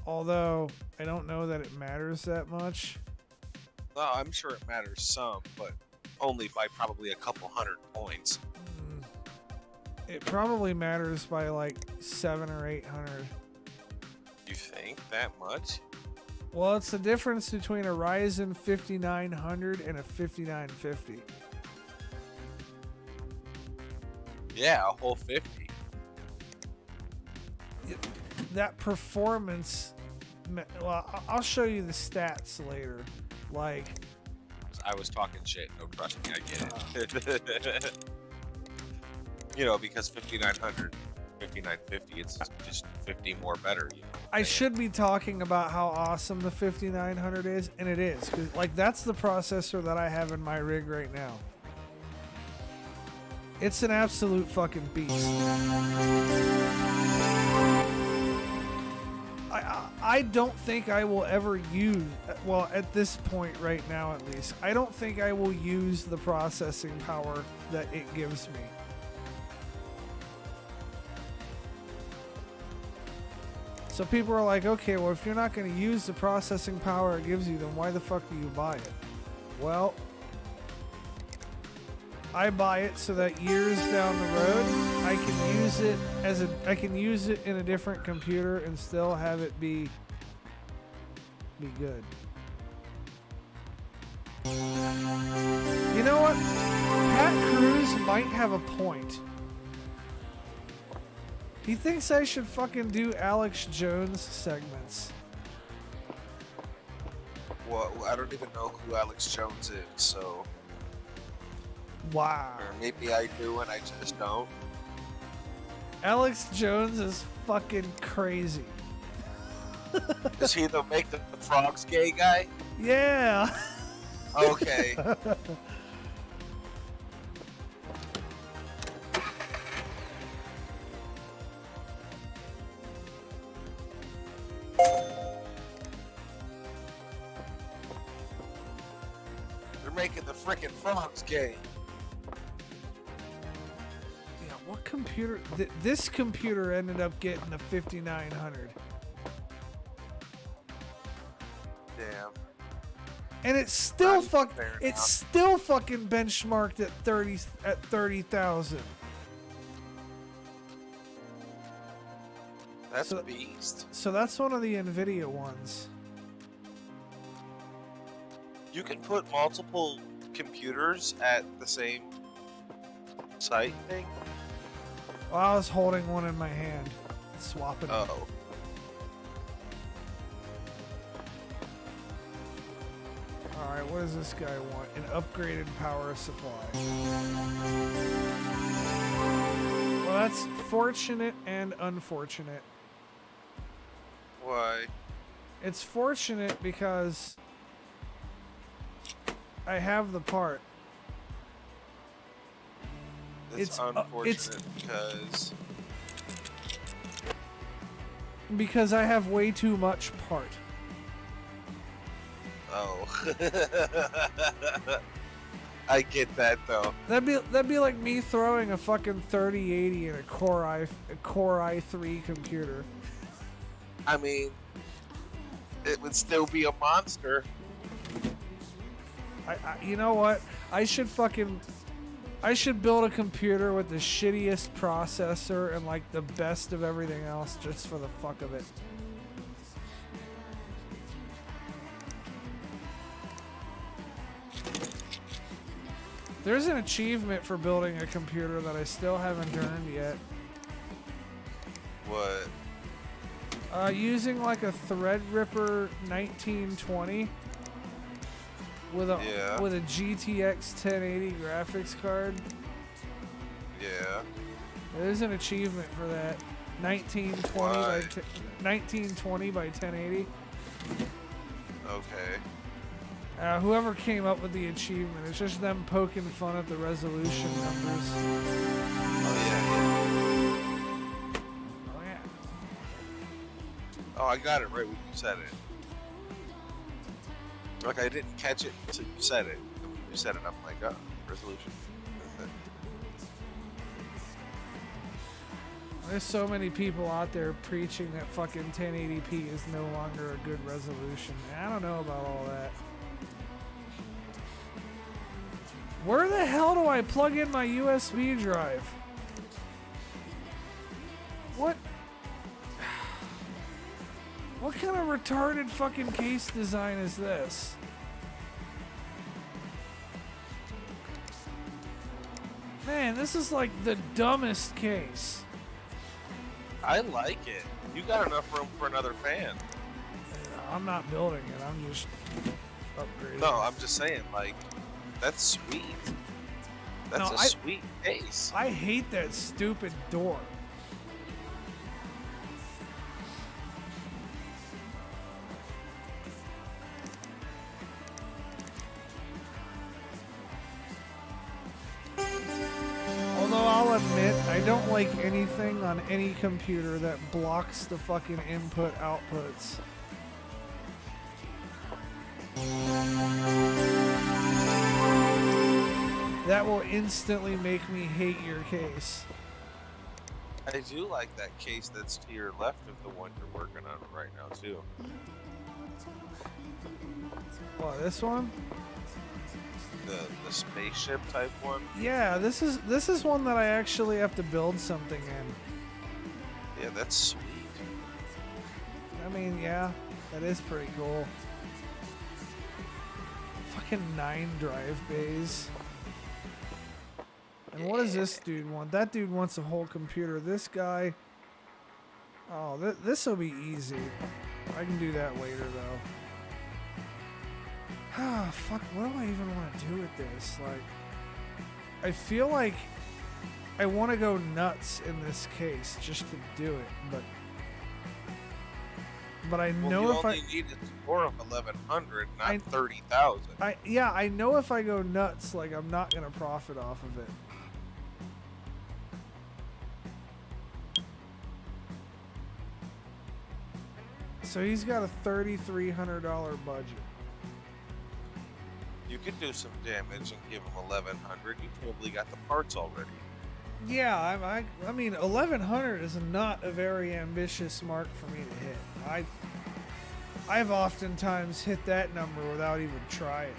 Although, I don't know that it matters that much. No, I'm sure it matters some, but only by probably a couple hundred points. It probably matters by like 700 or 800. You think that much? Well, it's the difference between a Ryzen 5900 and a 5950. Yeah, a whole 50. That performance, well, I'll show you the stats later. Like, I was talking shit. No, trust me, I get it. You know, because 5900, 5950, it's just 50 more better. You know? I should be talking about how awesome the 5900 is, and it is. 'Cause, like, that's the processor that I have in my rig right now. It's an absolute fucking beast. I don't think I will ever use, well, at this point right now at least, I don't think I will use the processing power that it gives me. So people are like, okay, well, if you're not going to use the processing power it gives you, then why the fuck do you buy it? Well, I buy it so that years down the road, I can use it I can use it in a different computer and still have it be good. You know what? Pat Cruz might have a point. He thinks I should fucking do Alex Jones segments. Well, I don't even know who Alex Jones is, so... Wow. Or maybe I do and I just don't. Alex Jones is fucking crazy. Is he the make the frogs gay guy? Yeah. Okay. They're making the frickin' frogs gay. Yeah, what computer? This computer ended up getting the 5900. Damn. And it's still Fair enough. it's still fucking benchmarked at 30,000. That's So- a beast. So that's one of the Nvidia ones. You can put multiple computers at the same site thing? Well, I was holding one in my hand, swapping it. Oh. All right, what does this guy want? An upgraded power supply. Well, that's fortunate and unfortunate. Why? It's fortunate because I have the part. It's unfortunate because I have way too much part. Oh. I get that though. That'd be like me throwing a fucking 3080 in a Core i3 computer. I mean, it would still be a monster. You know what? I should fucking I should build a computer with the shittiest processor and like the best of everything else just for the fuck of it. There's an achievement for building a computer that I still haven't earned yet. What? Using like a Threadripper 1920 with a GTX 1080 graphics card. Yeah. There's an achievement for that. 1920 by 1080. Okay. Whoever came up with the achievement, it's just them poking fun at the resolution numbers. Oh yeah. Oh yeah. Oh, I got it right when you said it. Like I didn't catch it until you said it. And when you said it, I'm like, oh, resolution. There's so many people out there preaching that fucking 1080p is no longer a good resolution. I don't know about all that. Where the hell do I plug in my USB drive? What? What kind of retarded fucking case design is this? Man, this is like the dumbest case. I like it. You got enough room for another fan. I'm not building it. I'm just upgrading. No, I'm just saying, like, that's sweet. That's No, a sweet case. I hate that stupid door. Although I'll admit, I don't like anything on any computer that blocks the fucking input outputs. That will instantly make me hate your case. I do like that case that's to your left of the one you're working on right now, too. What, this one? The spaceship type one? Yeah, this is one that I actually have to build something in. Yeah, that's sweet. I mean, yeah, that is pretty cool. Fucking 9 drive bays. And what does this dude want? That dude wants a whole computer. This guy... Oh, this will be easy. I can do that later, though. Ah, fuck, what do I even want to do with this? Like, I feel like I want to go nuts in this case just to do it, but I know you if only need a score of 1100, not 30,000. I know if I go nuts, like, I'm not gonna profit off of it. So he's got a $3,300 budget. You could do some damage and give him 1100. You probably got the parts already. Yeah, I mean, 1100 is not a very ambitious mark for me to hit. I've oftentimes hit that number without even trying.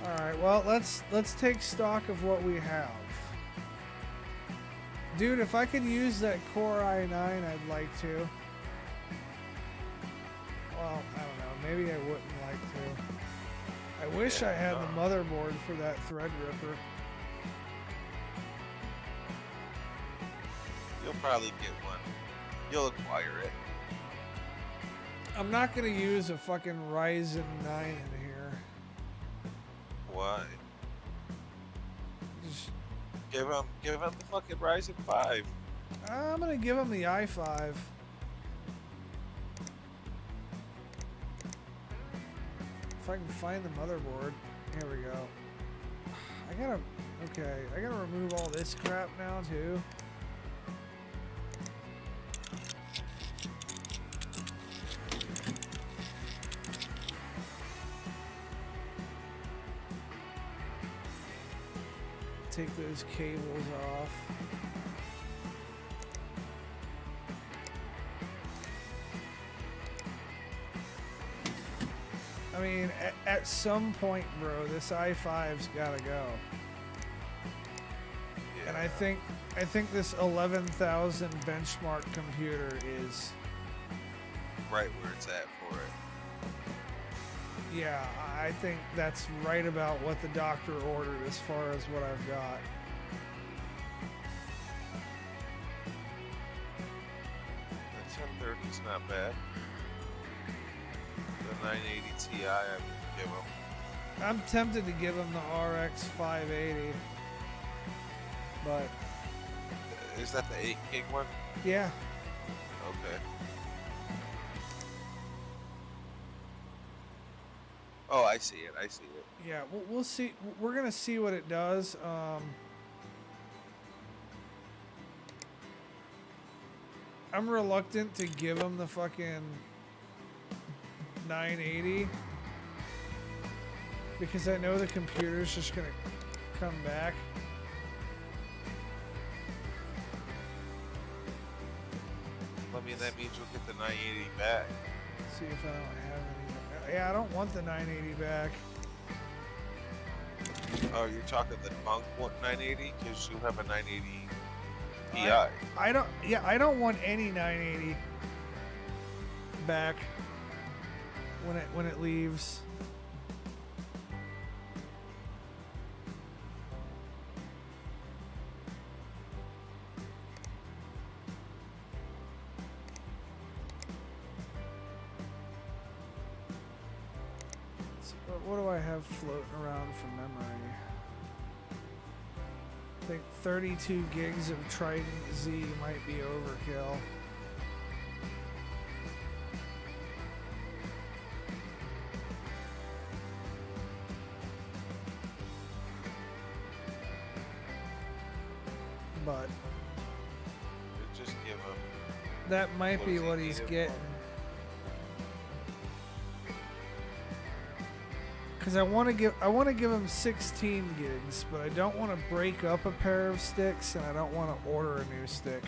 All right, well, let's take stock of what we have. Dude, if I could use that Core i9, I'd like to. Well, I don't know. Maybe I wouldn't like to. I wish I had the motherboard for that Threadripper. You'll probably get one. You'll acquire it. I'm not going to use a fucking Ryzen 9 in here. Why? Just, Give him the fucking Ryzen 5. I'm going to give him the i5. If I can find the motherboard. Here we go. I gotta remove all this crap now too. Take those cables off. I mean, at some point, bro, this i5's gotta go. Yeah. And I think this 11,000 benchmark computer is right where it's at for it. Yeah, I think that's right about what the doctor ordered as far as what I've got. The 1030's not bad. The 980 Ti, I would give him. I'm tempted to give him the RX 580, but Is that the 8 gig one? yeah, Okay. Oh, I see it. I see it. yeah, we'll see. We're gonna see what it does. I'm reluctant to give him the fucking 980 because I know the computer's just gonna come back. I mean, that means you'll get the 980 back. See if I don't have any. Yeah, I don't want the 980 back. Oh, you're talking the bunk 980 because you have a 980 Ti. I don't. Yeah, I don't want any 980 back when it leaves. What do I have floating around for memory? I think 32 gigs of Trident Z might be overkill. But Just give him. that might What be does he what need he's it getting. for? Because I want to give him 16 gigs, but I don't want to break up a pair of sticks, and I don't want to order a new stick.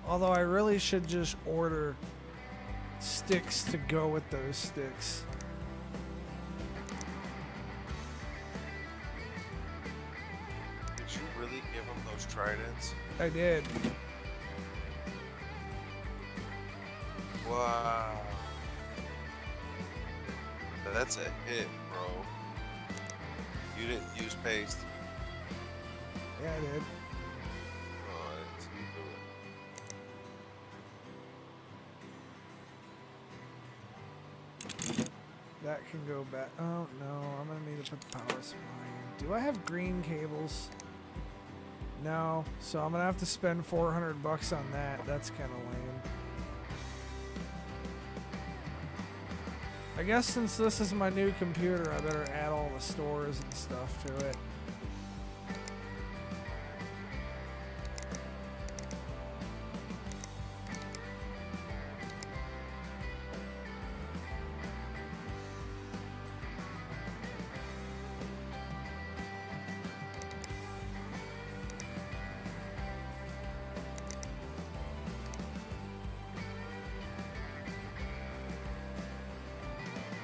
Although I really should just order sticks to go with those sticks. Did you really give him those tridents? I did. Wow. That's a hit, bro. You didn't use paste. Yeah, I did. Oh, I didn't see you do it. That can go back. Oh no, I'm gonna need to put the power supply in. Do I have green cables? No, so I'm gonna have to spend 400 bucks on that. That's kind of lame. I guess since this is my new computer, I better add all the stores and stuff to it.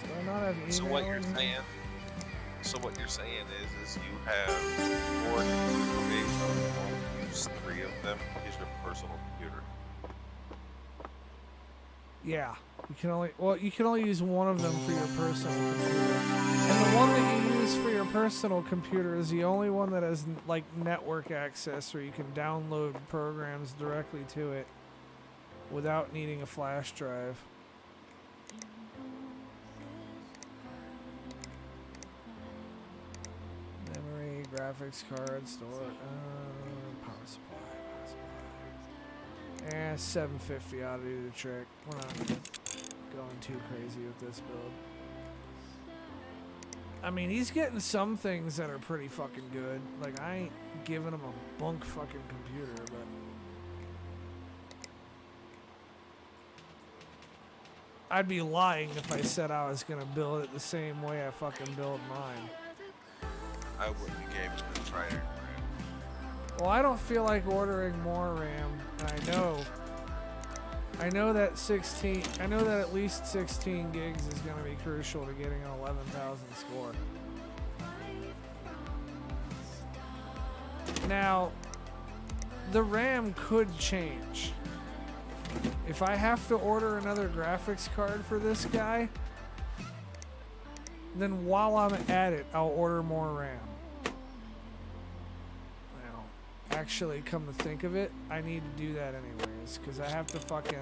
Do I not have email So what you're in here? saying? So what you're saying is you have 4 computer base, you only use 3 of them is your personal computer. Yeah, you can only use one of them for your personal computer, and the one that you use for your personal computer is the only one that has like network access, where you can download programs directly to it without needing a flash drive. Memory, graphics card, store, power supply. 750 ought to do the trick. We're not going too crazy with this build. I mean, he's getting some things that are pretty fucking good. Like, I ain't giving him a bunk fucking computer, but I'd be lying if I said I was gonna build it the same way I fucking build mine. I wouldn't be gaming to try it. Well, I don't feel like ordering more RAM. And I know that at least 16 gigs is going to be crucial to getting an 11,000 score. Now, the RAM could change. If I have to order another graphics card for this guy, then while I'm at it, I'll order more RAM. Now, actually, come to think of it, I need to do that anyways, because I have to fucking...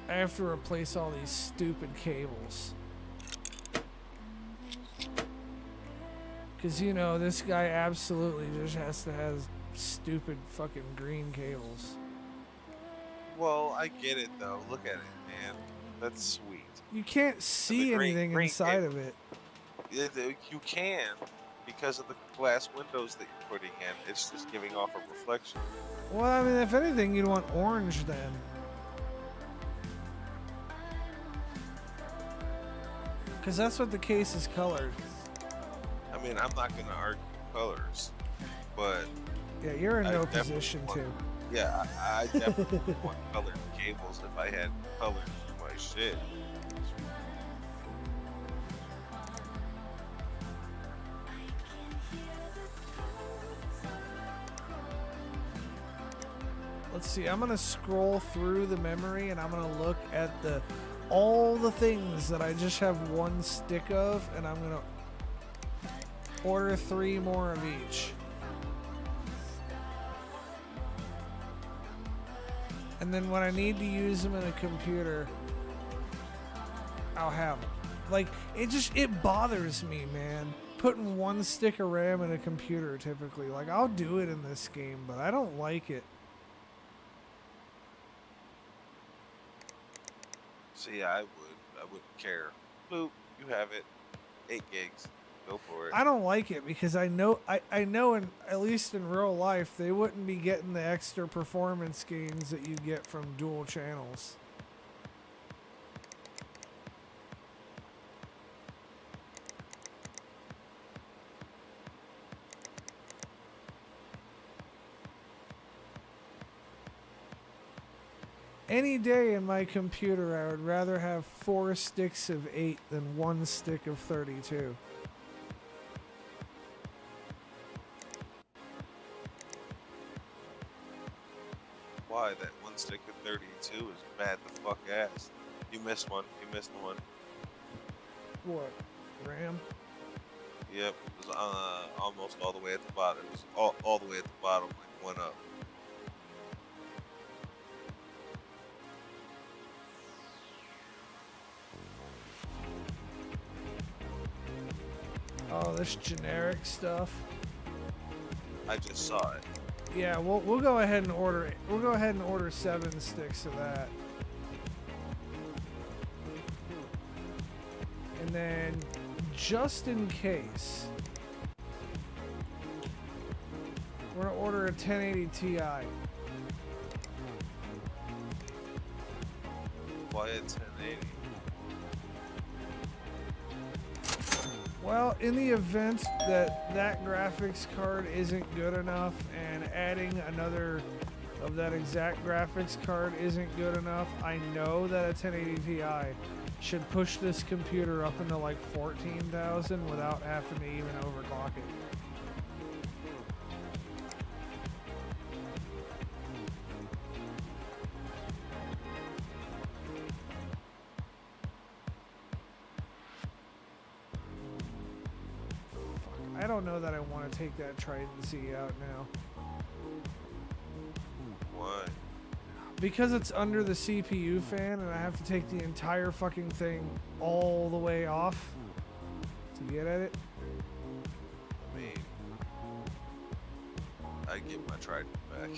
I have to replace all these stupid cables. Because, you know, this guy absolutely just has to have stupid fucking green cables. Well, I get it though. Look at it, man. That's sweet. You can't see anything inside of it. You can, because of the glass windows that you're putting in. It's just giving off a reflection. Well, I mean, if anything, you'd want orange then. Because that's what the case is colored. I mean, I'm not going to argue colors, but... Yeah, you're in no position to. Yeah, I definitely would want colored cables if I had colors for my shit. Let's see, I'm going to scroll through the memory and I'm going to look at all the things that I just have one stick of, and I'm going to order 3 more of each. And then when I need to use them in a computer, I'll have them. Like, it bothers me, man. Putting one stick of RAM in a computer typically. Like, I'll do it in this game, but I don't like it. See, I wouldn't care. Boop, you have it. 8 gigs. Go for it. I don't like it because I know at least in real life they wouldn't be getting the extra performance gains that you get from dual channels. Any day in my computer, I would rather have 4 sticks of 8 than 1 stick of 32. Why? That 1 stick of 32 is bad the fuck ass. You missed one. You missed one. What? RAM? Yep. It was almost all the way at the bottom. It was all the way at the bottom, like 1 up. Oh, this generic stuff. I just saw it. Yeah, we'll go ahead and order it. We'll go ahead and order 7 sticks of that. And then, just in case, we're gonna order a 1080 Ti. Why a 1080? Well, in the event that graphics card isn't good enough and adding another of that exact graphics card isn't good enough, I know that a 1080 Ti should push this computer up into like 14,000 without having to even overclock it. I don't know that I want to take that Trident Z out now. Why? Because it's under the CPU fan and I have to take the entire fucking thing all the way off to get at it. I mean, I get my Trident back.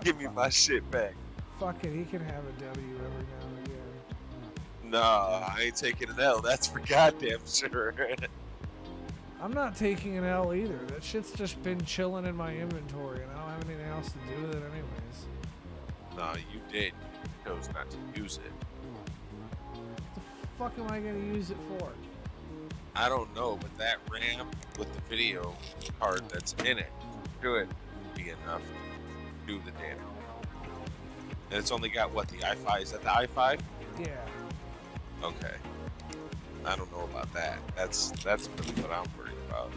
Give me my shit back. Fuck it, he can have a W every now and again. Nah, I ain't taking an L. That's for goddamn sure. I'm not taking an L either. That shit's just been chilling in my inventory and I don't have anything else to do with it anyways. No, you did. You chose not to use it. What the fuck am I gonna use it for? I don't know, but that RAM with the video card that's in it should be enough to do the damage. And it's only got what, the i5? Is that the i5? Yeah. Okay. I don't know about that. That's really what I'm worried about.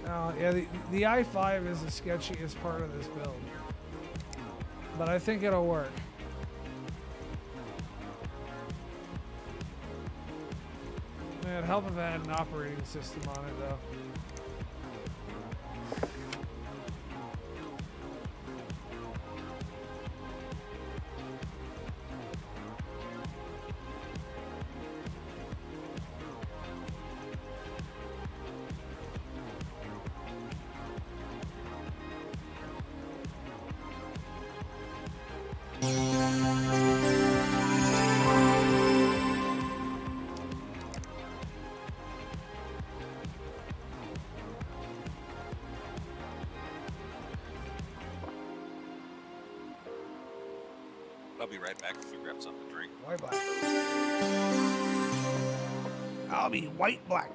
Oh, yeah, the i5 is the sketchiest part of this build. But I think it'll work. It'd help if I had an operating system on it, though. I'll be right back if you grab something to drink. White black. I'll be white black.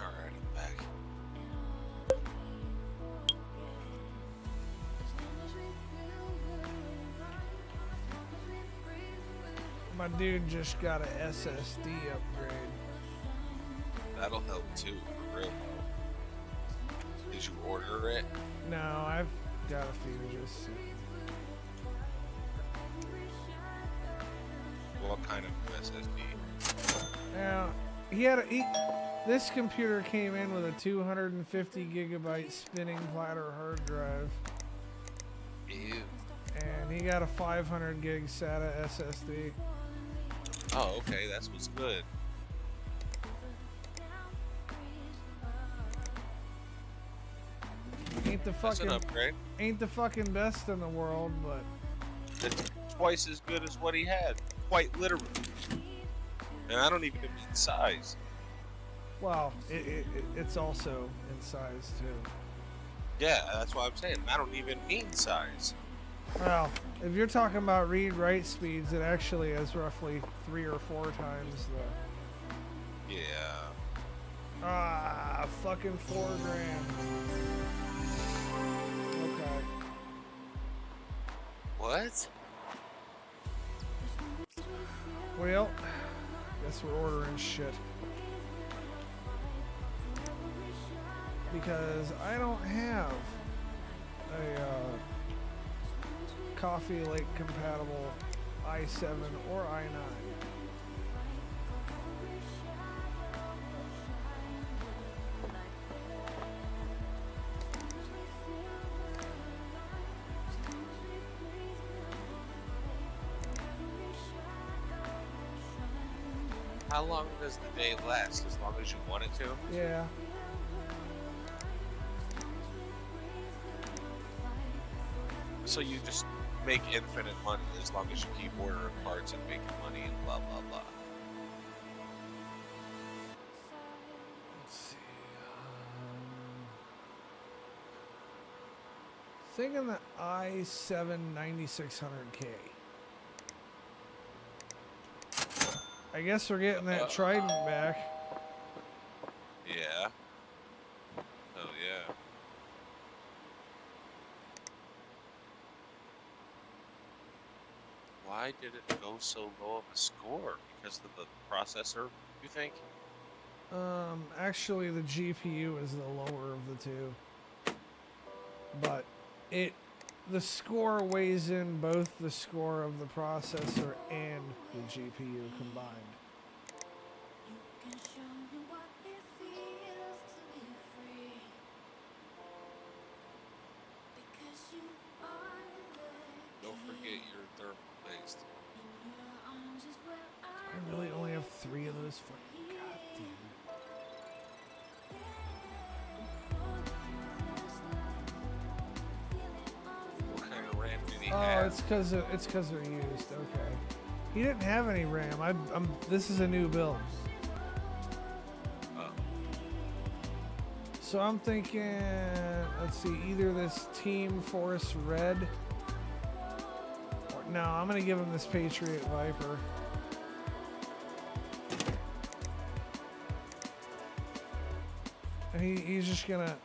Alright, I'm back. My dude just got a SSD upgrade. That'll help too, for real. Did you order it? No, I've got a few just. What kind of SSD? Now, this computer came in with a 250 gigabyte spinning platter hard drive, Ew. and he got a 500 gig SATA SSD. Oh, okay, that's what's good. That's an upgrade. Ain't the fucking best in the world, but It's twice as good as what he had, quite literally. And I don't even mean size. well, it's also in size too. Yeah, that's what I'm saying. I don't even mean size. Well, if you're talking about read-write speeds, it actually has roughly 3 or 4 times the. Yeah. Ah, fucking $4 grand. Okay. What? Well, guess we're ordering shit. Because I don't have a Coffee Lake compatible i7 or i9. How long does the day last? As long as you want it to? Yeah. So you just make infinite money as long as you keep ordering parts and making money and blah blah blah. Let's see. Thinking the i7 9600K. I guess we're getting that trident back. Yeah. Oh yeah. Why did it go so low of a score? Because of the processor, you think? Actually, the GPU is the lower of the two, but the score weighs in both the score of the processor and the GPU combined. Don't forget your thermal based. I really only have 3 of those fucking goddamn it. What kind of RAM did he Oh, have? it's because they're used. Okay. He didn't have any RAM. This is a new build. Oh. So I'm thinking, let's see, either this Team Force Red, or no, I'm gonna give him this Patriot Viper. And he's just gonna,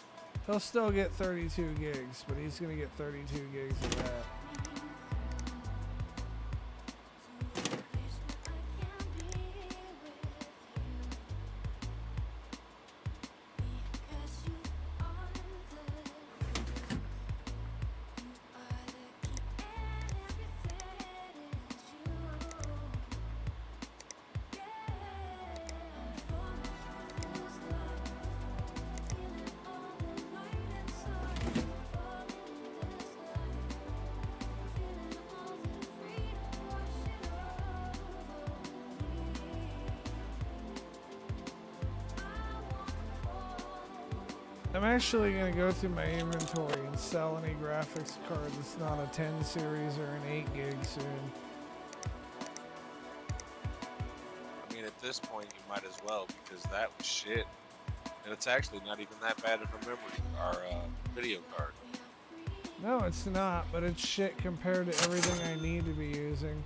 he'll still get 32 gigs, but he's gonna get 32 gigs of that. I'm actually going to go through my inventory and sell any graphics card that's not a 10 series or an 8 gig soon. I mean, at this point, you might as well, because that was shit. And it's actually not even that bad of a video card. No, it's not, but it's shit compared to everything I need to be using.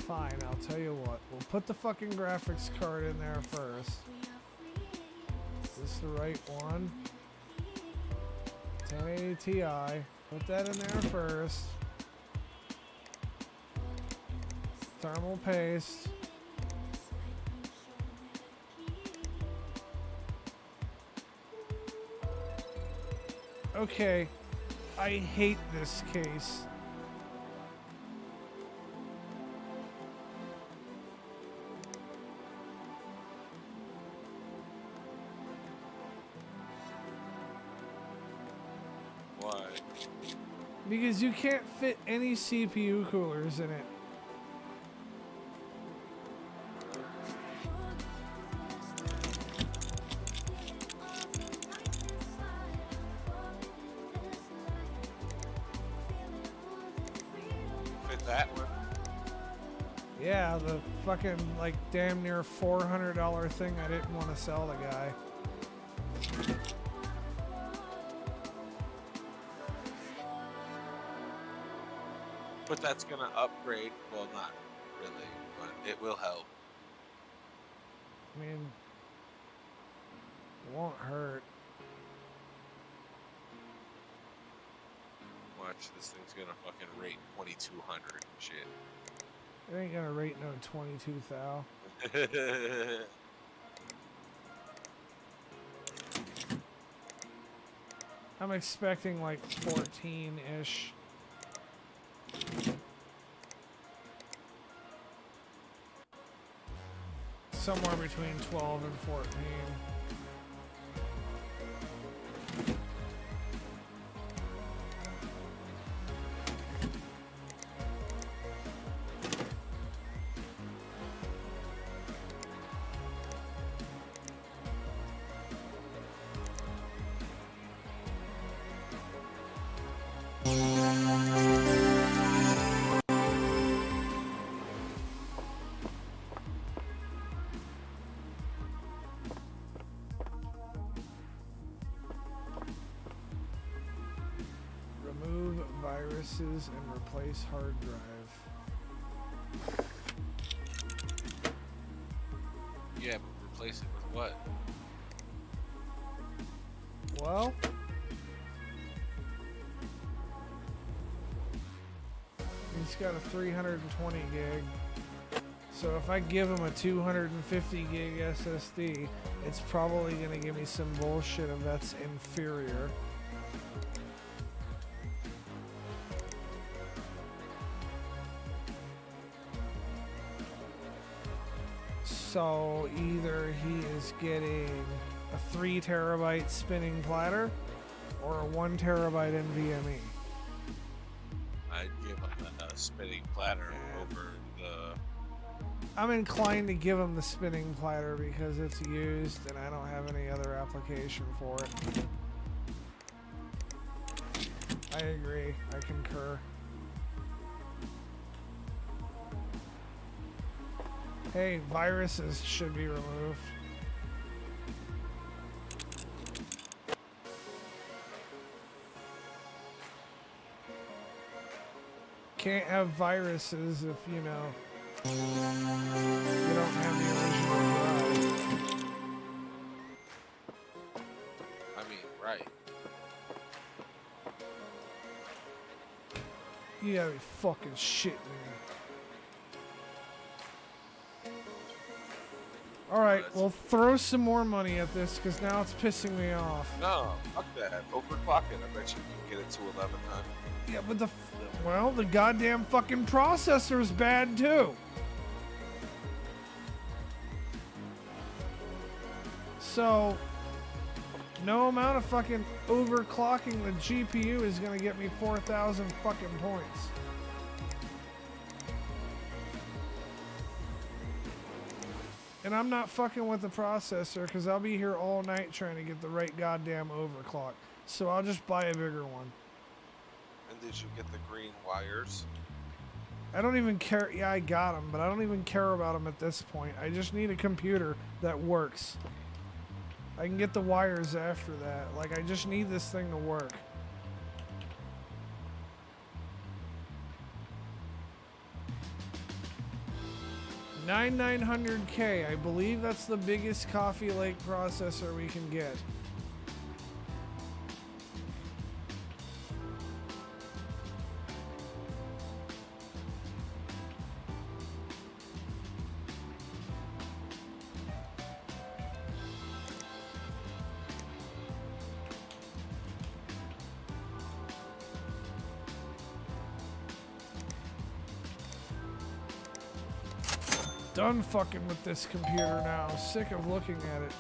Fine, I'll tell you what. We'll put the fucking graphics card in there first. Is this the right one? 1080 Ti. Put that in there first. Thermal paste. Okay. I hate this case. Why? Because you can't fit any CPU coolers in it. Fit that one? Yeah, the fucking, like, damn near $400 thing I didn't want to sell the guy. But that's gonna upgrade. Well, not really, but it will help. I mean, it won't hurt. Watch, this thing's gonna fucking rate 2200 and shit. It ain't gonna rate no 22,000. I'm expecting like 14-ish. Somewhere between 12 and 14. pieces and replace hard drive. Yeah, but replace it with what? Well, he's got a 320 gig. So if I give him a 250 gig SSD, it's probably going to give me some bullshit if that's inferior. So either he is getting a 3 terabyte spinning platter or a 1 terabyte NVMe. I'd give him a spinning platter over the... I'm inclined to give him the spinning platter because it's used and I don't have any other application for it. I agree. I concur. Hey, viruses should be removed. Can't have viruses if, you know, you don't have the original drive. I mean, right. You gotta be fucking shitting me. Alright, well throw some more money at this because now it's pissing me off. No, fuck that. Overclock it. I bet you can get it to 1100. Yeah, but the goddamn fucking processor's bad too. So, no amount of fucking overclocking the GPU is gonna get me 4,000 fucking points. And I'm not fucking with the processor because I'll be here all night trying to get the right goddamn overclock. So I'll just buy a bigger one. And did you get the green wires? I don't even care. Yeah, I got them, but I don't even care about them at this point. I just need a computer that works. I can get the wires after that. Like, I just need this thing to work. $9,900K. I believe that's the biggest Coffee Lake processor we can get. Done fucking with this computer now. Sick of looking at it.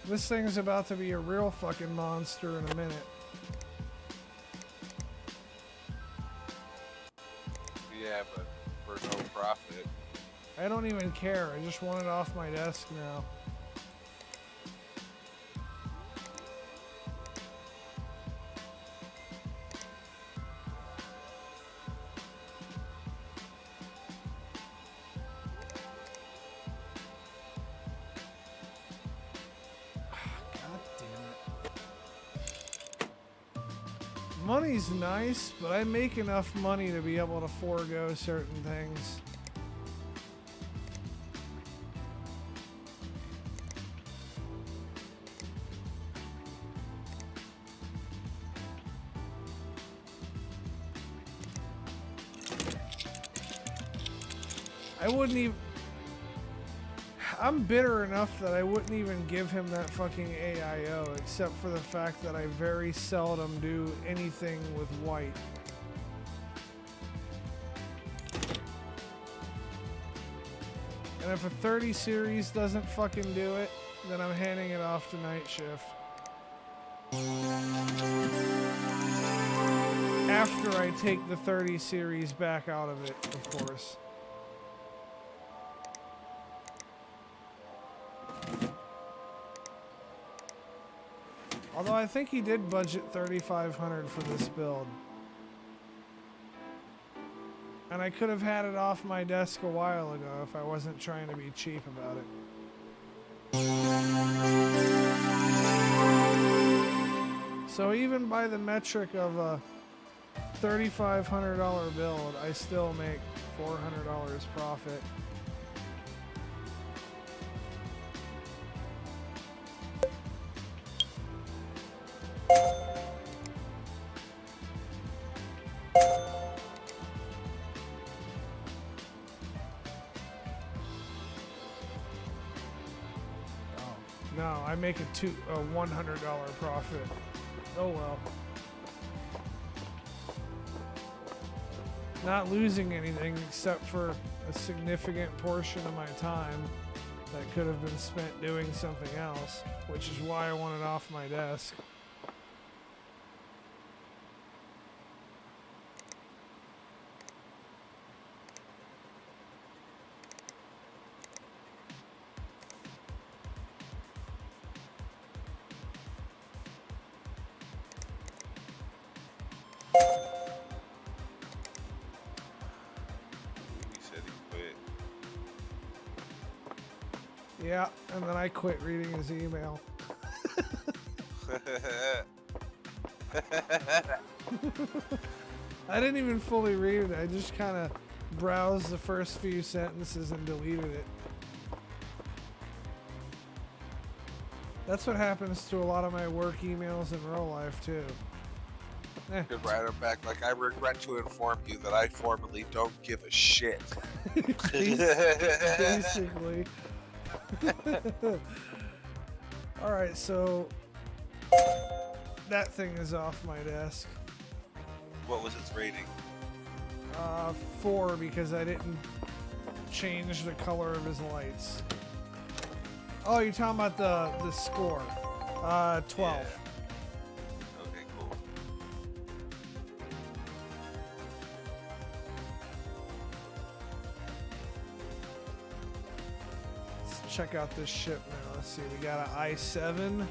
This thing's about to be a real fucking monster in a minute. Yeah, but for no profit. I don't even care. I just want it off my desk now. Money's nice, but I make enough money to be able to forego certain things. I wouldn't even... I'm bitter enough that I wouldn't even give him that fucking AIO, except for the fact that I very seldom do anything with white. And if a 30 series doesn't fucking do it, then I'm handing it off to night shift. After I take the 30 series back out of it, of course. Although I think he did budget $3,500 for this build. And I could have had it off my desk a while ago if I wasn't trying to be cheap about it. So even by the metric of a $3,500 build, I still make $400 profit. No, I make a $100 profit. Oh well. Not losing anything except for a significant portion of my time that could have been spent doing something else, which is why I want it off my desk. Yeah, and then I quit reading his email. I didn't even fully read it. I just kind of browsed the first few sentences and deleted it. That's what happens to a lot of my work emails in real life, too. Could write them back like, I regret to inform you that I formally don't give a shit. Basically. Alright, so that thing is off my desk. What was its rating? 4 because I didn't change the color of his lights. Oh, you're talking about the score. 12. Yeah. Okay, cool. Let's check out this ship now. Let's see, we got an i7.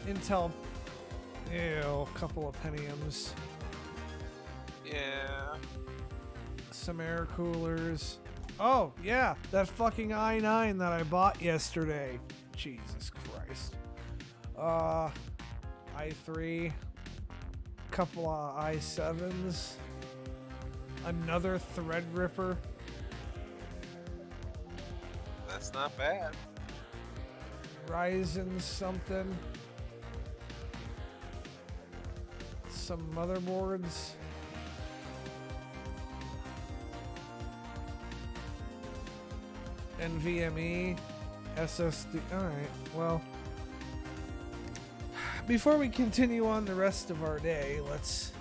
Intel, a couple of Pentiums. Yeah. Some air coolers. Oh, yeah, that fucking i9 that I bought yesterday. Jesus Christ. i3. Couple of i7s. Another Threadripper. That's not bad. Ryzen something. Some motherboards. NVMe, SSD. Alright, well, before we continue on the rest of our day, let's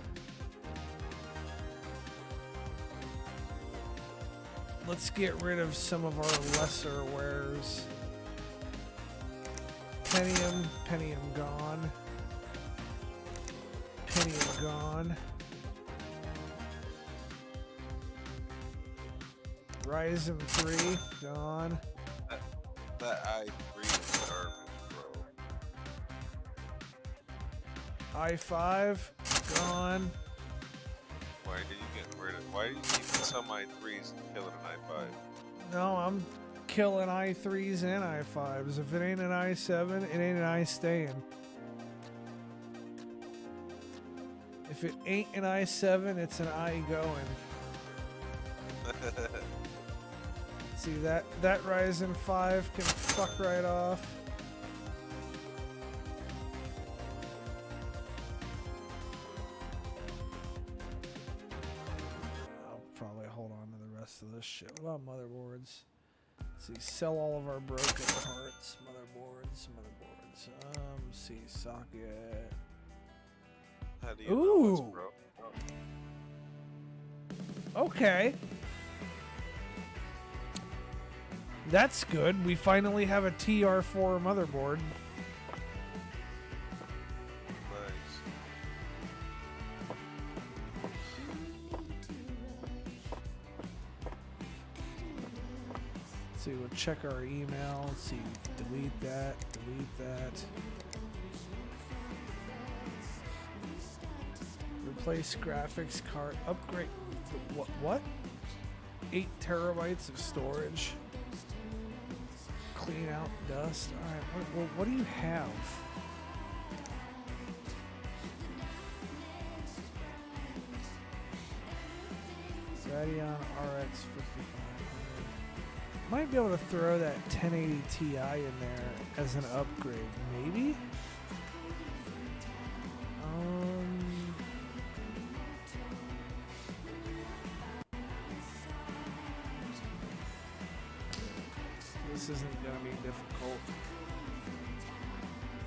get rid of some of our lesser wares. Pentium gone. Pentium gone. Ryzen 3 gone. That i3 is garbage, bro. i5 gone. Why did you get rid of? Why are you keeping some i3s and killing an i5? No, I'm killing i3s and i5s. If it ain't an i7, it ain't an i staying. If it ain't an i7, it's an i going. See, that Ryzen 5 can fuck right off. I'll probably hold on to the rest of this shit. What about motherboards? Let's see, sell all of our broken parts. Motherboards. See, socket. How do you know what's Ooh. broke? Okay. That's good. We finally have a TR4 motherboard. Nice. Let's see, we'll check our email. Let's see, delete that. Replace graphics card. Upgrade. What? 8 terabytes of storage. Clean out dust. Alright, what do you have? Radeon RX 5500. Might be able to throw that 1080 Ti in there as an upgrade, maybe? This isn't gonna be difficult.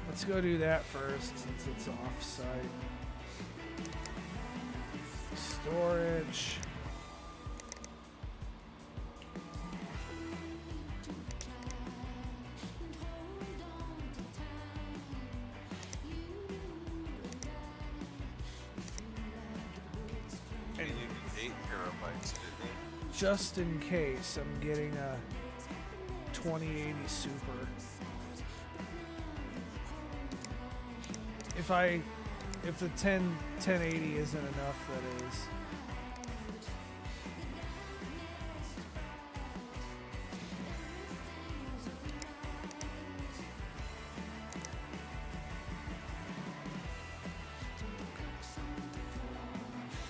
Let's go do that first since it's off-site. Storage. And you need 8 terabytes, didn't you? Just in case I'm getting a 2080 Super. If the 1080 isn't enough, that is.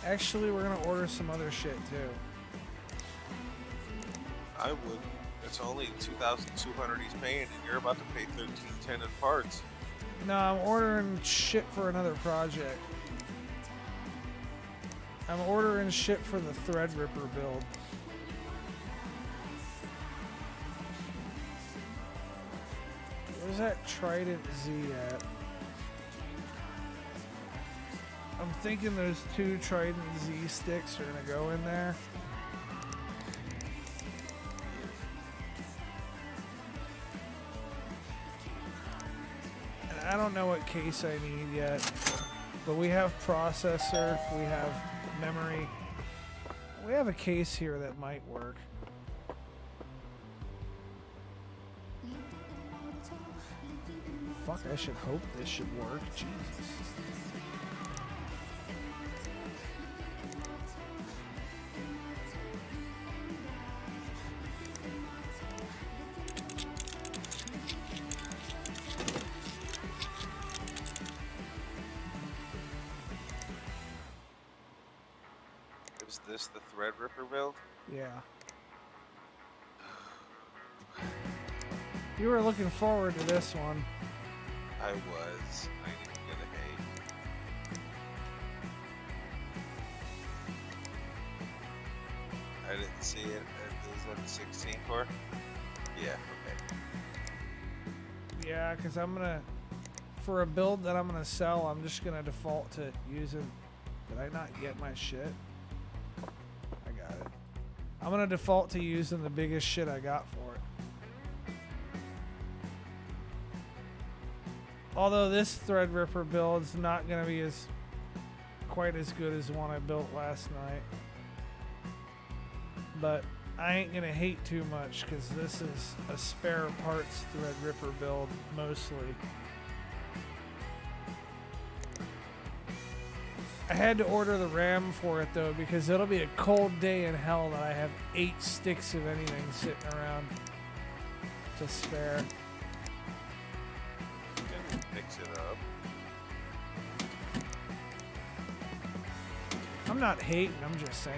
Actually, we're gonna order some other shit too. I would. It's only 2,200 he's paying, and you're about to pay 1,310 in parts. No, I'm ordering shit for another project. I'm ordering shit for the Threadripper build. Where's that Trident Z at? I'm thinking those 2 Trident Z sticks are gonna go in there. I don't know what case I need yet, but we have processor, we have memory. We have a case here that might work. Fuck, I should hope this should work. Jesus. Is this the Threadripper build? Yeah. You were looking forward to this one. I was. I didn't get a hate. I didn't see it. Is that the 16 core? Yeah, okay. Yeah, because I'm gonna, for a build that I'm gonna sell, I'm just gonna default to using. Did I not get my shit? I got it. I'm gonna default to using the biggest shit I got for it. Although this Threadripper build's not gonna be quite as good as the one I built last night. But I ain't gonna hate too much because this is a spare parts Threadripper build mostly. I had to order the RAM for it though because it'll be a cold day in hell that I have 8 sticks of anything sitting around to spare. Mix it up. I'm not hating, I'm just saying.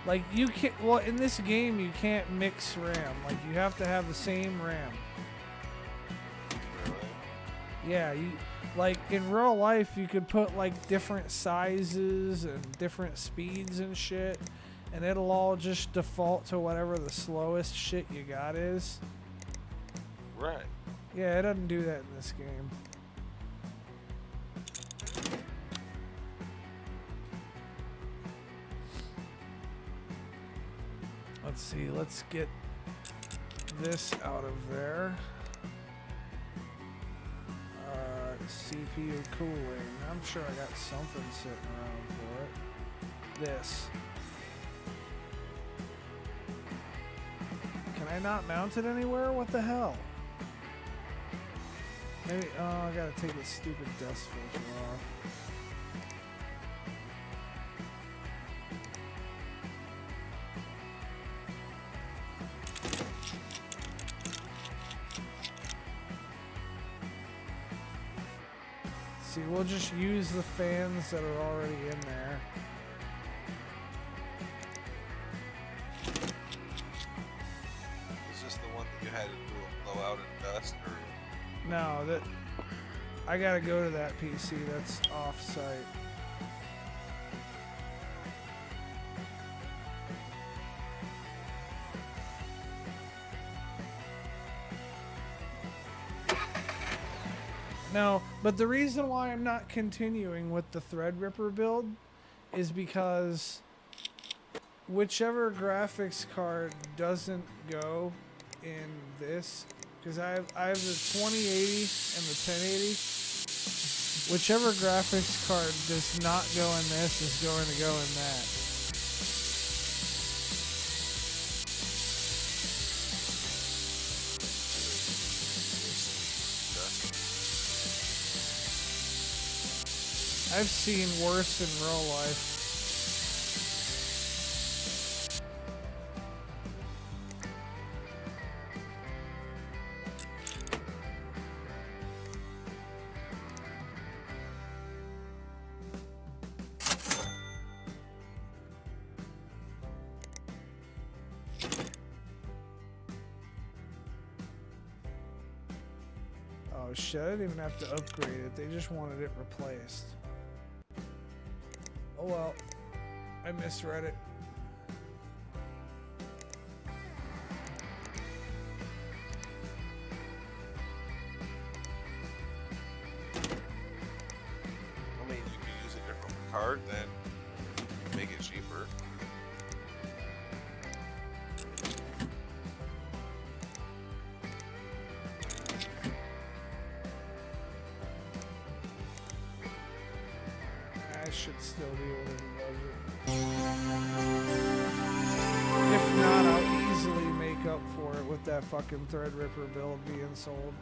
Like you can't, well in this game you can't mix RAM, like you have to have the same RAM. Really? Yeah, you like in real life you could put like different sizes and different speeds and shit and it'll all just default to whatever the slowest shit you got is. Right. Yeah, it doesn't do that in this game. Let's see, let's get this out of there. CPU cooling. I'm sure I got something sitting around for it. This. Can I not mount it anywhere? What the hell? Maybe, oh, I gotta take this stupid dust filter off. PC. We'll just use the fans that are already in there. Is this the one that you had to do a blowout and dust, or? No, that I gotta go to that PC. That's off-site. No, but the reason why I'm not continuing with the Threadripper build is because whichever graphics card doesn't go in this, because I have the 2080 and the 1080, whichever graphics card does not go in this is going to go in that. I've seen worse in real life. Oh shit, I didn't even have to upgrade it. They just wanted it replaced. Oh well, I misread it. I mean, you could use a different card, then make it cheaper. I should still be within budget. If not, I'll easily make up for it with that fucking Threadripper build being sold.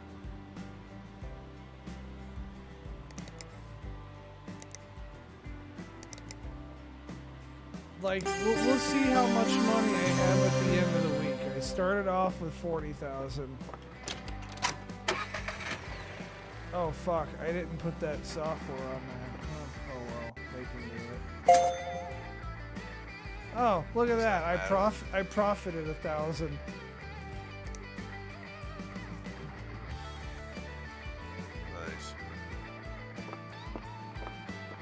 Like, we'll see how much money I have at the end of the week. I started off with 40,000. Oh fuck, I didn't put that software on there. Oh well, they can do it. Oh, look at that. I profited 1,000. Nice.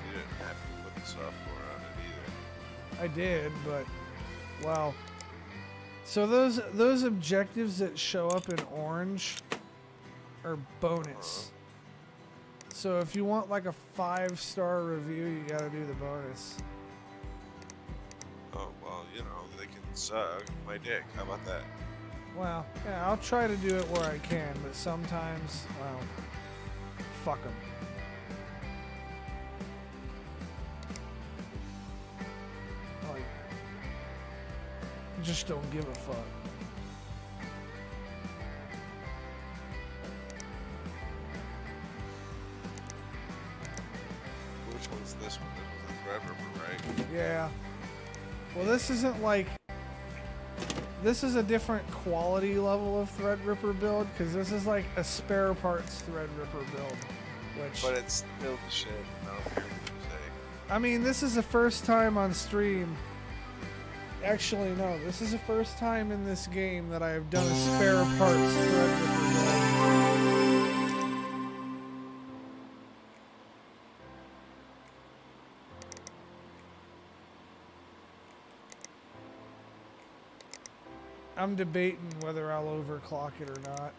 You didn't have to put the software on it either. I did, but wow. So those objectives that show up in orange are bonus. So if you want like a 5-star review, you gotta do the bonus. Oh, well, you know, they can suck my dick. How about that? Well, yeah, I'll try to do it where I can, but sometimes, well, fuck them. Like, just don't give a fuck. Which one's this one? This was a Threadripper, right? Yeah. Well, this isn't like... This is a different quality level of Threadripper build, because this is like a spare parts Threadripper build. Which... But it's still the shit. I don't care what you say. I mean, this is the first time on stream... Actually, no. This is the first time in this game that I have done a spare parts Threadripper build. I'm debating whether I'll overclock it or not.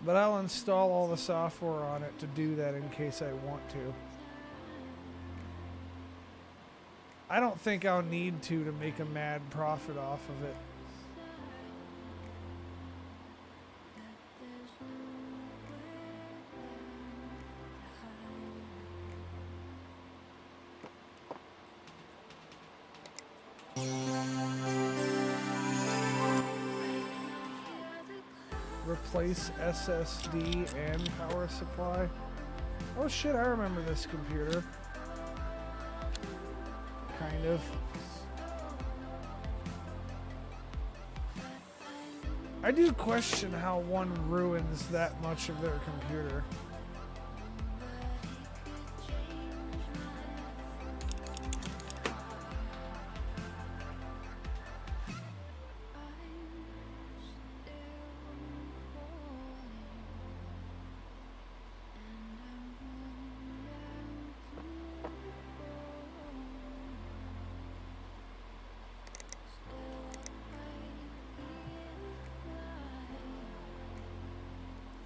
But I'll install all the software on it to do that in case I want to. I don't think I'll need to make a mad profit off of it. Replace SSD and power supply. Oh shit, I remember this computer. Kind of. I do question how one ruins that much of their computer.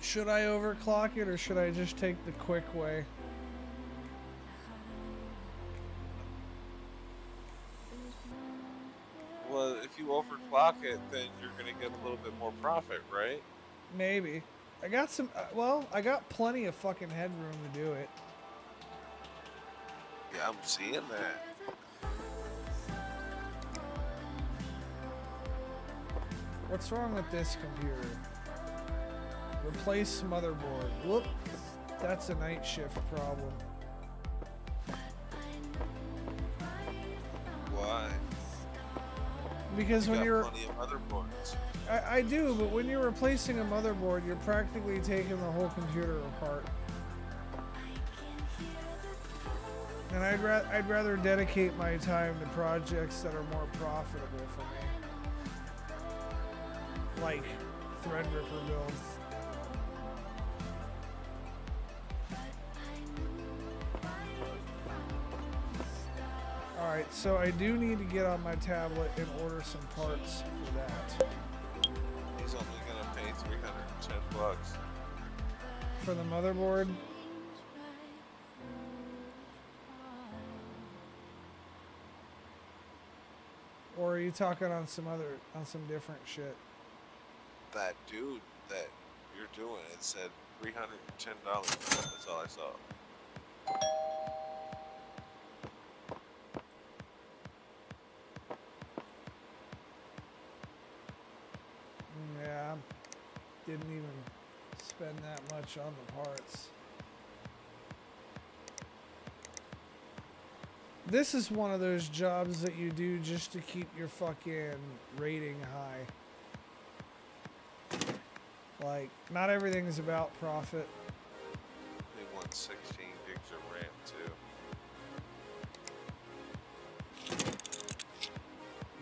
Should I overclock it or should I just take the quick way? Well, if you overclock it, then you're gonna get a little bit more profit, right? Maybe. I got some, well, I got plenty of fucking headroom to do it. Yeah, I'm seeing that. What's wrong with this computer? Replace motherboard. Whoop. That's a night shift problem. Why? Because You when got you're... plenty of motherboards. I do, but when you're replacing a motherboard, you're practically taking the whole computer apart. And I'd rather dedicate my time to projects that are more profitable for me. Like Threadripper builds. Alright, so I do need to get on my tablet and order some parts for that. He's only gonna pay 310 bucks. For the motherboard? Or are you talking on some different shit? That dude that you're doing, it said $310. That's all I saw. Yeah, didn't even spend that much on the parts. This is one of those jobs that you do just to keep your fucking rating high. Like, not everything is about profit. They want 16 gigs of RAM too.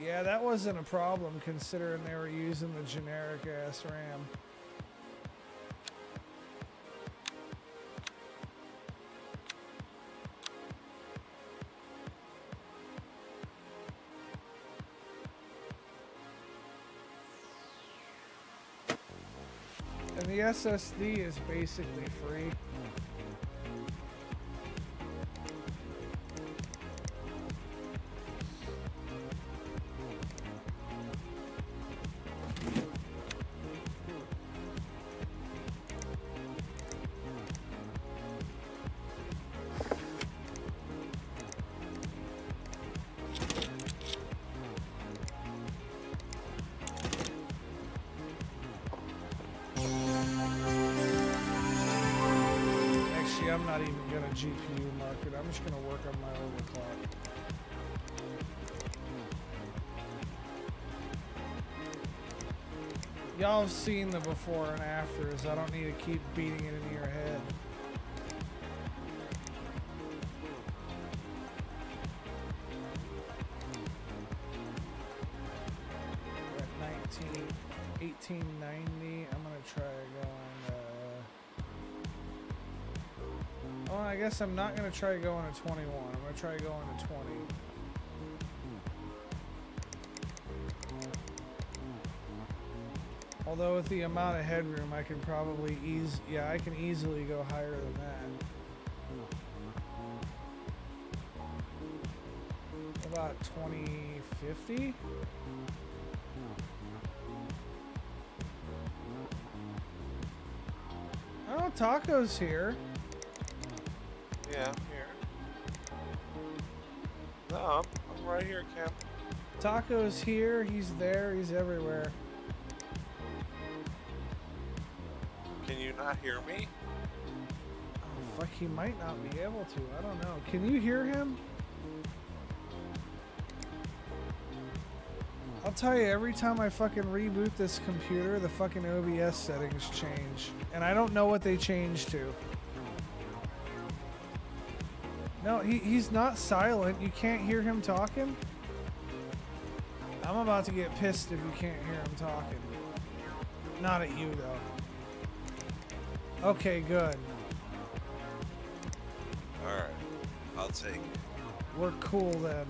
Yeah, that wasn't a problem considering they were using the generic ass RAM. And the SSD is basically free. I'm not even gonna GPU market. I'm just gonna work on my overclock. Y'all have seen the before and afters. I don't need to keep beating it into your head. We're at 1890. I'm gonna try going. Oh, I guess I'm not going to try going to 21. I'm going to try going to 20. Although with the amount of headroom, I can probably I can easily go higher than that. About 2050? Oh, Taco's here. Yeah, I'm here. No, I'm right here, Cam. Taco's here, he's there, he's everywhere. Can you not hear me? Oh, fuck, he might not be able to. I don't know. Can you hear him? I'll tell you, every time I fucking reboot this computer, the fucking OBS settings change. And I don't know what they change to. No, he's not silent. You can't hear him talking? I'm about to get pissed if you can't hear him talking. Not at you, though. Okay, good. Alright. I'll take it. We're cool then.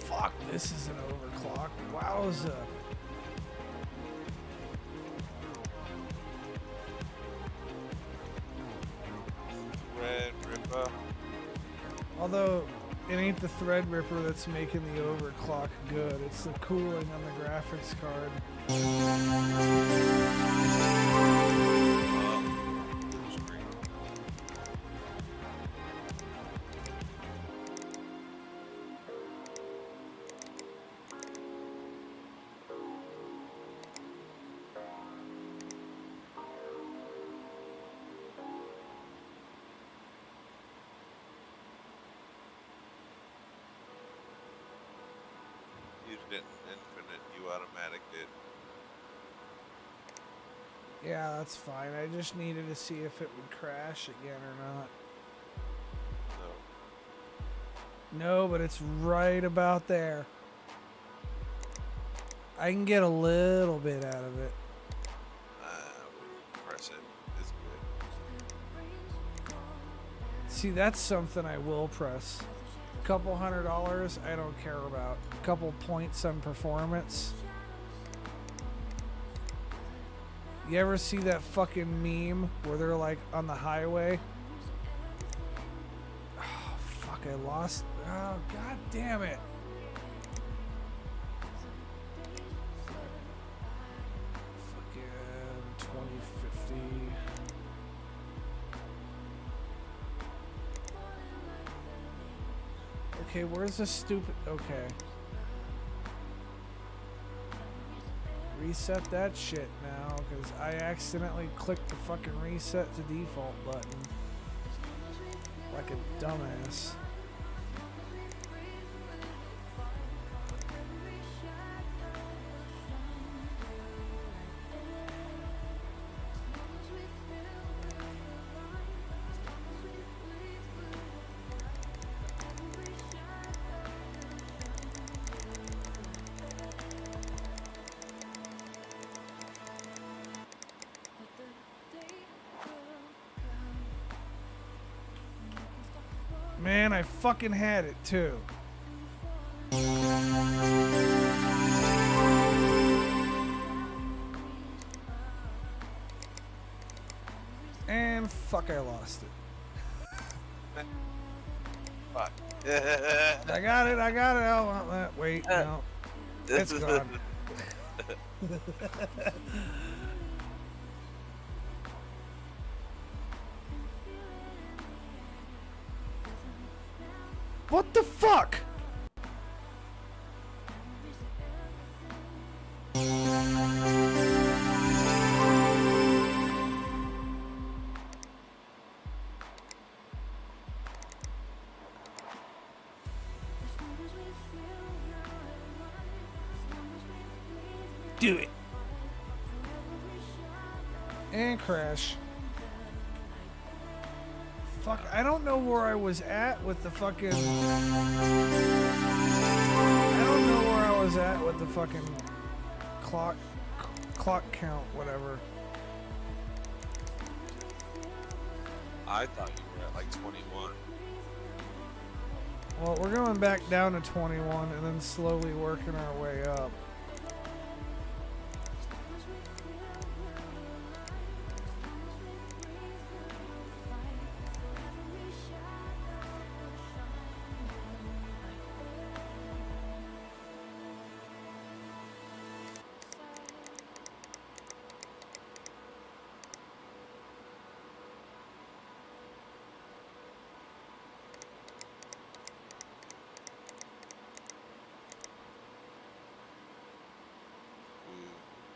Fuck, this is an overclock. Wowza. Red Ripper. Although, it ain't the Threadripper that's making the overclock good. It's the cooling on the graphics card. Screen. You didn't infinite, you automatic did. Yeah, that's fine. I just needed to see if it would crash again or not. No. No, but it's right about there. I can get a little bit out of it. Press it. It's good. See, that's something I will press. Couple $100, I don't care about. Couple points on performance. You ever see that fucking meme where they're like on the highway? Oh, fuck, I lost. Oh, god damn it. Fucking 2050. Okay, where's the stupid... Okay. Reset that shit now, because I accidentally clicked the fucking reset to default button. Like a dumbass. Man, I fucking had it too. And fuck, I lost it. Fuck. I got it, I got it. Oh, wait, no. It's gone. What the fuck? Do it. And crash. Fuck, I don't know where I was at with the fucking... I don't know where I was at with the fucking clock count, whatever. I thought you were at like 21. Well, we're going back down to 21 and then slowly working our way up.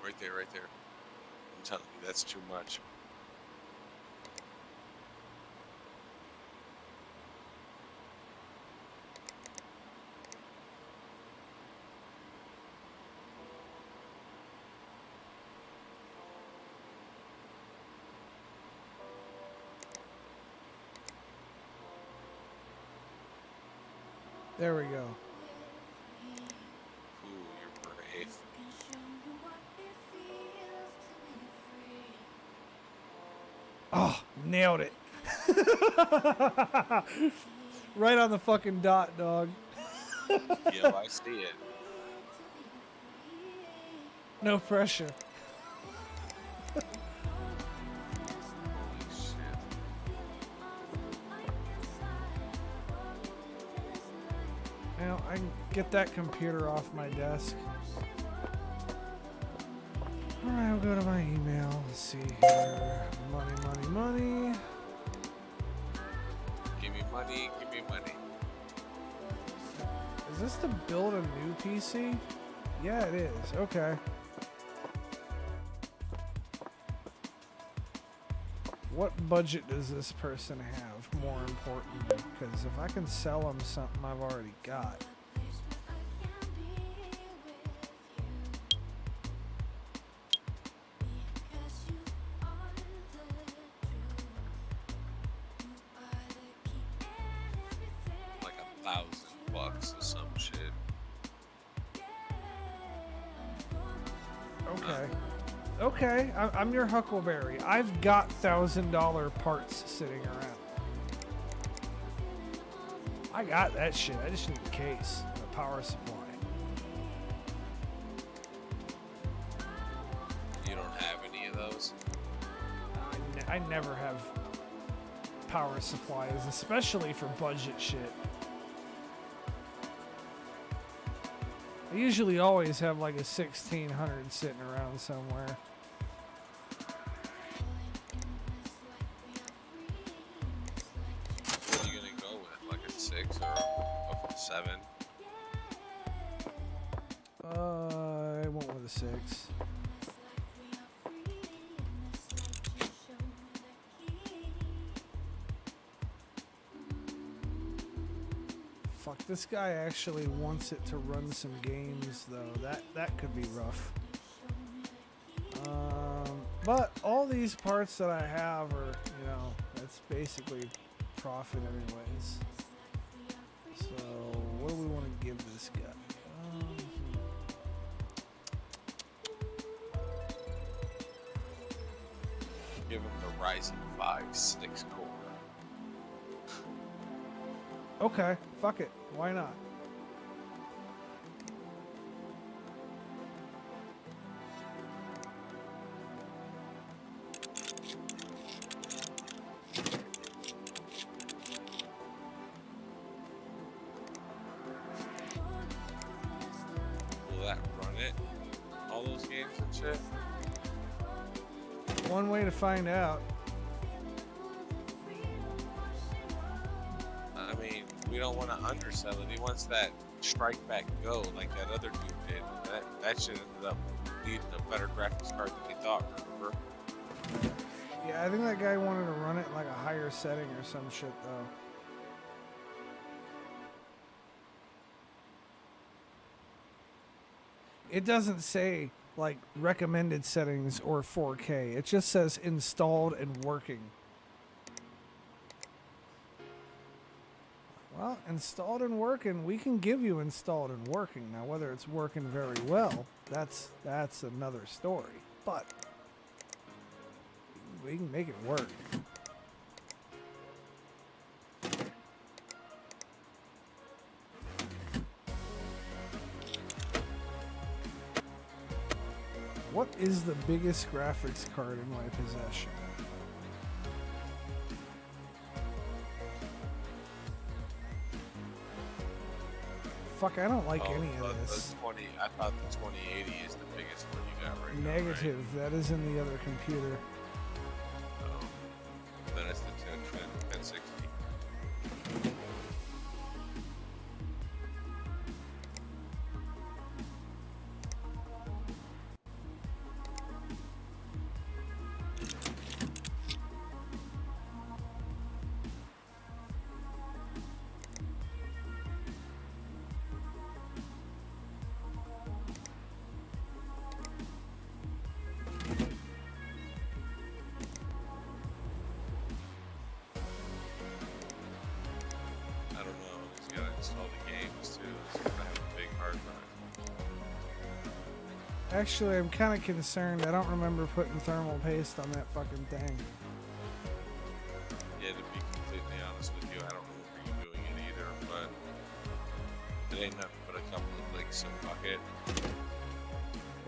Right there, right there. I'm telling you, that's too much. There we go. Ooh, you're brave. Oh, nailed it. Right on the fucking dot, dog. Yo, I see it. No pressure. Holy shit. Now I can get that computer off my desk. Alright, I'll go to my email. Let's see here. Money, money, money. Give me money, give me money. Is this to build a new PC? Yeah, it is. Okay. What budget does this person have, more importantly? Because if I can sell them something I've already got. Like $1,000 or some shit. Okay. Okay, I'm your Huckleberry. I've got $1,000 parts sitting around. I got that shit. I just need a case, a power supply. You don't have any of those? I never have power supplies, especially for budget shit. I usually always have like a 1600 sitting around somewhere. What are you gonna go with? Like a 6 or a 7? I went with a 6. Fuck, this guy actually wants it to run some games though. That could be rough. But all these parts that I have are, you know, that's basically profit anyways. So what do we want to give this guy? Give him the Ryzen 5 6 core. Okay, fuck it. Why not? Will that run it? All those games and shit? One way to find out. I mean, we don't want to undersell it. He wants that strike back go like that other dude did. That shit ended up leading a better graphics card than he thought, remember? Yeah, I think that guy wanted to run it in like a higher setting or some shit though. It doesn't say like recommended settings or 4K. It just says installed and working. Well, installed and working, we can give you installed and working. Now, whether it's working very well, that's another story. But we can make it work. What is the biggest graphics card in my possession? Fuck, I don't like any of this. I thought the 2080 is the biggest one you got right now. Negative. That is in the other computer. Right? Oh. Then it's the 1060. install the games too. It's gonna have a big hard drive. Actually, I'm kind of concerned. I don't remember putting thermal paste on that fucking thing. Yeah, to be completely honest with you, I don't remember you doing it either, but it ain't nothing but a couple of clicks, so fuck it.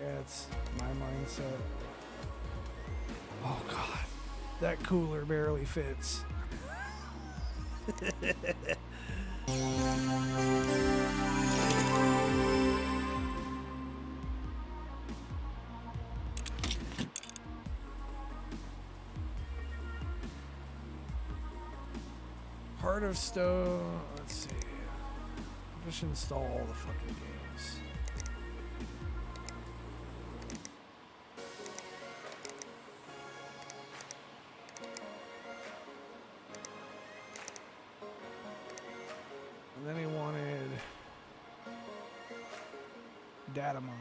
Yeah, it's my mindset. Oh god, that cooler barely fits. Heart of Stone. Let's see. Just install all the fucking games. And then he wanted data mine.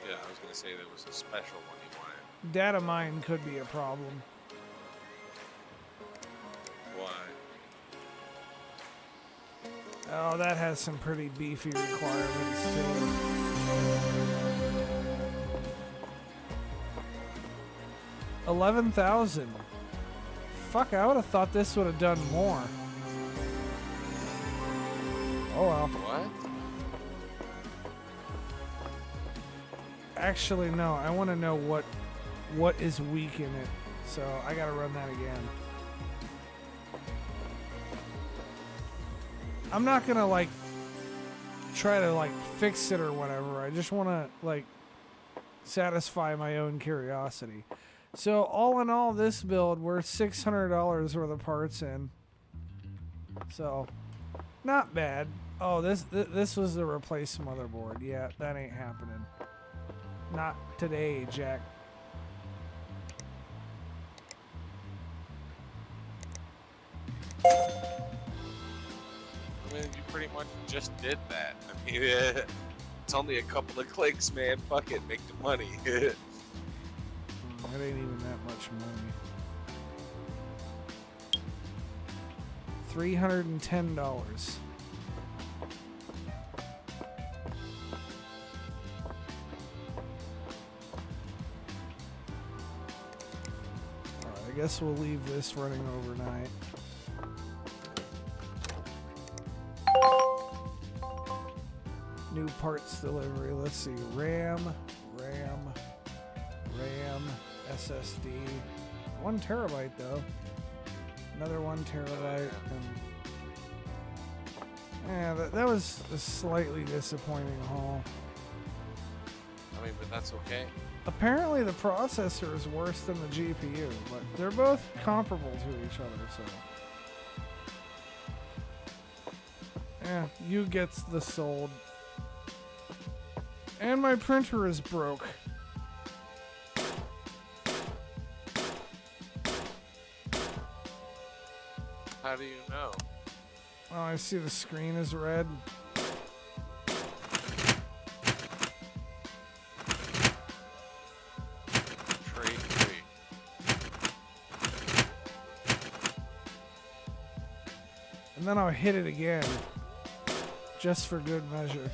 Yeah, I was gonna say there was a special one you wanted. Data mine could be a problem. Why? Oh, that has some pretty beefy requirements too. 11,000. Fuck, I would have thought this would have done more. Oh well. What? Actually, no. I want to know what is weak in it. So I gotta run that again. I'm not gonna like try to like fix it or whatever. I just want to like satisfy my own curiosity. So all in all, this build we're $600 worth of parts in. So not bad. Oh, this was the replace motherboard. Yeah, that ain't happening. Not today, Jack. I mean, you pretty much just did that. I mean, it's only a couple of clicks, man. Fuck it, make the money. That ain't even that much money. $310. Alright, I guess we'll leave this running overnight. New parts delivery. Let's see. RAM, SSD. 1 terabyte though. Another 1 terabyte. And that was a slightly disappointing haul. I mean, but that's okay. Apparently the processor is worse than the GPU, but they're both comparable to each other, so. Yeah, you gets the sold. And my printer is broke. How do you know? Oh, I see the screen is red. Trade free. And then I'll hit it again. Just for good measure.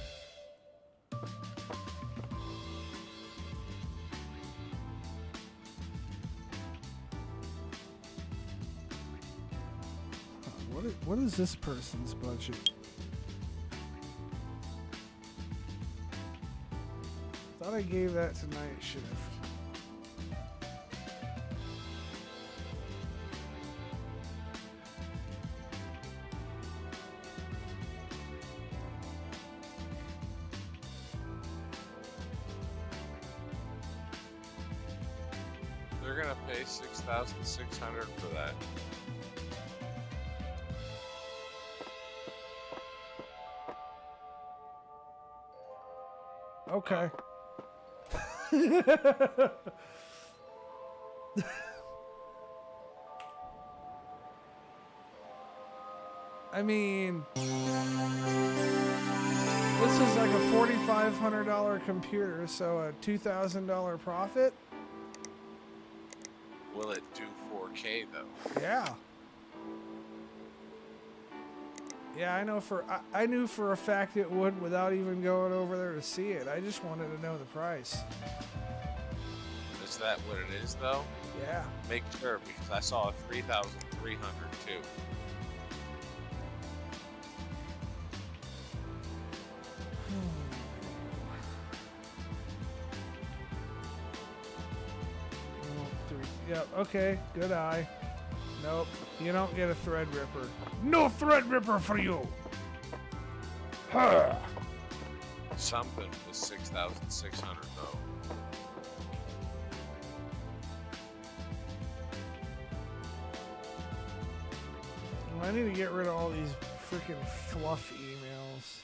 What is this person's budget? Thought I gave that to night shift. They're gonna pay $6,600 for that. Okay. I mean, this is like a $4,500 computer, so a $2,000 profit? Will it do 4K though? Yeah. Yeah, I know I knew for a fact it would without even going over there to see it. I just wanted to know the price. Is that what it is, though? Yeah. Make sure, because I saw a 3,300 too. Yep, okay, good eye. Nope, you don't get a Threadripper. No Threadripper for you! Huh. Something was 6,600 though. Well, I need to get rid of all these freaking fluff emails.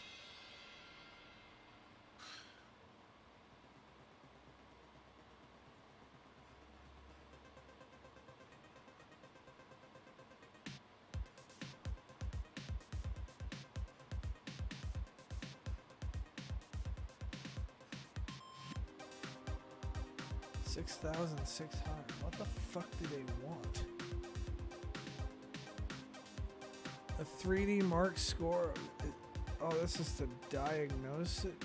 $6,600. What the fuck do they want? A 3D mark score. Oh, this is to diagnose it.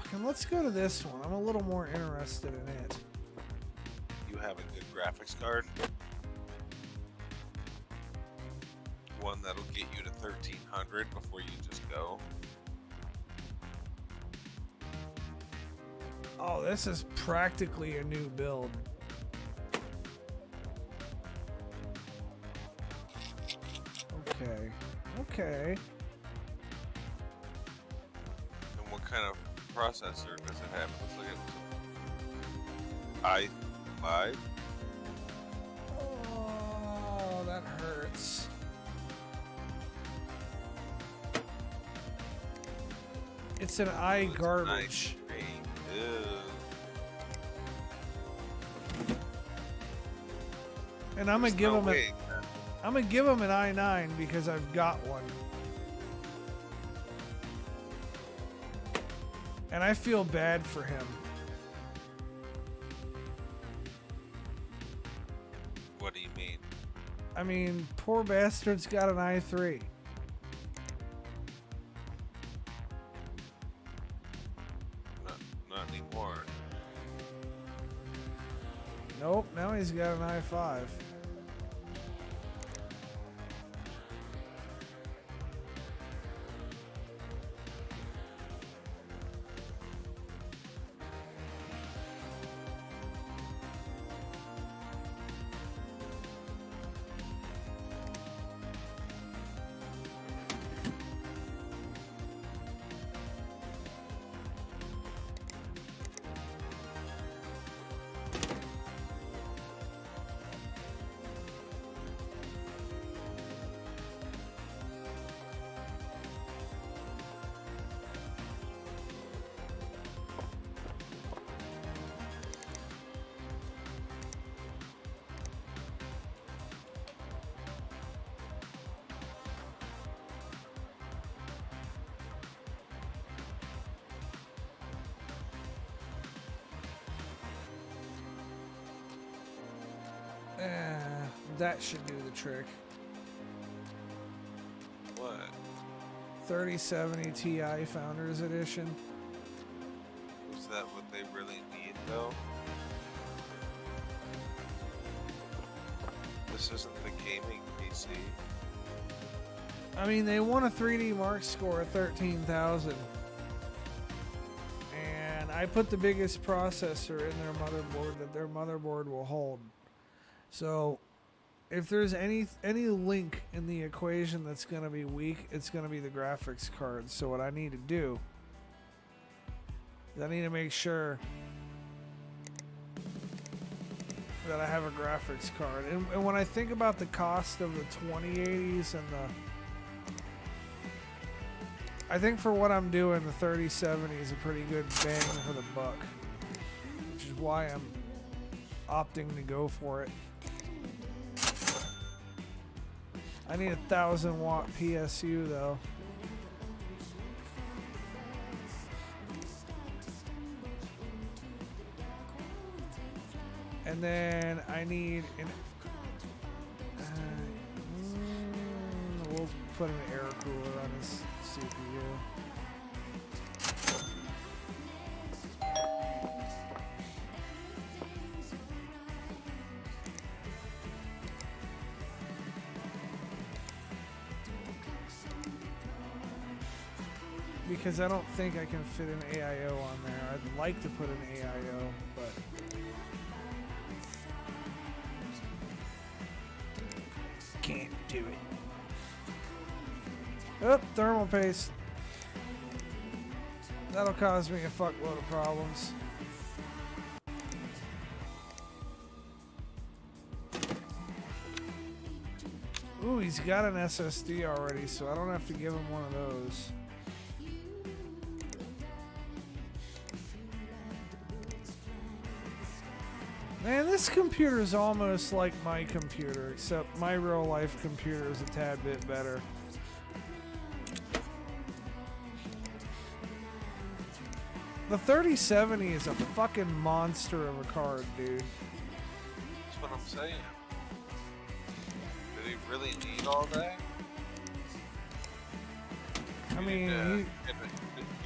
Fucking, let's go to this one. I'm a little more interested in it. You have a good graphics card. One that'll get you to 1,300 before you just go. Oh, this is practically a new build. Okay. Okay. And what kind of processor does it have? Let's look at i5. Oh, that hurts. It's an eye garbage. And I'm gonna give him an i9 because I've got one. And I feel bad for him. What do you mean? I mean, poor bastard's got an i3. Not anymore. Nope, now he's got an i5. That should do the trick. What? 3070 Ti Founders Edition. Is that what they really need, though? This isn't the gaming PC. I mean, they want a 3D Mark score of 13,000. And I put the biggest processor in their motherboard that their motherboard will hold. So if there's any link in the equation that's going to be weak, it's going to be the graphics card. So what I need to do is I need to make sure that I have a graphics card. And when I think about the cost of the 2080s and I think for what I'm doing, the 3070 is a pretty good bang for the buck, which is why I'm opting to go for it. I need a 1,000 watt PSU though. And then I need an, we'll put an air cooler on his CPU. Because I don't think I can fit an AIO on there. I'd like to put an AIO, but can't do it. Oh, thermal paste. That'll cause me a fuckload of problems. Ooh, he's got an SSD already, so I don't have to give him one of those. Man, this computer is almost like my computer, except my real life computer is a tad bit better. The 3070 is a fucking monster of a card, dude. That's what I'm saying. Did he really need all that? I mean,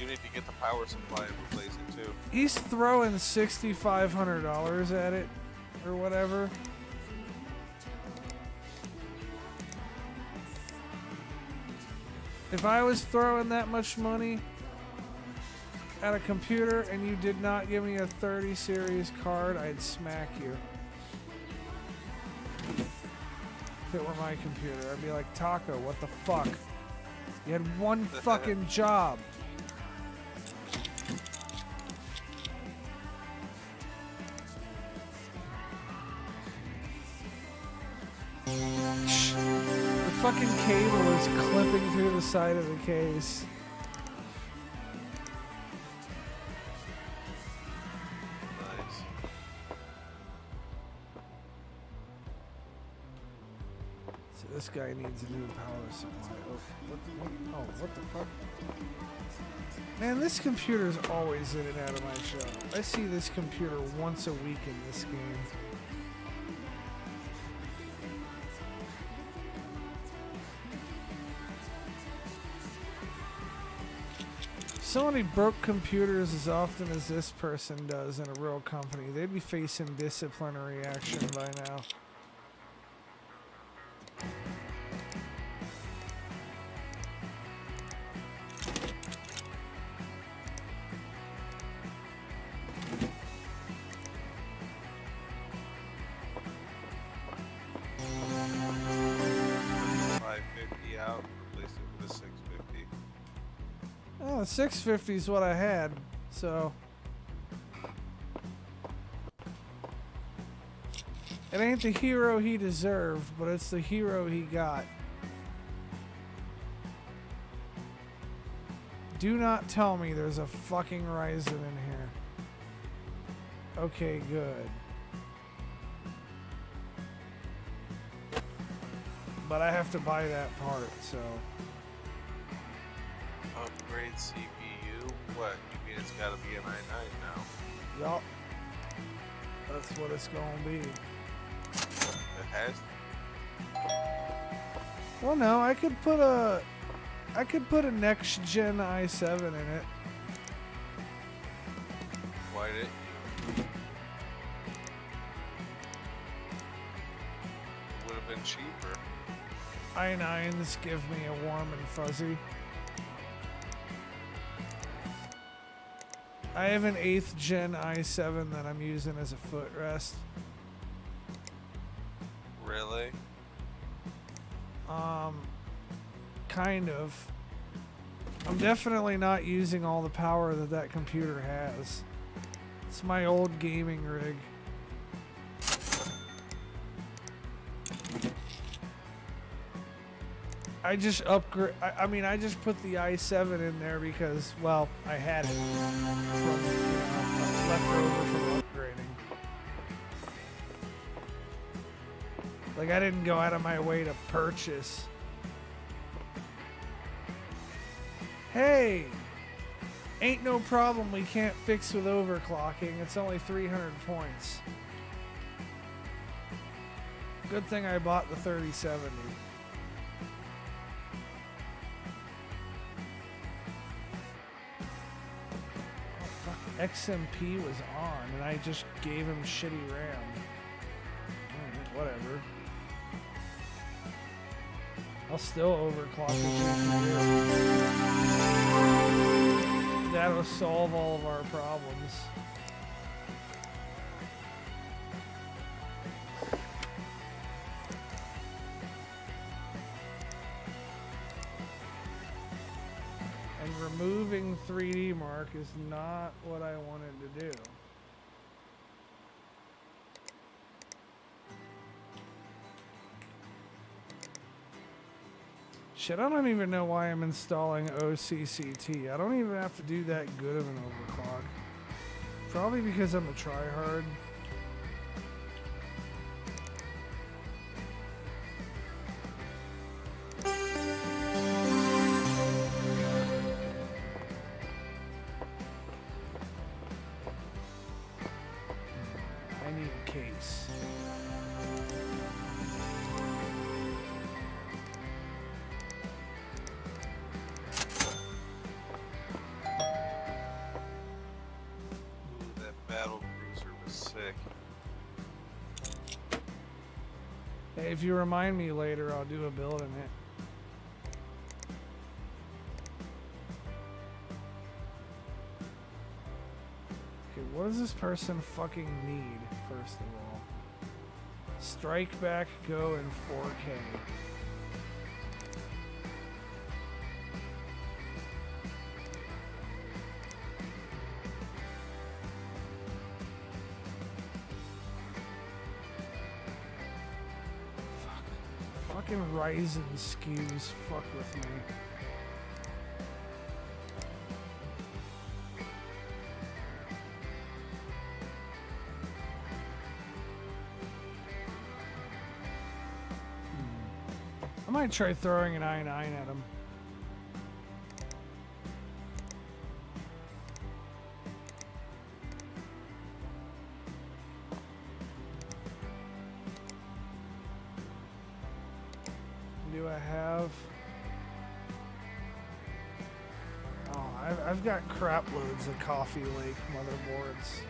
you need to get the power supply and replace it too. he's throwing $6,500 at it, or whatever. If I was throwing that much money at a computer and you did not give me a 30 series card, I'd smack you. If it were my computer, I'd be like, Taco, what the fuck? You had one fucking job. The fucking cable is clipping through the side of the case. Nice. So this guy needs a new power supply. Oh, what the fuck? Man, this computer is always in and out of my shop. I see this computer once a week in this game. So many broke computers as often as this person does in a real company. They'd be facing disciplinary action by now. Out, replace it with a 650. Oh, the 650 is what I had, so it ain't the hero he deserved, but it's the hero he got. Do not tell me there's a fucking Ryzen in here. Okay, good. But I have to buy that part, so. Upgrade CPU? What? You mean it's gotta be an i9 now? Yup. That's what it's gonna be. It has to. Well, no, I could put a next gen i7 in it. Why didn't you? It would have been cheaper. i9s give me a warm and fuzzy. I have an 8th gen i7 that I'm using as a footrest. Really? Kind of. I'm definitely not using all the power that that computer has. It's my old gaming rig. I just upgrade. I mean, I just put the i7 in there because, well, I had it from, left over from upgrading. Like, I didn't go out of my way to purchase. Hey, ain't no problem we can't fix with overclocking. It's only 300 points. Good thing I bought the 3070. XMP was on, and I just gave him shitty RAM. Whatever. I'll still overclock the GPU. That'll solve all of our problems. And removing 3D Mark is not what I wanted to do. Shit, I don't even know why I'm installing OCCT. I don't even have to do that good of an overclock. Probably because I'm a tryhard. I need a case. Hey, if you remind me later, I'll do a build in it. Okay, what does this person fucking need, first of all? Strike Back Go in 4K. Fucking Ryzen SKUs fuck with me. I might try throwing an i9 at him. Do I have? Oh, I've got crap loads of Coffee Lake motherboards.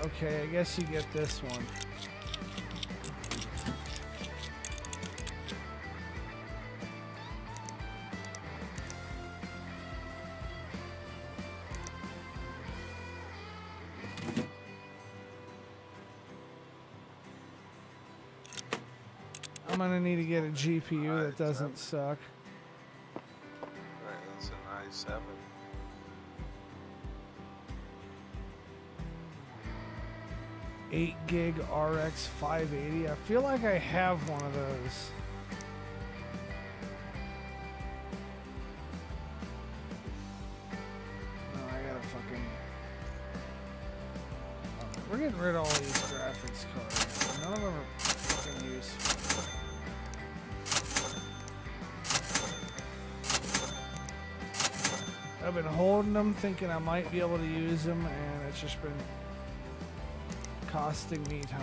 Okay, I guess you get this one. I'm gonna need to get a GPU that doesn't suck. Right, that's an i7. 8 gig RX 580. I feel like I have one of those. No, I gotta fucking. We're getting rid of all these graphics cards. None of them are fucking useful. I've been holding them thinking I might be able to use them, and it's just been costing me time.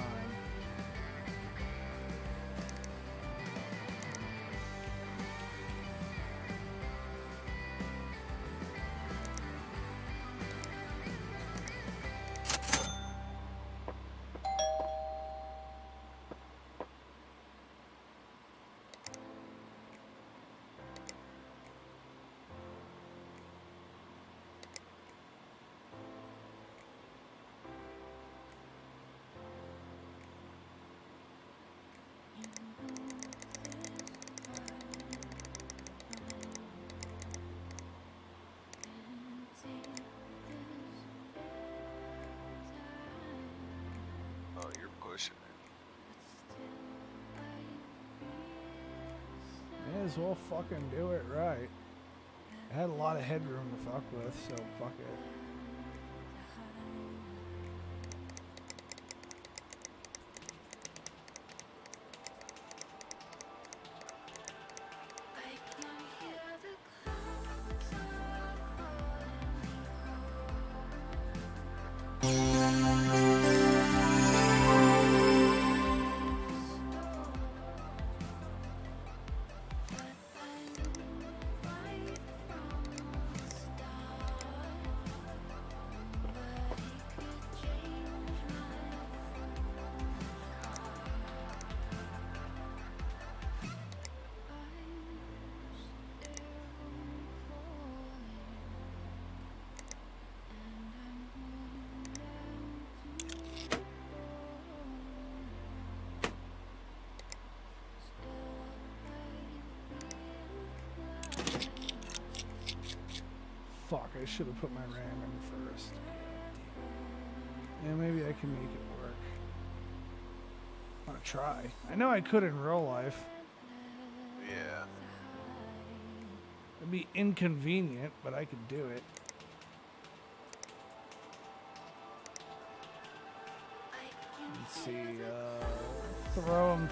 Oh, you're pushing it. May as well fucking do it right. I had a lot of headroom to fuck with, so fuck it. I should have put my RAM in first. Yeah, maybe I can make it work. I want to try. I know I could in real life. Yeah. It'd be inconvenient, but I could do it. Let's see, throw them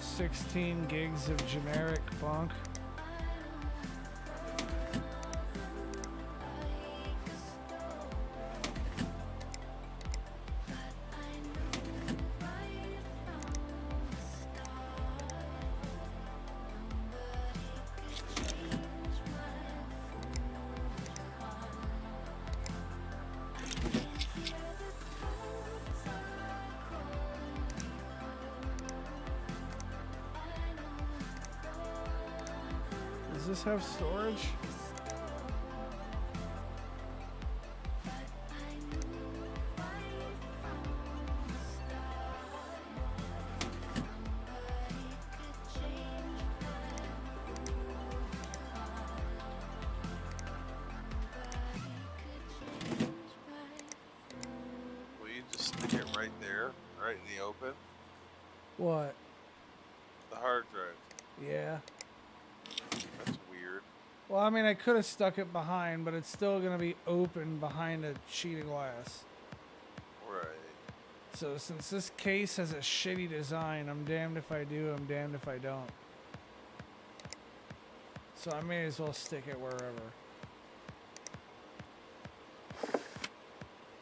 16 gigs of generic bunk. Does this have storage? Will you just stick it right there, right in the open? What? The hard drive. Yeah. That's weird. Well, I mean, I could have stuck it behind, but it's still going to be open behind a sheet of glass. Right. So since this case has a shitty design, I'm damned if I do, I'm damned if I don't. So I may as well stick it wherever.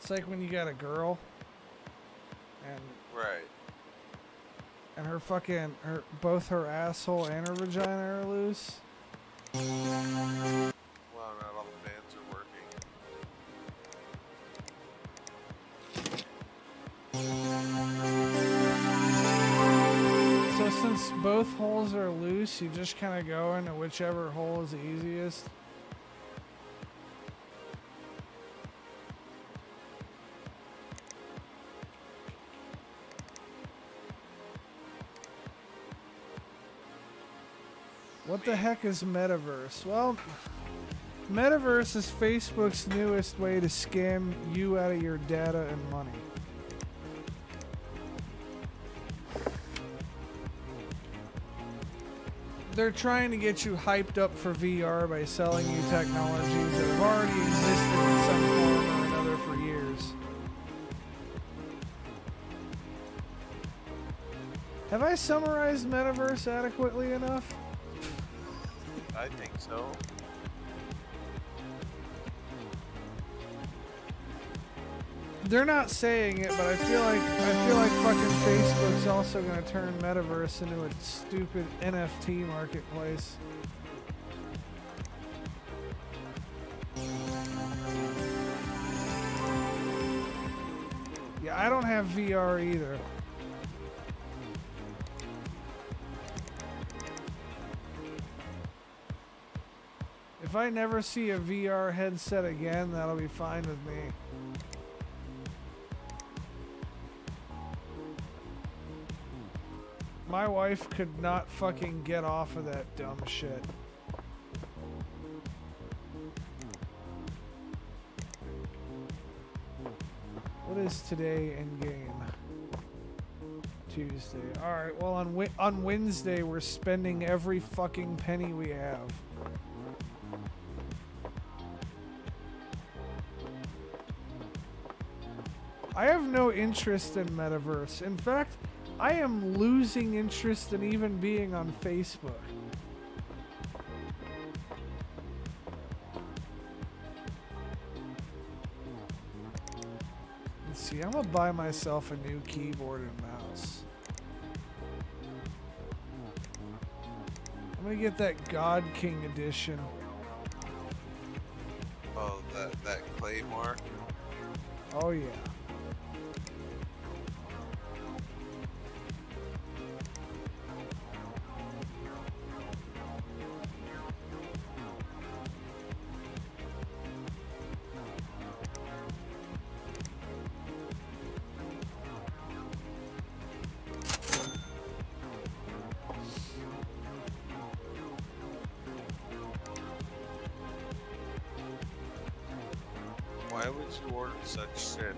It's like when you got a girl and Right. her both her asshole and her vagina are loose. Well, not all the fans are working. So since both holes are loose, you just kind of go into whichever hole is the easiest. What the heck is Metaverse? Well, Metaverse is Facebook's newest way to scam you out of your data and money. They're trying to get you hyped up for VR by selling you technologies that have already existed in some form or another for years. Have I summarized Metaverse adequately enough? I think so. They're not saying it, but I feel like fucking Facebook's also gonna turn Metaverse into a stupid NFT marketplace. Yeah, I don't have VR either. If I never see a VR headset again, that'll be fine with me. My wife could not fucking get off of that dumb shit. What is today in game? Tuesday. Alright, well on Wednesday we're spending every fucking penny we have. I have no interest in Metaverse. In fact, I am losing interest in even being on Facebook. Let's see, I'm gonna buy myself a new keyboard and mouse. I'm gonna get that God King edition. Oh, that Claymore. Oh yeah. Why would you order such shit?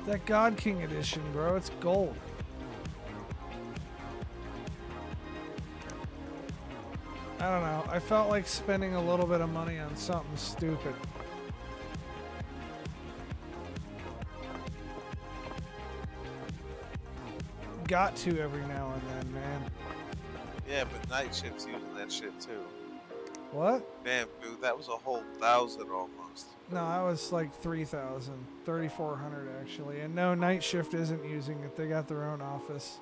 That God King edition, bro. It's gold. I don't know. I felt like spending a little bit of money on something stupid. Got to every now and then, man. Yeah, but night shift's using that shit too. What? Damn, dude, that was a whole 1,000 almost. No, I was like 3,000. 3,400 actually. And no, night shift isn't using it. They got their own office.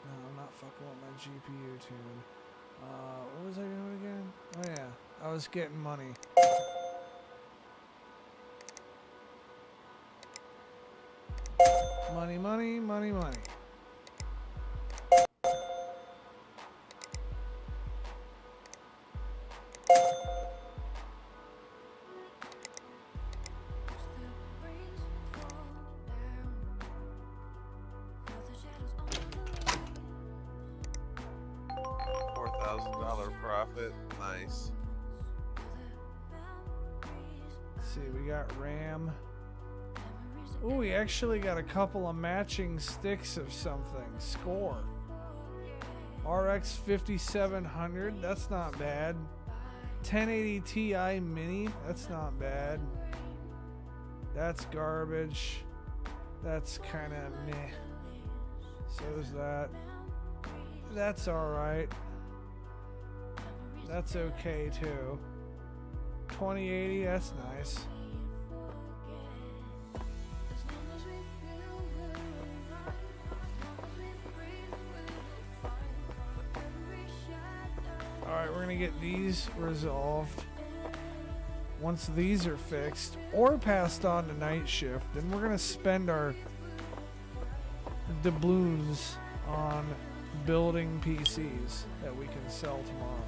No, I'm not fucking with my GPU tune. What was I doing again? Oh yeah, I was getting money. Money, money, money, money. $4,000 profit. Nice. Let's see, we got RAM. Ooh, we actually got a couple of matching sticks of something. Score. RX 5700, that's not bad. 1080 Ti Mini, that's not bad. That's garbage. That's kind of meh. So's that. That's alright. That's okay too. 2080, that's nice. Alright, we're gonna get these resolved. Once these are fixed or passed on to night shift, then we're gonna spend our doubloons on building PCs that we can sell tomorrow.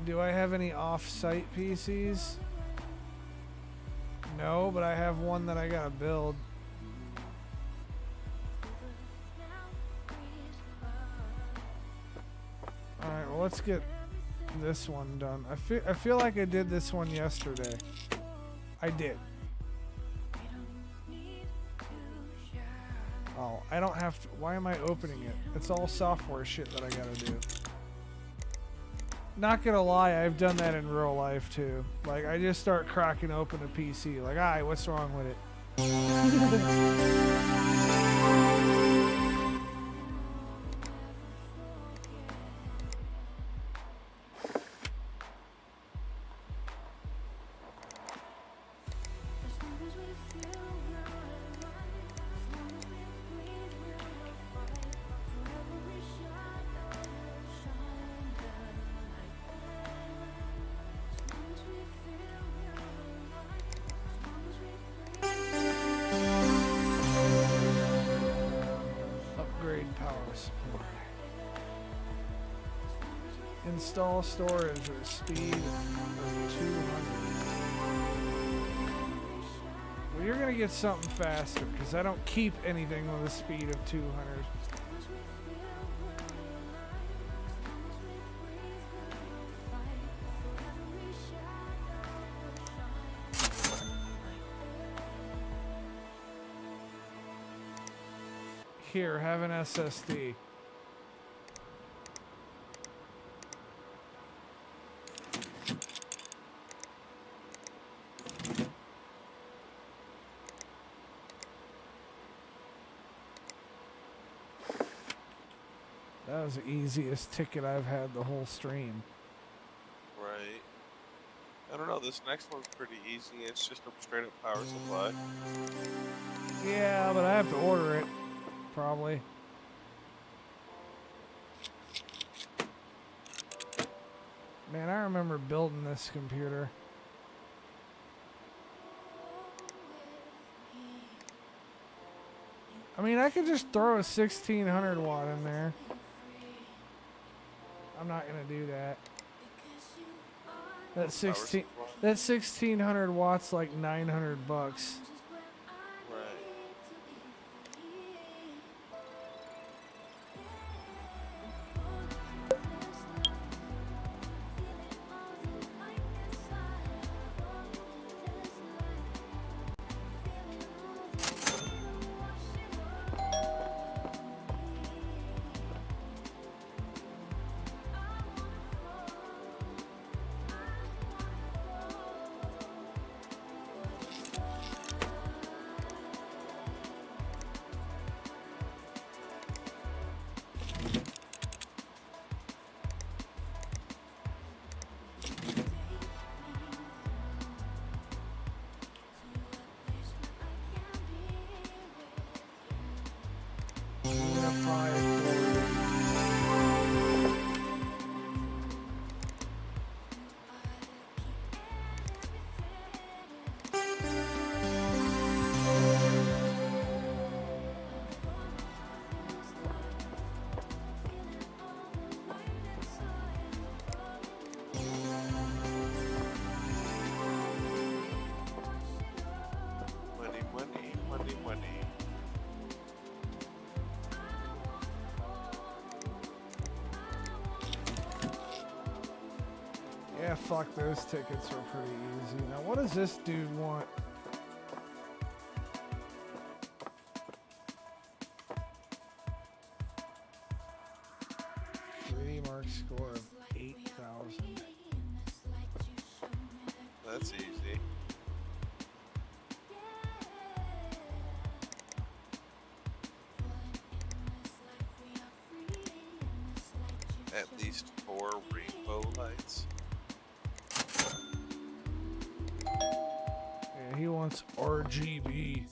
Do I have any off-site PCs? No, but I have one that I gotta build. Alright, well let's get this one done. I feel like I did this one yesterday. I did. Oh, I don't have to. Why am I opening it? It's all software shit that I gotta do. Not gonna lie, I've done that in real life too. Like, I just start cracking open a PC. Like, alright, what's wrong with it? Install storage at speed of 200. Well, you're gonna get something faster because I don't keep anything with a speed of 200. Here, have an SSD. That was the easiest ticket I've had the whole stream. Right. I don't know, this next one's pretty easy. It's just a straight up power supply. Yeah, but I have to order it. Probably. Man, I remember building this computer. I mean, I could just throw a 1600 watt in there. I'm not gonna do that. That 1600 watts like $900. Right. Money, money, money, money. Yeah, fuck, those tickets are pretty easy. Now, what does this dude want? Mark score of 8,000. That's easy. At least 4 rainbow lights. Yeah, he wants RGB.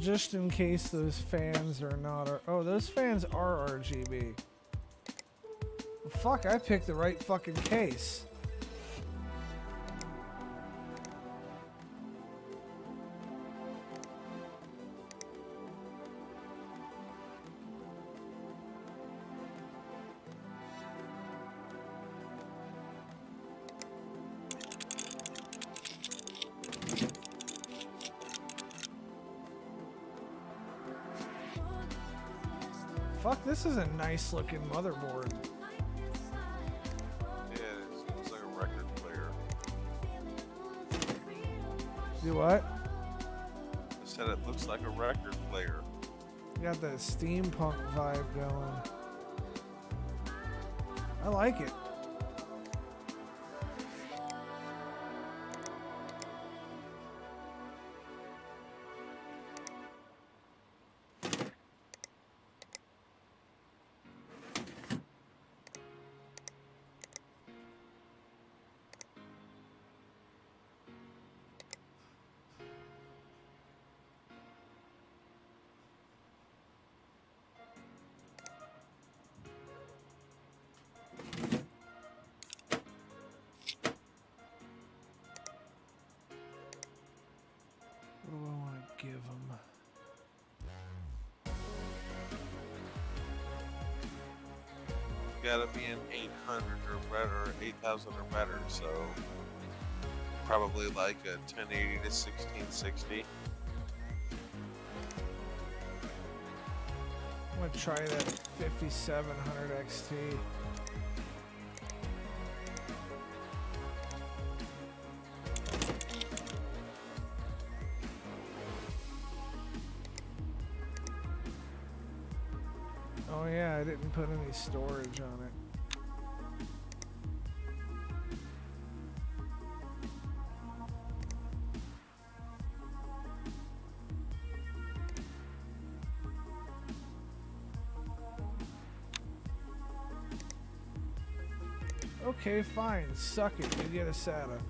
Just in case those fans are not. Oh, those fans are RGB. Well, fuck, I picked the right fucking case. Fuck, this is a nice looking motherboard. Yeah, it looks like a record player. Do what? I said it looks like a record player. Got that steampunk vibe going. I like it. What do I want to give him? Gotta be an 800 or better, 8,000 or better, so probably like a 1080 to 1660. I'm gonna try that 5700 XT. Oh yeah, I didn't put any storage on it. Okay, fine. Suck it. You get a SATA.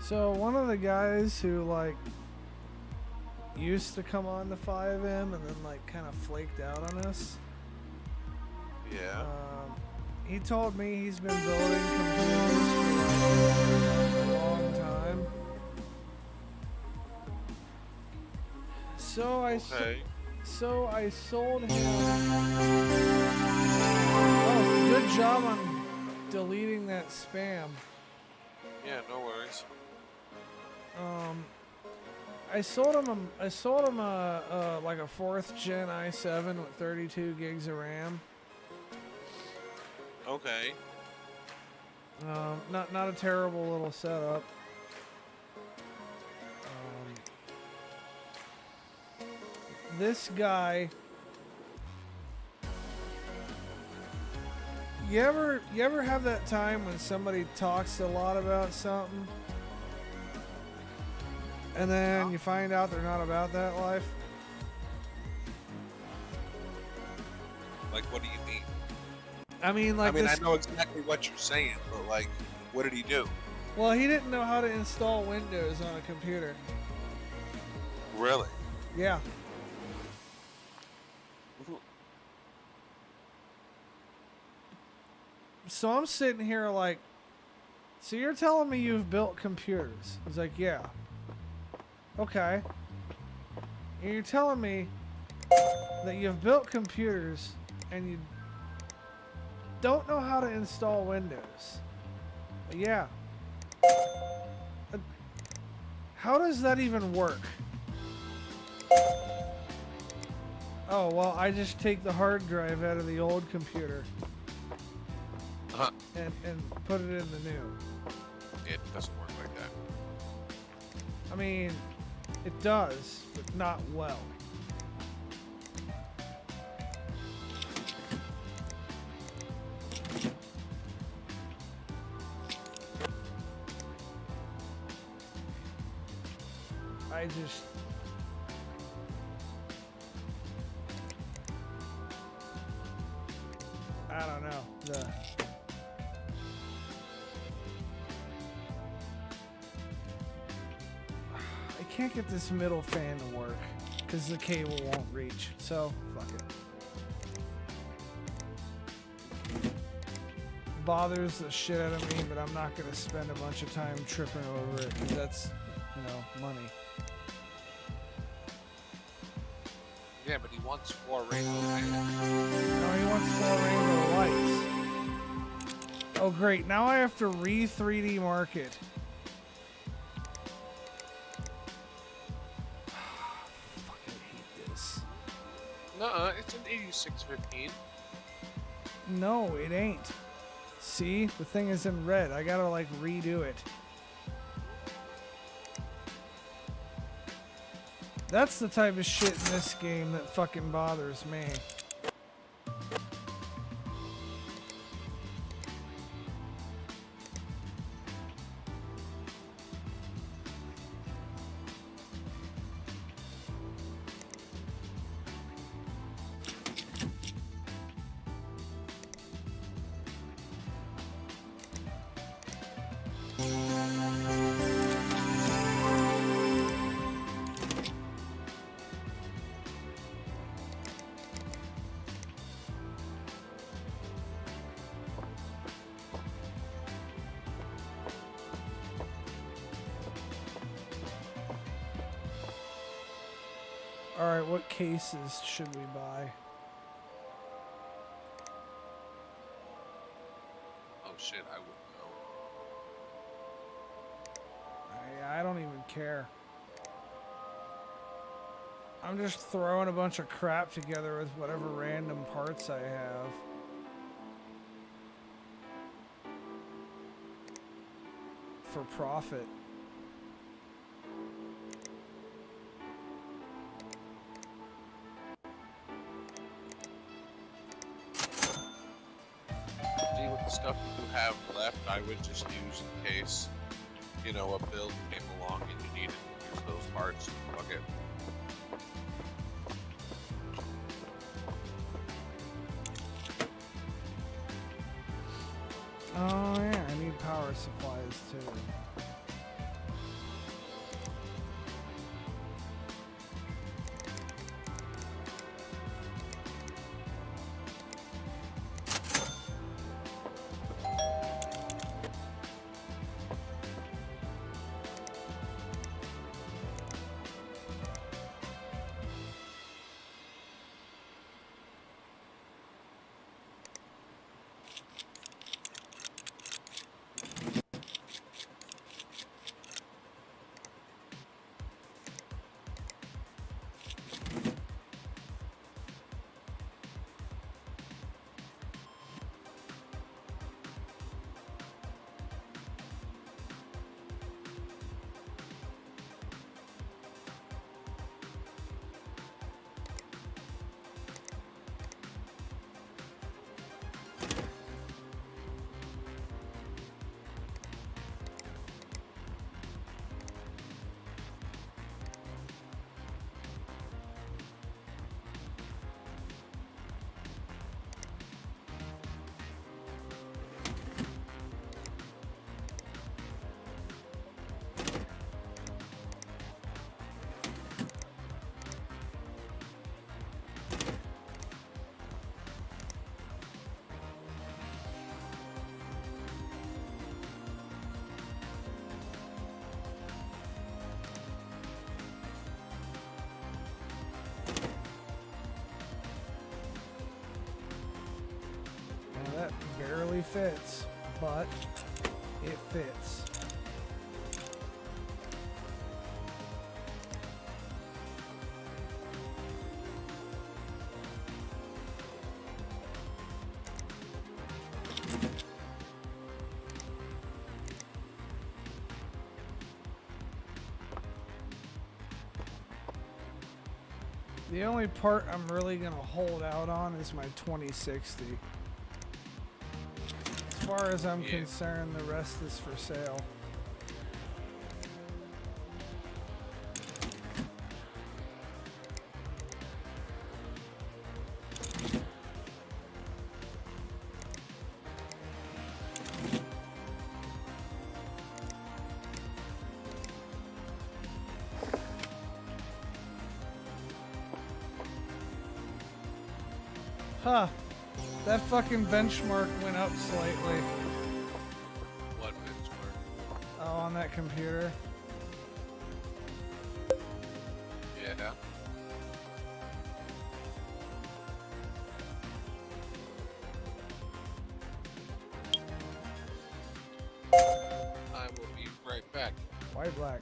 So one of the guys who like used to come on the 5M and then like kind of flaked out on us. Yeah. He told me he's been building computers for like a long time. So I sold him. Oh, good job on deleting that spam. Yeah, no worries. I sold him a like a 4th gen i7 with 32 gigs of RAM. Okay. Not a terrible little setup. This guy. You ever have that time when somebody talks a lot about something, and then you find out they're not about that life? Like, what do you mean? I mean, like, I know exactly what you're saying, but like, what did he do? Well, he didn't know how to install Windows on a computer. Really? Yeah. So I'm sitting here like, so you're telling me you've built computers? He's like, yeah. Okay. And you're telling me that you've built computers and you don't know how to install Windows? Yeah. How does that even work? Oh, well, I just take the hard drive out of the old computer. And put it in the new. It doesn't work like that. I mean, it does, but not well. I don't know. I can't get this middle fan to work because the cable won't reach. So, fuck it. Bothers the shit out of me, but I'm not going to spend a bunch of time tripping over it because that's, money. Yeah, but he wants 4 rainbow lights. No, he wants 4 rainbow lights. Oh, great. Now I have to re-3D mark it. Fuck, I hate this. Nuh-uh, it's an 8615. No, it ain't. See? The thing is in red. I gotta, like, redo it. That's the type of shit in this game that fucking bothers me. Alright, what cases should we buy? Oh shit, I wouldn't know. I don't even care. I'm just throwing a bunch of crap together with whatever random parts I have. For profit. With the stuff that you have left, I would just use in case, a build came along and you needed to use those parts. Fuck it. Oh yeah, I need power supplies too. That barely fits, but it fits. The only part I'm really gonna hold out on is my 2060. As far as I'm concerned, the rest is for sale. Huh. That fucking benchmark went up slightly. What benchmark? Oh, on that computer. Yeah. I will be right back. White black.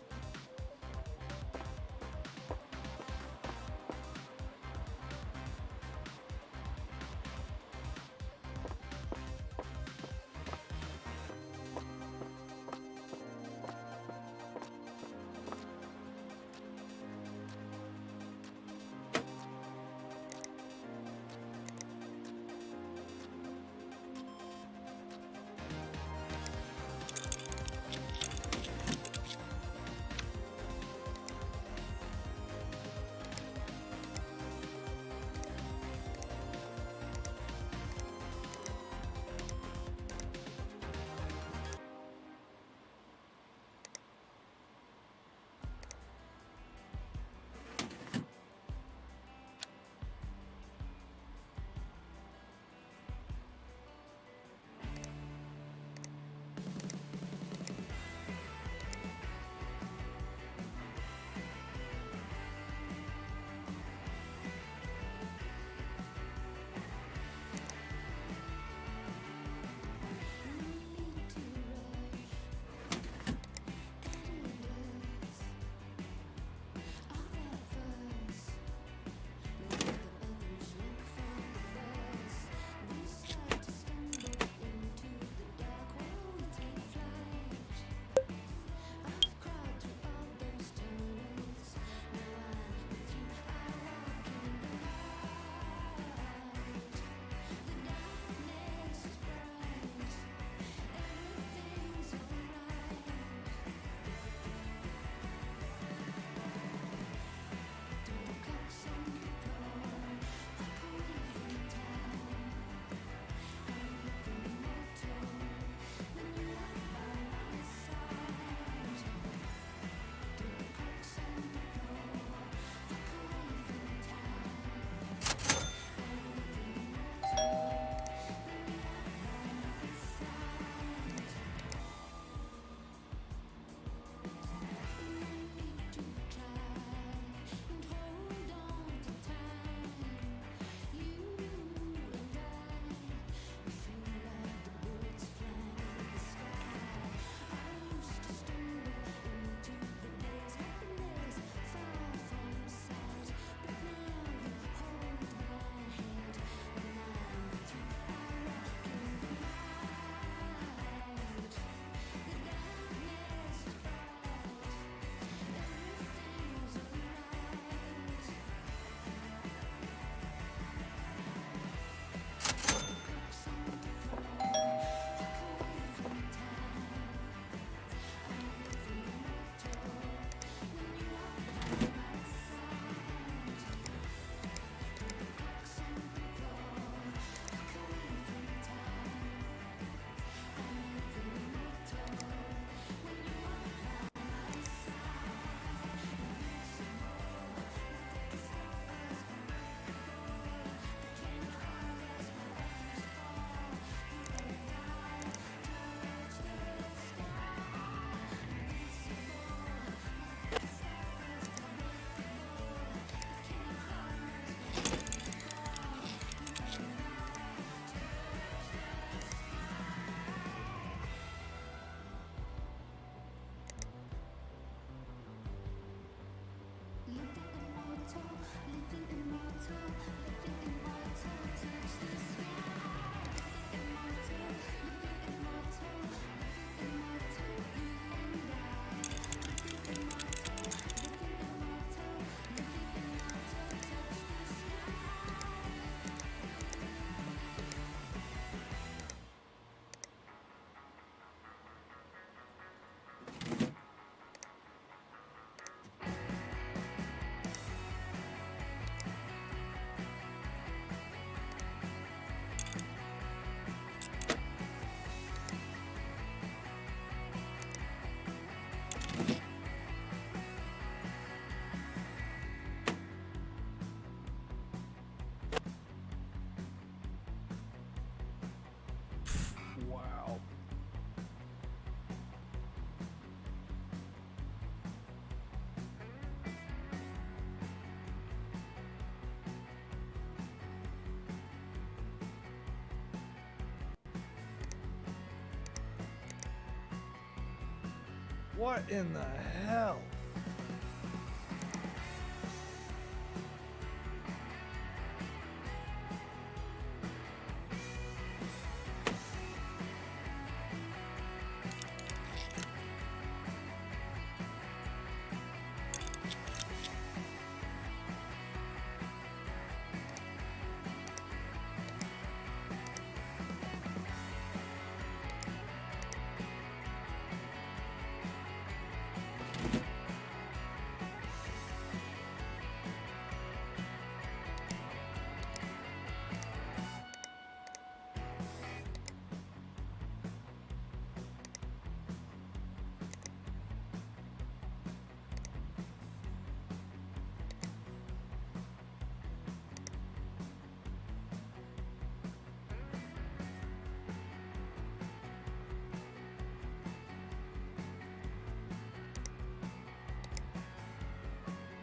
What in the hell?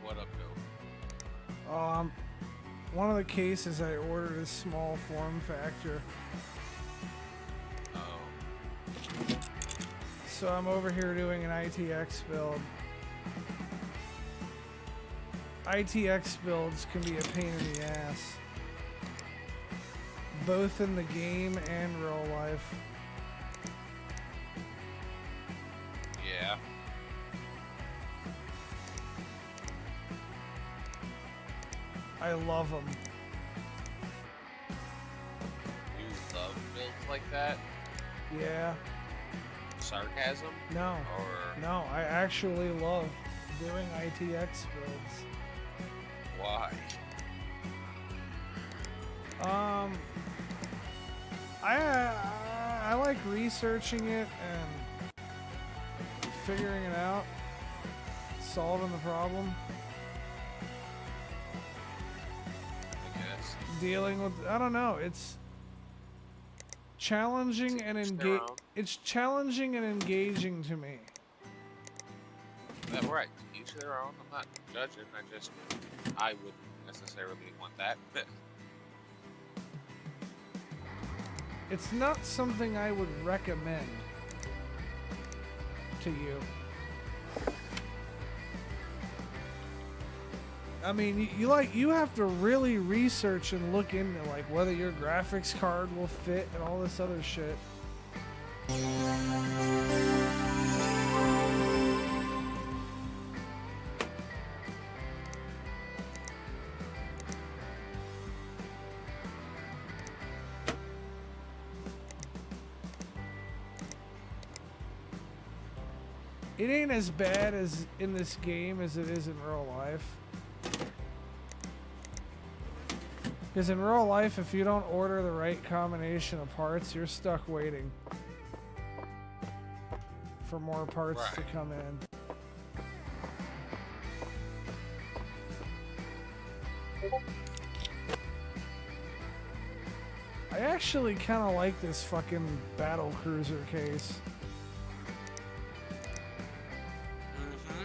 What up, Bill? One of the cases I ordered is small form factor. Oh. So I'm over here doing an ITX build. ITX builds can be a pain in the ass, both in the game and real life. Yeah. I love them. You love builds like that? Yeah. Sarcasm? No. Or No, I actually love doing ITX builds. why? I like researching it and figuring it out, solving the problem, I guess. dealing with, I don't know, it's challenging and Each their engage. own. It's challenging and engaging to me. That's right. Each their own. I'm not judging. I wouldn't necessarily want that. It's not something I would recommend to you. I mean, you have to really research and look into like whether your graphics card will fit and all this other shit. It ain't as bad as in this game as it is in real life. Because in real life, if you don't order the right combination of parts, you're stuck waiting for more parts to Right. come in. I actually kind of like this fucking battle cruiser case. Mm-hmm.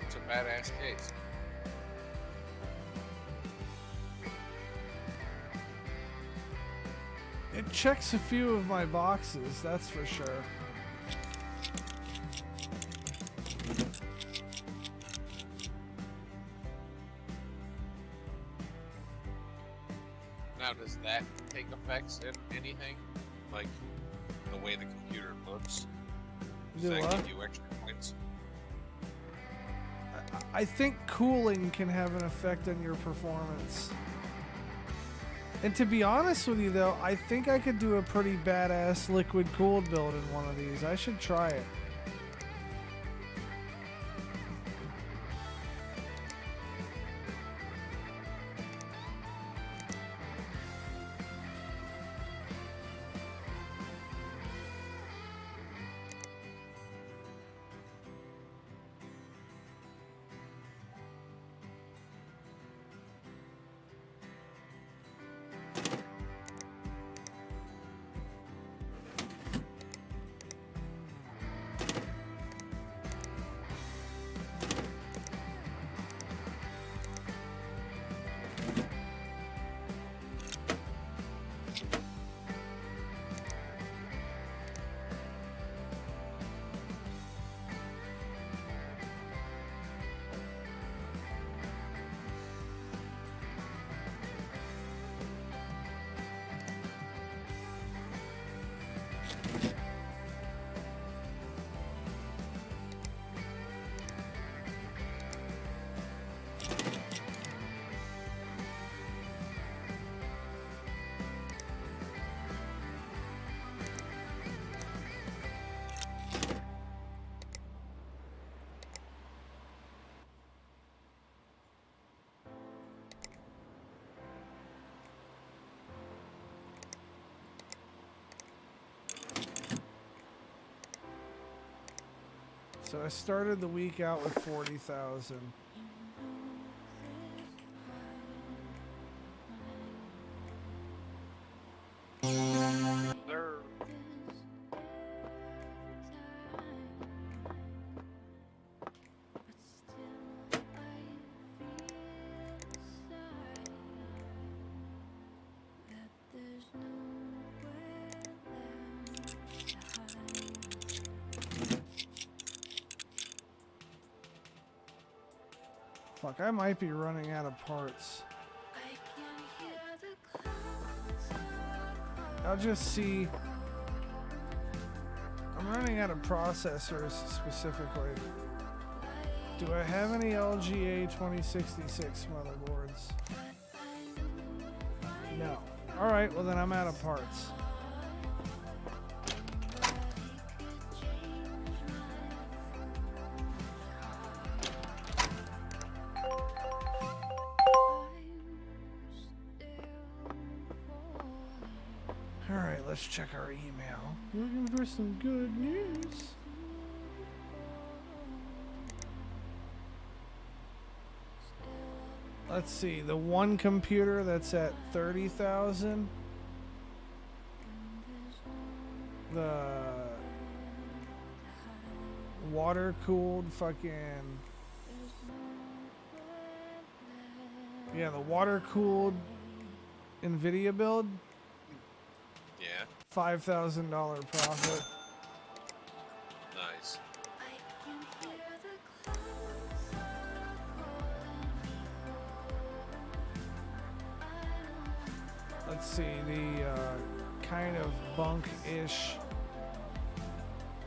It's a badass case. It checks a few of my boxes, that's for sure. Now, does that take effects in anything? Like the way the computer looks? Does Do that what? give you extra points? I think cooling can have an effect on your performance. And to be honest with you though, I think I could do a pretty badass liquid cooled build in one of these. I should try it. So I started the week out with 40,000. There. Fuck, I might be running out of parts. I'll just see. I'm running out of processors specifically. Do I have any LGA 2066 motherboards? No. Alright, well then I'm out of parts. Alright, let's check our email. Looking for some good news. Let's see, the one computer that's at 30,000. The water-cooled fucking... Yeah, the water-cooled NVIDIA build. Yeah. $5,000 profit. Nice. Let's see, the kind of bunk-ish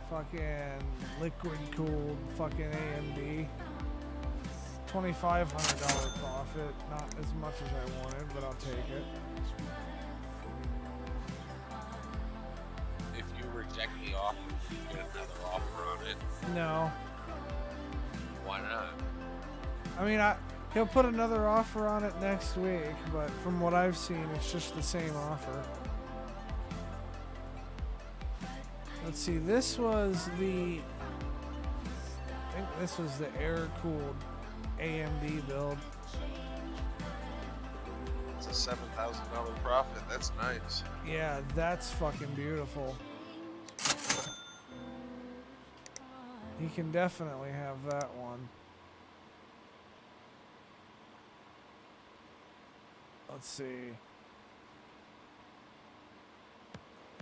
fucking liquid-cooled fucking AMD. $2,500 profit. Not as much as I wanted, but I'll take it. If you reject the offer, you get another offer on it. No. Why not? I mean, he'll put another offer on it next week, but from what I've seen, it's just the same offer. Let's see, this was the... I think this was the air-cooled AMD build. It's a $7,000 profit. That's nice. Yeah, that's fucking beautiful. He can definitely have that one. Let's see.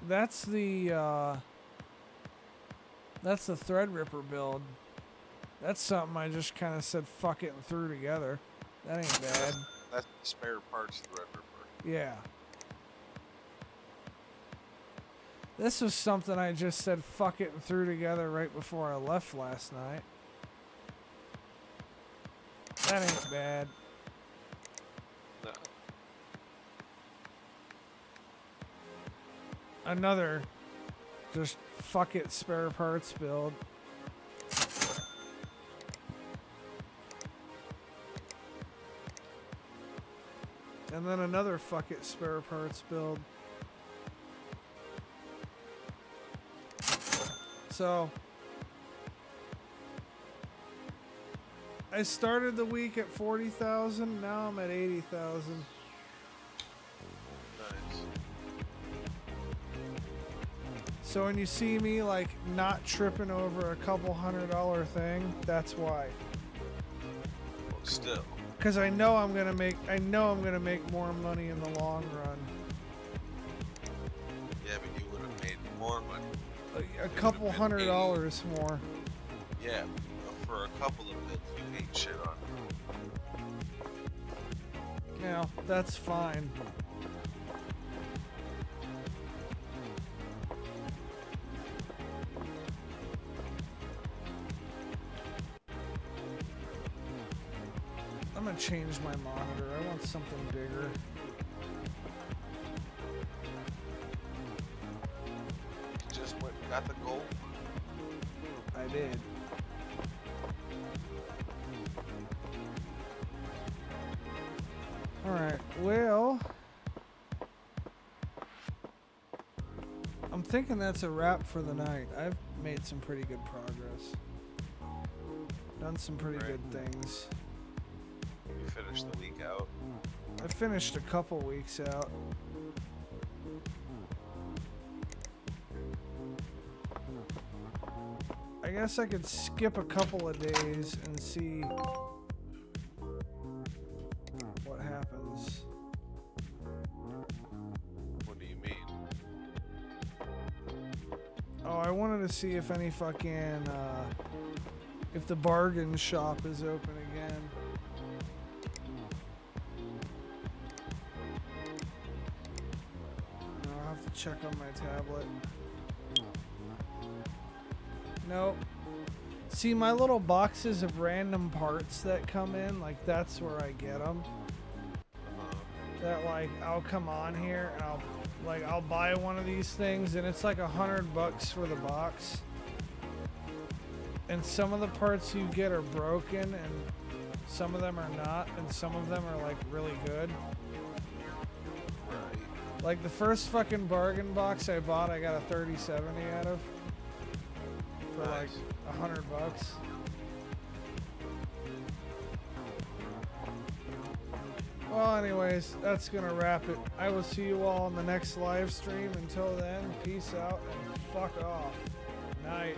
That's the Threadripper build. That's something I just kind of said fuck it and threw together. That ain't bad. That's the spare parts Threadripper. Yeah. This was something I just said fuck it and threw together right before I left last night. That ain't bad. No. Another just fuck it spare parts build. And then another fuck it spare parts build. So I started the week at 40,000, now I'm at 80,000. Nice. So when you see me like not tripping over a couple $100 thing, that's why. Well, still. Because I know I'm gonna make more money in the long run. Yeah, but you would have made more money. Like a couple $100 more. Yeah, for a couple of bits you ain't shit on. Yeah, that's fine. I'm gonna change my monitor. I want something bigger. You just went and got the gold. I did. Alright, well, I'm thinking that's a wrap for the night. I've made some pretty good progress. Done some pretty Right. good things. You finished the week out. I finished a couple weeks out. I guess I could skip a couple of days and see what happens. What do you mean? Oh, I wanted to see if any fucking, if the bargain shop is open again. I'll have to check on my tablet. Nope. See, my little boxes of random parts that come in, like that's where I get them. That like I'll come on here and I'll buy one of these things and it's like $100 for the box. And some of the parts you get are broken and some of them are not and some of them are like really good. Right. Like the first fucking bargain box I bought, I got a 3070 out of. For like Nice. $100. Well, anyways, that's gonna wrap it. I will see you all on the next live stream. Until then, peace out and fuck off. Night.